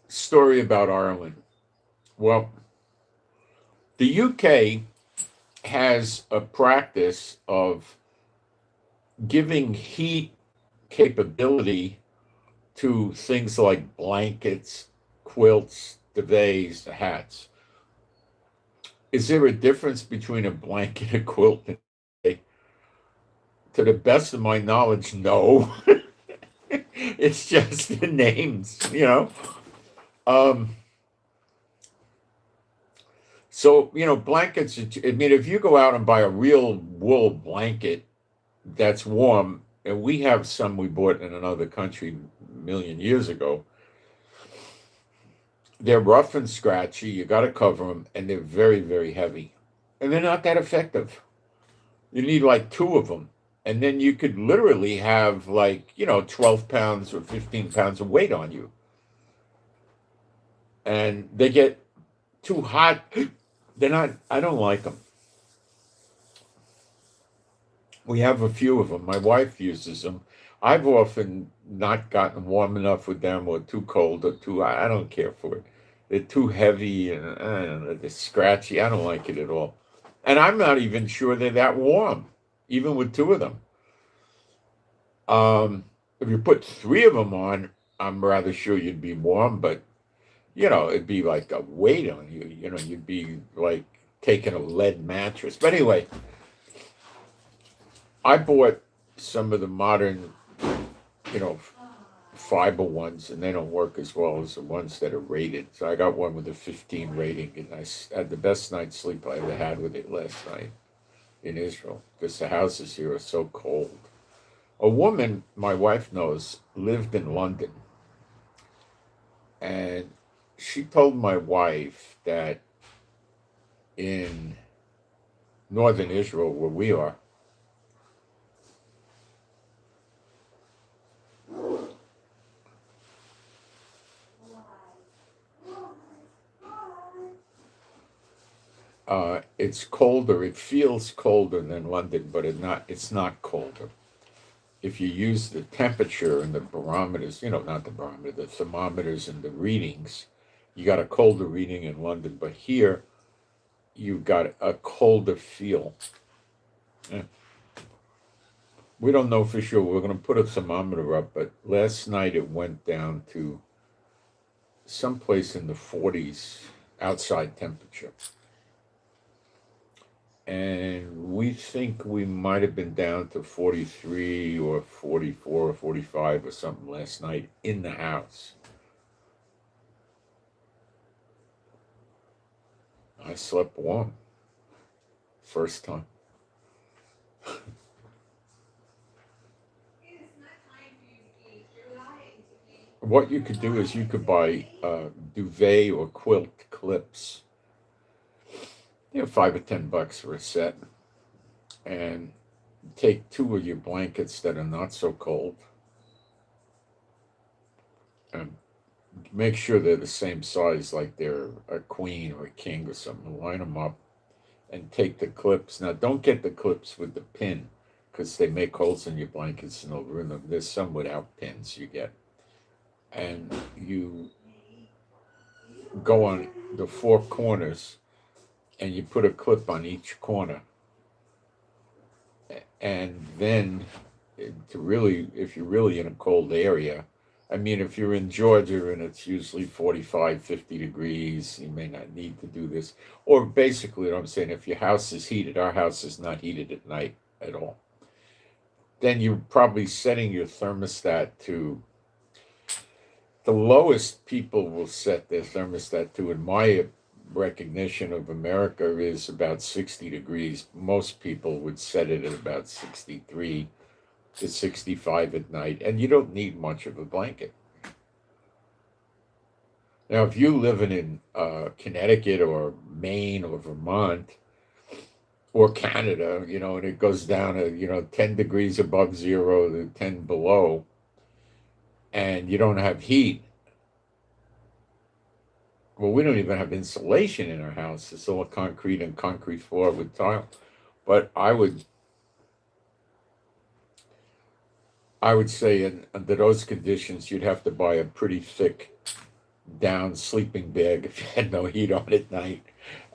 [SPEAKER 1] Story about Ireland. Well, the UK has a practice of giving heat capability to things like blankets, quilts, duvets, hats. Is there a difference between a blanket, a quilt, and a duvet? To the best of my knowledge, no. It's just the names. So, blankets, I mean, if you go out and buy a real wool blanket that's warm, and we have some we bought in another country a million years ago, they're rough and scratchy. You got to cover them, and they're very, very heavy. And they're not that effective. You need like two of them. And then you could literally have 12 pounds or 15 pounds of weight on you. And they get too hot. I don't like them. We have a few of them. My wife uses them. I've often not gotten warm enough with them, or too cold, or I don't care for it. They're too heavy and I don't know, they're scratchy. I don't like it at all. And I'm not even sure they're that warm, even with two of them. If you put three of them on, I'm rather sure you'd be warm, but it'd be like a weight on you. You'd be like taking a lead mattress. But anyway, I bought some of the modern, fiber ones, and they don't work as well as the ones that are rated. So I got one with a 15 rating, and I had the best night's sleep I ever had with it last night in Israel, because the houses here are so cold. A woman my wife knows lived in London, and she told my wife that in northern Israel, where we are, it's colder. It feels colder than London, but it's not colder. If you use the temperature and the barometers, not the barometer, the thermometers and the readings, you got a colder reading in London, but here you've got a colder feel. Yeah. We don't know for sure. We're going to put a thermometer up, but last night it went down to someplace in the 40s outside temperature. And we think we might have been down to 43 or 44 or 45 or something last night in the house. I slept warm. First time. what you could do is you could buy duvet or quilt clips, $5 or $10 for a set, and take two of your blankets that are not so cold, and make sure they're the same size, like they're a queen or a king or something. Line them up and take the clips. Now, don't get the clips with the pin because they make holes in your blankets and they'll ruin them. There's some without pins you get. And you go on the four corners and you put a clip on each corner. And then, to really, if you're really in a cold area, I mean, if you're in Georgia and it's usually 45, 50 degrees, you may not need to do this. Or basically, what I'm saying, if your house is heated, our house is not heated at night at all, then you're probably setting your thermostat to the lowest people will set their thermostat to, in my recognition of America, is about 60 degrees. Most people would set it at about 63 to 65 at night, and you don't need much of a blanket. Now, if you live in Connecticut or Maine or Vermont or Canada, and it goes down to, 10 degrees above zero to 10 below, and you don't have heat, well, we don't even have insulation in our house. It's all concrete and concrete floor with tile. But I would say under those conditions, you'd have to buy a pretty thick down sleeping bag if you had no heat on at night.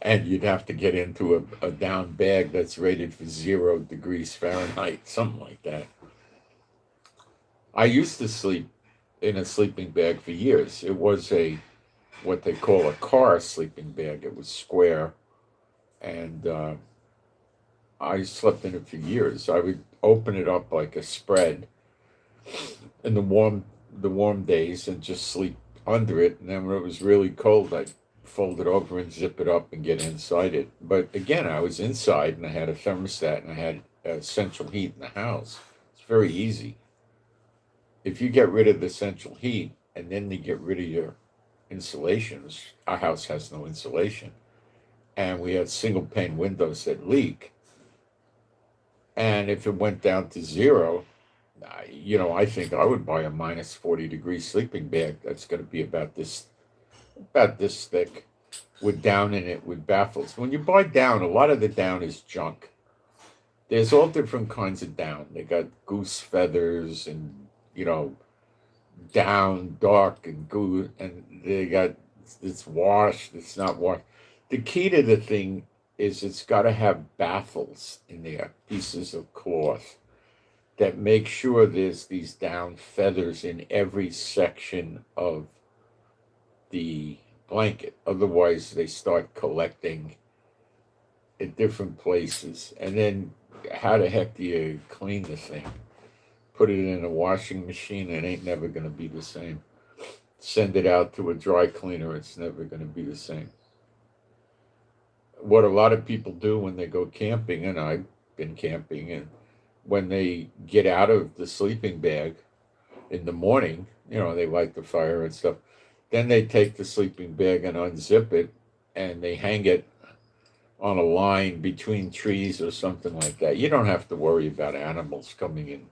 [SPEAKER 1] And you'd have to get into a down bag that's rated for 0 degrees Fahrenheit, something like that. I used to sleep in a sleeping bag for years. It was what they call a car sleeping bag. It was square, and I slept in it for years. I would open it up like a spread in the warm days and just sleep under it. And then when it was really cold, I'd fold it over and zip it up and get inside it. But again, I was inside and I had a thermostat and I had central heat in the house. It's very easy. If you get rid of the central heat and then you get rid of your insulations, our house has no insulation, and we had single pane windows that leak. And if it went down to 0, I think I would buy a minus 40 degree sleeping bag that's going to be about this thick, with down in it with baffles. When you buy down, a lot of the down is junk. There's all different kinds of down. They got goose feathers and down dark and goose, and they got it's washed, it's not washed. The key to the thing is it's got to have baffles in there, pieces of cloth that make sure there's these down feathers in every section of the blanket. Otherwise, they start collecting at different places. And then how the heck do you clean the thing? Put it in a washing machine, it ain't never going to be the same. Send it out to a dry cleaner, it's never going to be the same. What a lot of people do when they go camping, and I've been camping, and when they get out of the sleeping bag in the morning, they light the fire and stuff, then they take the sleeping bag and unzip it, and they hang it on a line between trees or something like that. You don't have to worry about animals coming in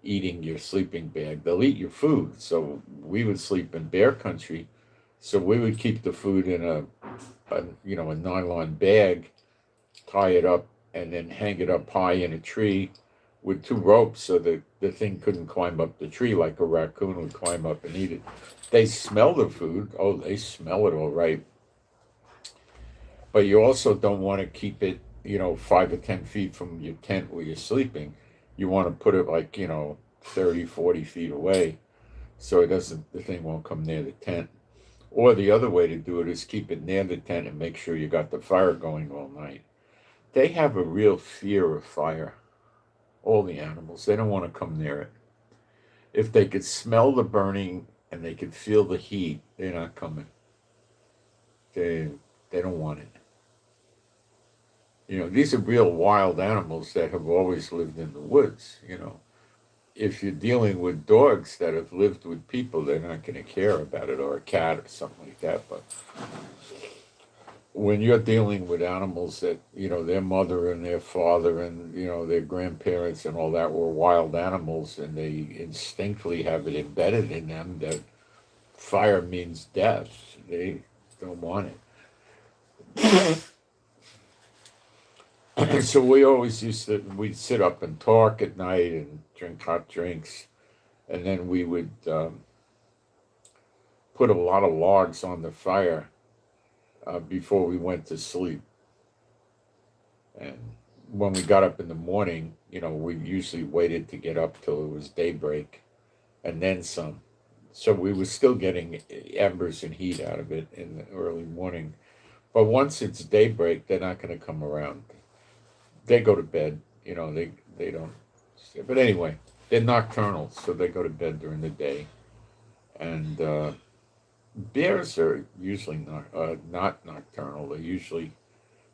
[SPEAKER 1] eating your sleeping bag. They'll eat your food. So we would sleep in bear country, so we would keep the food in a nylon bag, tie it up, and then hang it up high in a tree with 2 ropes so that the thing couldn't climb up the tree like a raccoon would climb up and eat it. They smell the food. Oh, they smell it all right. But you also don't want to keep it 5 or 10 feet from your tent where you're sleeping. You want to put it like 30, 40 feet away, so the thing won't come near the tent. Or the other way to do it is keep it near the tent and make sure you got the fire going all night. They have a real fear of fire. All the animals, they don't want to come near it. If they could smell the burning and they could feel the heat, they're not coming. They don't want it. These are real wild animals that have always lived in the woods, if you're dealing with dogs that have lived with people, they're not going to care about it, or a cat or something like that. But when you're dealing with animals that, their mother and their father and, their grandparents and all that were wild animals, and they instinctively have it embedded in them that fire means death, they don't want it. So we always we'd sit up and talk at night and drink hot drinks, and then we would put a lot of logs on the fire before we went to sleep. And when we got up in the morning, we usually waited to get up till it was daybreak and then some. So we were still getting embers and heat out of it in the early morning. But once it's daybreak, they're not going to come around. They go to bed, they don't. But anyway, they're nocturnal, so they go to bed during the day. And bears are usually not nocturnal.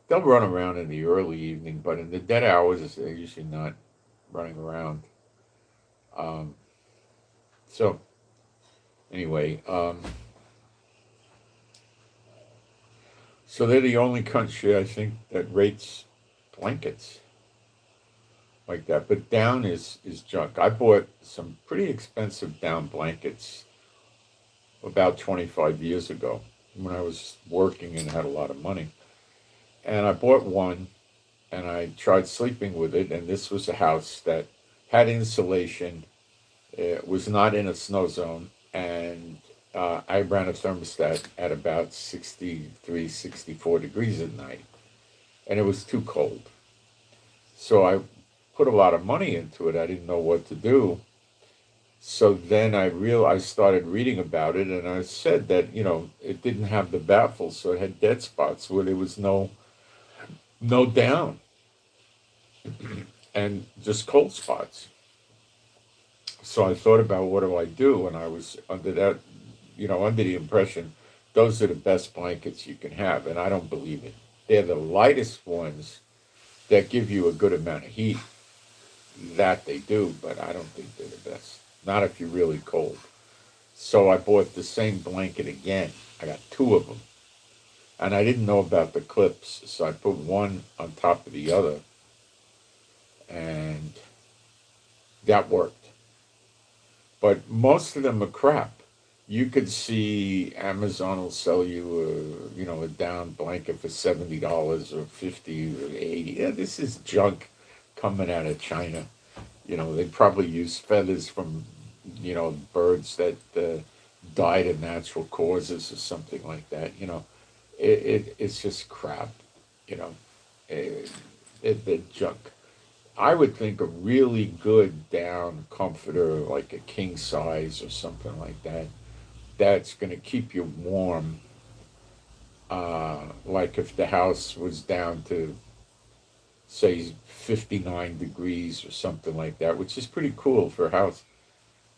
[SPEAKER 1] They'll run around in the early evening, but in the dead hours, they're usually not running around. So anyway, so they're the only country, I think, that rates blankets like that. But down is junk. I bought some pretty expensive down blankets about 25 years ago when I was working and had a lot of money. And I bought one and I tried sleeping with it. And this was a house that had insulation. It was not in a snow zone. And I ran a thermostat at about 63, 64 degrees at night. And it was too cold. So I put a lot of money into it. I didn't know what to do. So then I started reading about it, and I said that, it didn't have the baffles, so it had dead spots where there was no down and just cold spots. So I thought about, what do I do? And I was under the impression those are the best blankets you can have, and I don't believe it. They're the lightest ones that give you a good amount of heat. That they do, but I don't think they're the best. Not if you're really cold. So I bought the same blanket again. I got two of them. And I didn't know about the clips, so I put one on top of the other. And that worked. But most of them are crap. You could see Amazon will sell you a down blanket for $70 or $50 or $80. Yeah, this is junk coming out of China. They probably use feathers from, birds that died of natural causes or something like that. It's just crap. They're junk. I would think a really good down comforter, like a king size or something like that, that's going to keep you warm. Like if the house was down to, say, 59 degrees or something like that, which is pretty cool for a house,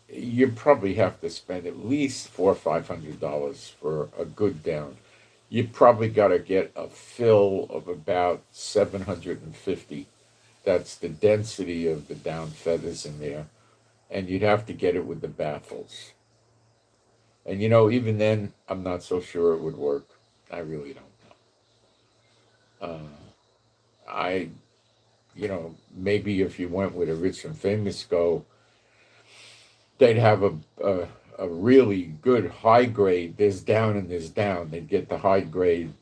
[SPEAKER 1] you probably have to spend at least $400 or $500 for a good down. You probably got to get a fill of about 750. That's the density of the down feathers in there, and you'd have to get it with the baffles. And even then, I'm not so sure it would work. I really don't know. Maybe if you went with a rich and famous they'd have a really good high grade. There's down and there's down. They'd get the high grade,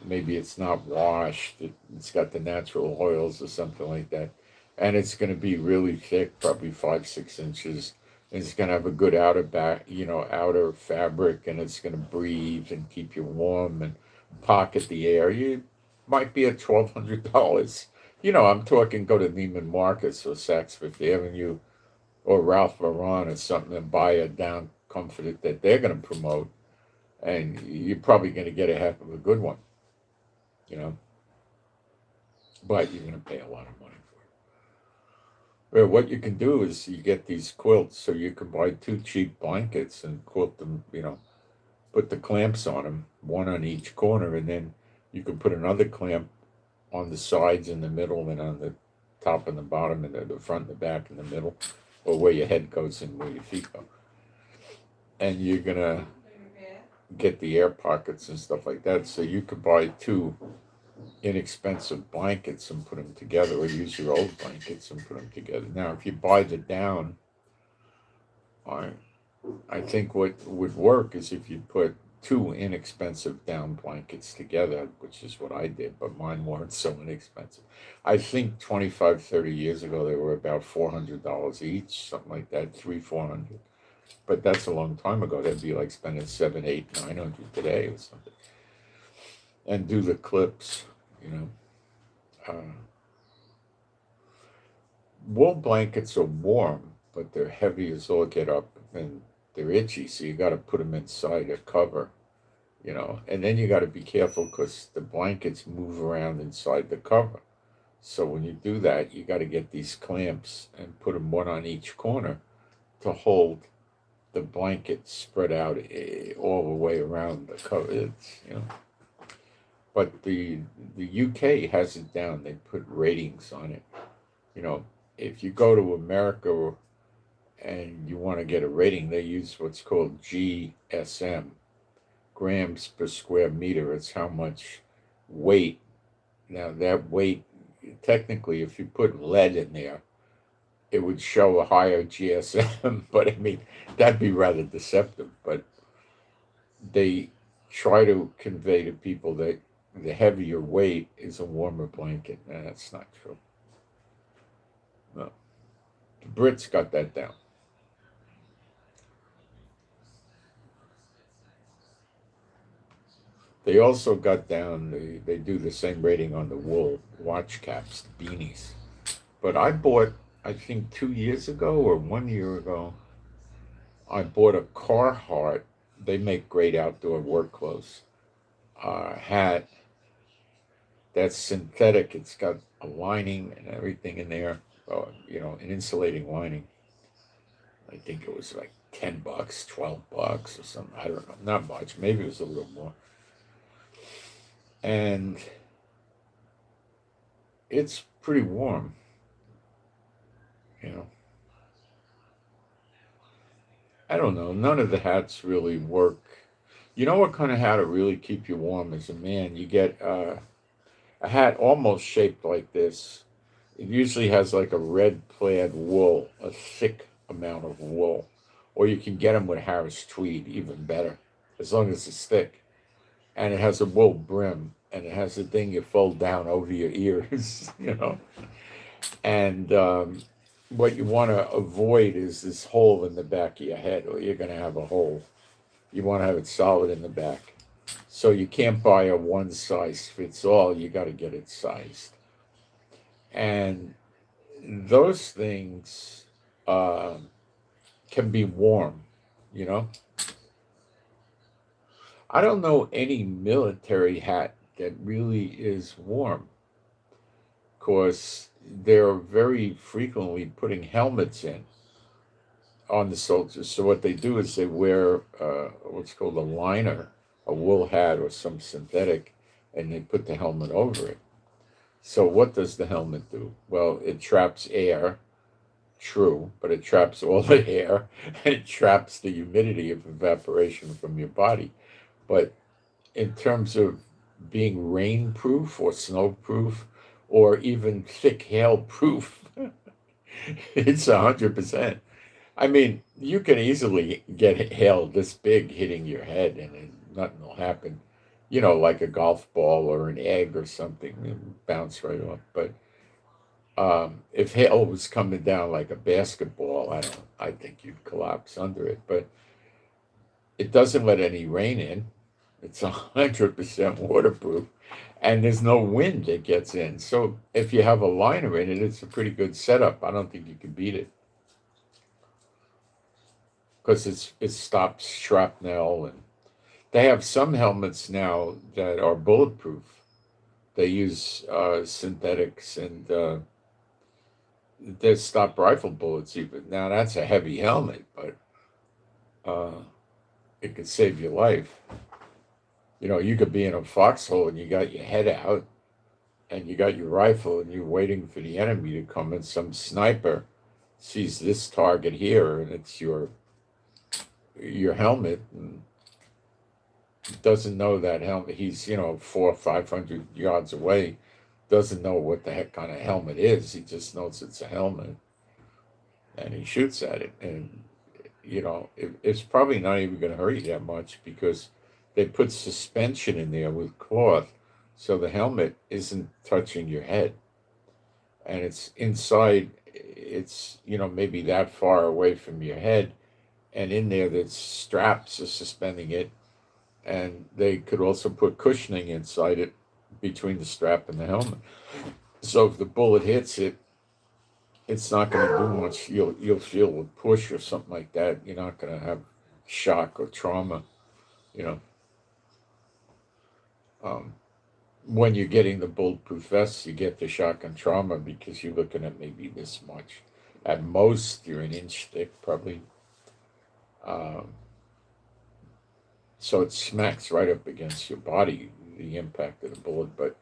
[SPEAKER 1] maybe it's not washed. It's got the natural oils or something like that. And it's going to be really thick, probably 5-6 inches. And it's going to have a good outer fabric, and it's going to breathe and keep you warm and pocket the air. You might be at $1,200. I'm talking go to Neiman Marcus or Saks Fifth Avenue or Ralph Lauren or something and buy a down comforter that they're going to promote, and you're probably going to get a heck of a good one, but you're going to pay a lot of money for it. Well, what you can do is you get these quilts, so you can buy 2 cheap blankets and quilt them, put the clamps on them, one on each corner, and then you can put another clamp on the sides in the middle and on the top and the bottom and the front and the back and the middle. or where your head goes and where your feet go. And you're gonna get the air pockets and stuff like that. So you could buy two inexpensive blankets and put them together, or use your old blankets and put them together. Now, if you buy the down, I think what would work is if you put two inexpensive down blankets together, which is what I did, but mine weren't so inexpensive. I think 25, 30 years ago, they were about $400 each, something like that, 400. But that's a long time ago. That'd be like spending 7, 8, 900 today or something. And do the clips, you know. Wool blankets are warm, but they're heavy as all get up, and they're itchy, so you got to put them inside a cover, you know. And then you got to be careful because the blankets move around inside the cover. So when you do that, you got to get these clamps and put them one on each corner to hold the blanket spread out all the way around the cover. It's, you know. But the UK has it down. They put ratings on it. You know, if you go to America and you want to get a rating, they use what's called GSM, grams per square meter. It's how much weight. Now that weight, technically, if you put lead in there, it would show a higher GSM, but I mean, that'd be rather deceptive. But they try to convey to people that the heavier weight is a warmer blanket. And that's not true. No. The Brits got that down. They also got down, they do the same rating on the wool watch caps, the beanies. But I bought, I think 2 years ago or 1 year ago, I bought a Carhartt. They make great outdoor work clothes. Hat that's synthetic. It's got a lining and everything in there. You know, an insulating lining. I think it was like $10, $12 or something. I don't know, not much. Maybe it was a little more. And it's pretty warm. You know, I don't know. None of the hats really work. You know what kind of hat will really keep you warm as a man? You get a hat almost shaped like this. It usually has like a red plaid wool, a thick amount of wool. Or you can get them with Harris tweed, even better, as long as it's thick. And it has a wool brim, and it has a thing you fold down over your ears, you know. And what you want to avoid is this hole in the back of your head, or you're going to have a hole. You want to have it solid in the back. So you can't buy a one size fits all. You got to get it sized. And those things can be warm, you know. I don't know any military hat that really is warm, because they're very frequently putting helmets in on the soldiers. So what they do is they wear what's called a liner, a wool hat or some synthetic, and they put the helmet over it. So what does the helmet do? Well, it traps air, true, but it traps all the air, and it traps the humidity of evaporation from your body. But in terms of being rainproof or snowproof or even thick hail proof, it's 100%. I mean, you can easily get hail this big hitting your head, and nothing will happen. You know, like a golf ball or an egg or something, it'll bounce right off. But if hail was coming down like a basketball, I think you'd collapse under it. But it doesn't let any rain in. It's 100% waterproof, and there's no wind that gets in. So if you have a liner in it, it's a pretty good setup. I don't think you can beat it, because it stops shrapnel. And they have some helmets now that are bulletproof. They use synthetics, and they stop rifle bullets even. Now that's a heavy helmet, but it could save your life. You know, you could be in a foxhole and you got your head out and you got your rifle and you're waiting for the enemy to come, and some sniper sees this target here, and it's your helmet, and doesn't know that helmet. He's 400 or 500 yards away, doesn't know what the heck kind of helmet is. He just knows it's a helmet, and he shoots at it, and it's probably not even going to hurt you that much because they put suspension in there with cloth, so the helmet isn't touching your head, and it's inside. It's maybe that far away from your head, and in there, the straps are suspending it, and they could also put cushioning inside it between the strap and the helmet. So if the bullet hits it, it's not going to do much. You'll feel a push or something like that. You're not going to have shock or trauma. You know, when you're getting the bulletproof vest, you get the shock and trauma because you're looking at maybe this much. At most, you're an inch thick, probably. So it smacks right up against your body, the impact of the bullet. But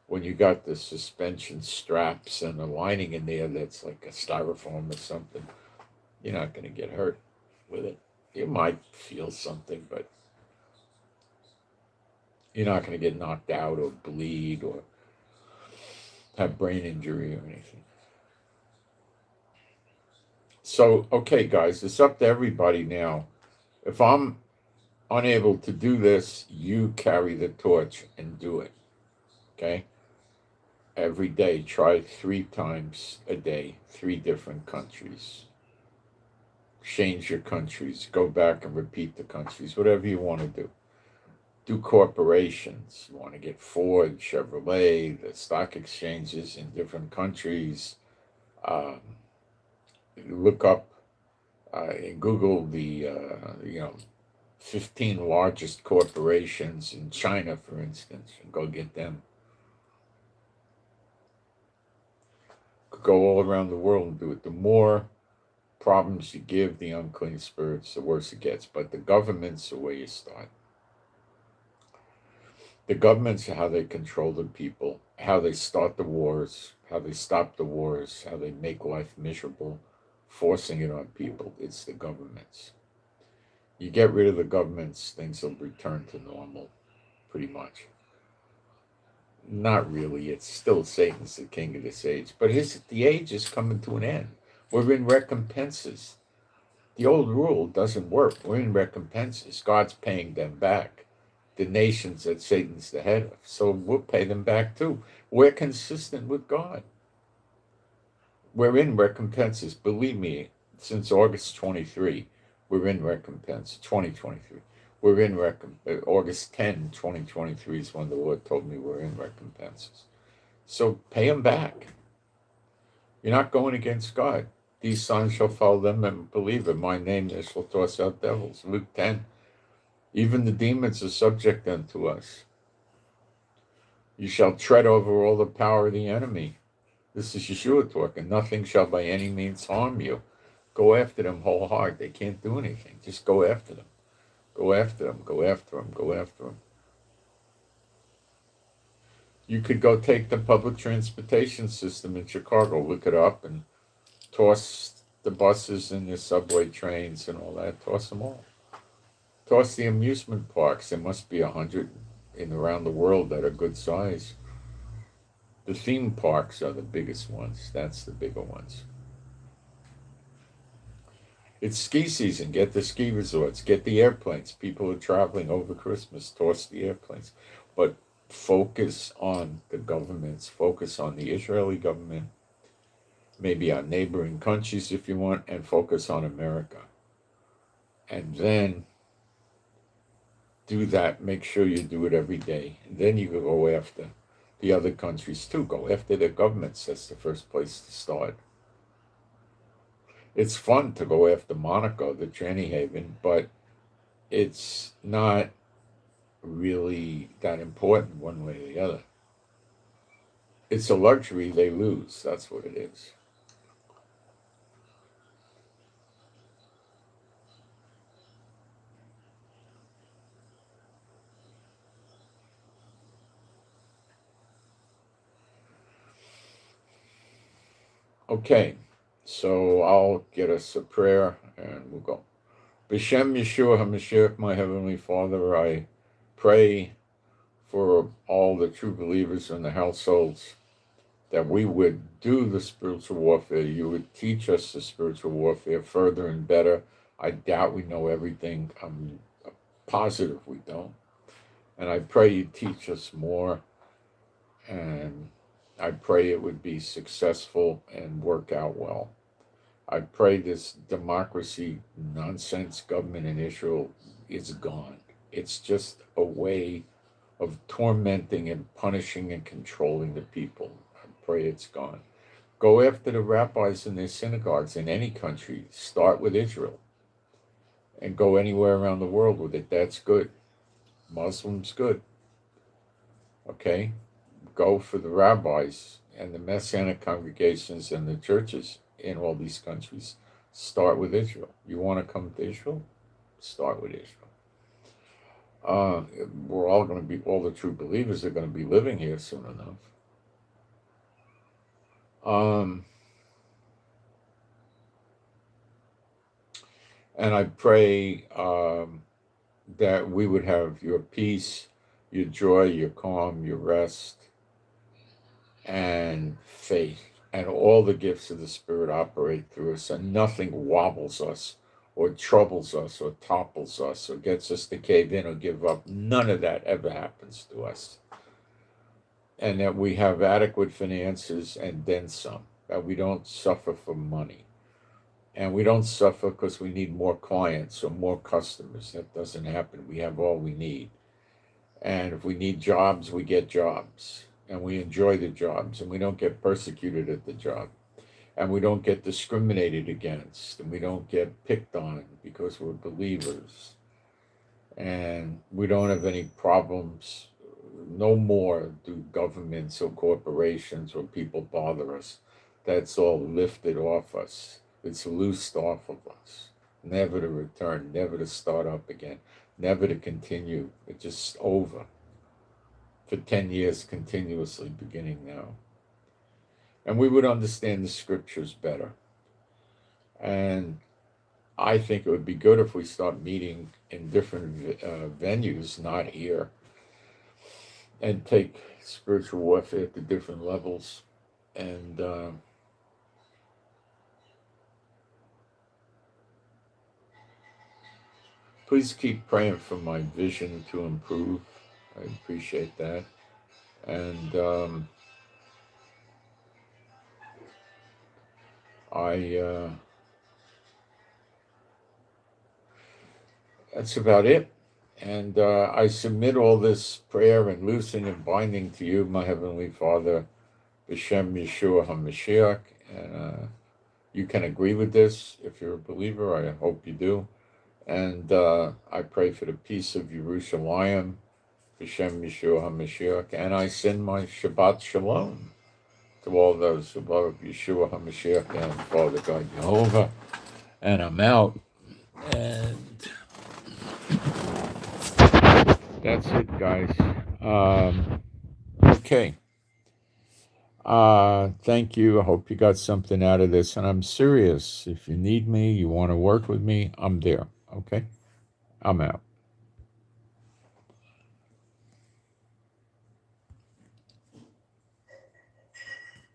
[SPEAKER 1] when you got the suspension straps and the lining in there that's like a styrofoam or something, you're not going to get hurt with it. You might feel something, but you're not going to get knocked out or bleed or have brain injury or anything. So, okay, guys, it's up to everybody now. If I'm unable to do this, you carry the torch and do it. Okay? Every day, try 3 times a day, 3 different countries. Change your countries, go back and repeat the countries, whatever you want to do. Do corporations. You want to get Ford, Chevrolet, the stock exchanges in different countries. Look up in Google the 15 largest corporations in China, for instance, and go get them. Go all around the world and do it. The more problems you give the unclean spirits, the worse it gets. But the government's the way you start. The government's how they control the people, how they start the wars, how they stop the wars, how they make life miserable, forcing it on people. It's the governments. You get rid of the governments, things will return to normal, pretty much. Not really. It's still Satan's the king of this age. But the age is coming to an end. We're in recompenses. The old rule doesn't work. We're in recompenses. God's paying them back. The nations that Satan's the head of. So we'll pay them back too. We're consistent with God. We're in recompenses. Believe me, since August 23, we're in recompense. 2023. We're in August 10, 2023 is when the Lord told me we're in recompenses. So pay them back. You're not going against God. These signs shall follow them and believe in my name they shall toss out devils. Luke 10. Even the demons are subject unto us. You shall tread over all the power of the enemy. This is Yeshua talking. Nothing shall by any means harm you. Go after them whole heart. They can't do anything. Just go after them. Go after them. Go after them. Go after them. You could go take the public transportation system in Chicago, look it up, and toss the buses and the subway trains and all that. Toss them all. Toss the amusement parks. There must be 100 around the world that are good size. The theme parks are the biggest ones. That's the bigger ones. It's ski season. Get the ski resorts. Get the airplanes. People are traveling over Christmas. Toss the airplanes. But focus on the governments. Focus on the Israeli government. Maybe on neighboring countries if you want. And focus on America. And then do that. Make sure you do it every day. And then you can go after the other countries too. Go after their governments. That's the first place to start. It's fun to go after Monaco, the tranny haven, but it's not really that important one way or the other. It's a luxury they lose. That's what it is. Okay. So I'll get us a prayer and we'll go. B'Shem Yeshua HaMashiach, my Heavenly Father, I pray for all the true believers in the households that we would do the spiritual warfare. You would teach us the spiritual warfare further and better. I doubt we know everything. I'm positive we don't. And I pray you teach us more. And I pray it would be successful and work out well. I pray this democracy nonsense government in Israel is gone. It's just a way of tormenting and punishing and controlling the people. I pray it's gone. Go after the rabbis in their synagogues in any country. Start with Israel and go anywhere around the world with it. That's good. Muslims, good. Okay? Go for the rabbis and the Messianic congregations and the churches in all these countries. Start with Israel. You want to come to Israel? Start with Israel. We're all going to be, all the true believers are going to be living here soon enough. And I pray that we would have your peace, your joy, your calm, your rest, and faith, and all the gifts of the Spirit operate through us, and nothing wobbles us or troubles us or topples us or gets us to cave in or give up. None of that ever happens to us. And that we have adequate finances and then some, that we don't suffer for money. And we don't suffer because we need more clients or more customers. That doesn't happen. We have all we need. And if we need jobs, we get jobs. And we enjoy the jobs. And we don't get persecuted at the job. And we don't get discriminated against. And we don't get picked on because we're believers. And we don't have any problems. No more do governments or corporations or people bother us. That's all lifted off us. It's loosed off of us, never to return, never to start up again, never to continue. It's just over for 10 years continuously, beginning now. And we would understand the scriptures better. And I think it would be good if we start meeting in different venues, not here, and take spiritual warfare to different levels. And please keep praying for my vision to improve. I appreciate that. And that's about it. And I submit all this prayer and loosing and binding to you, my Heavenly Father, B'Shem Yeshua HaMashiach. And you can agree with this if you're a believer. I hope you do. And I pray for the peace of Yerushalayim, B'Shem Yeshua HaMashiach. And I send my Shabbat Shalom to all those who love Yeshua HaMashiach and Father God Jehovah. And I'm out. And that's it, guys. Okay. Thank you. I hope you got something out of this. And I'm serious. If you need me, you want to work with me, I'm there. Okay? I'm out.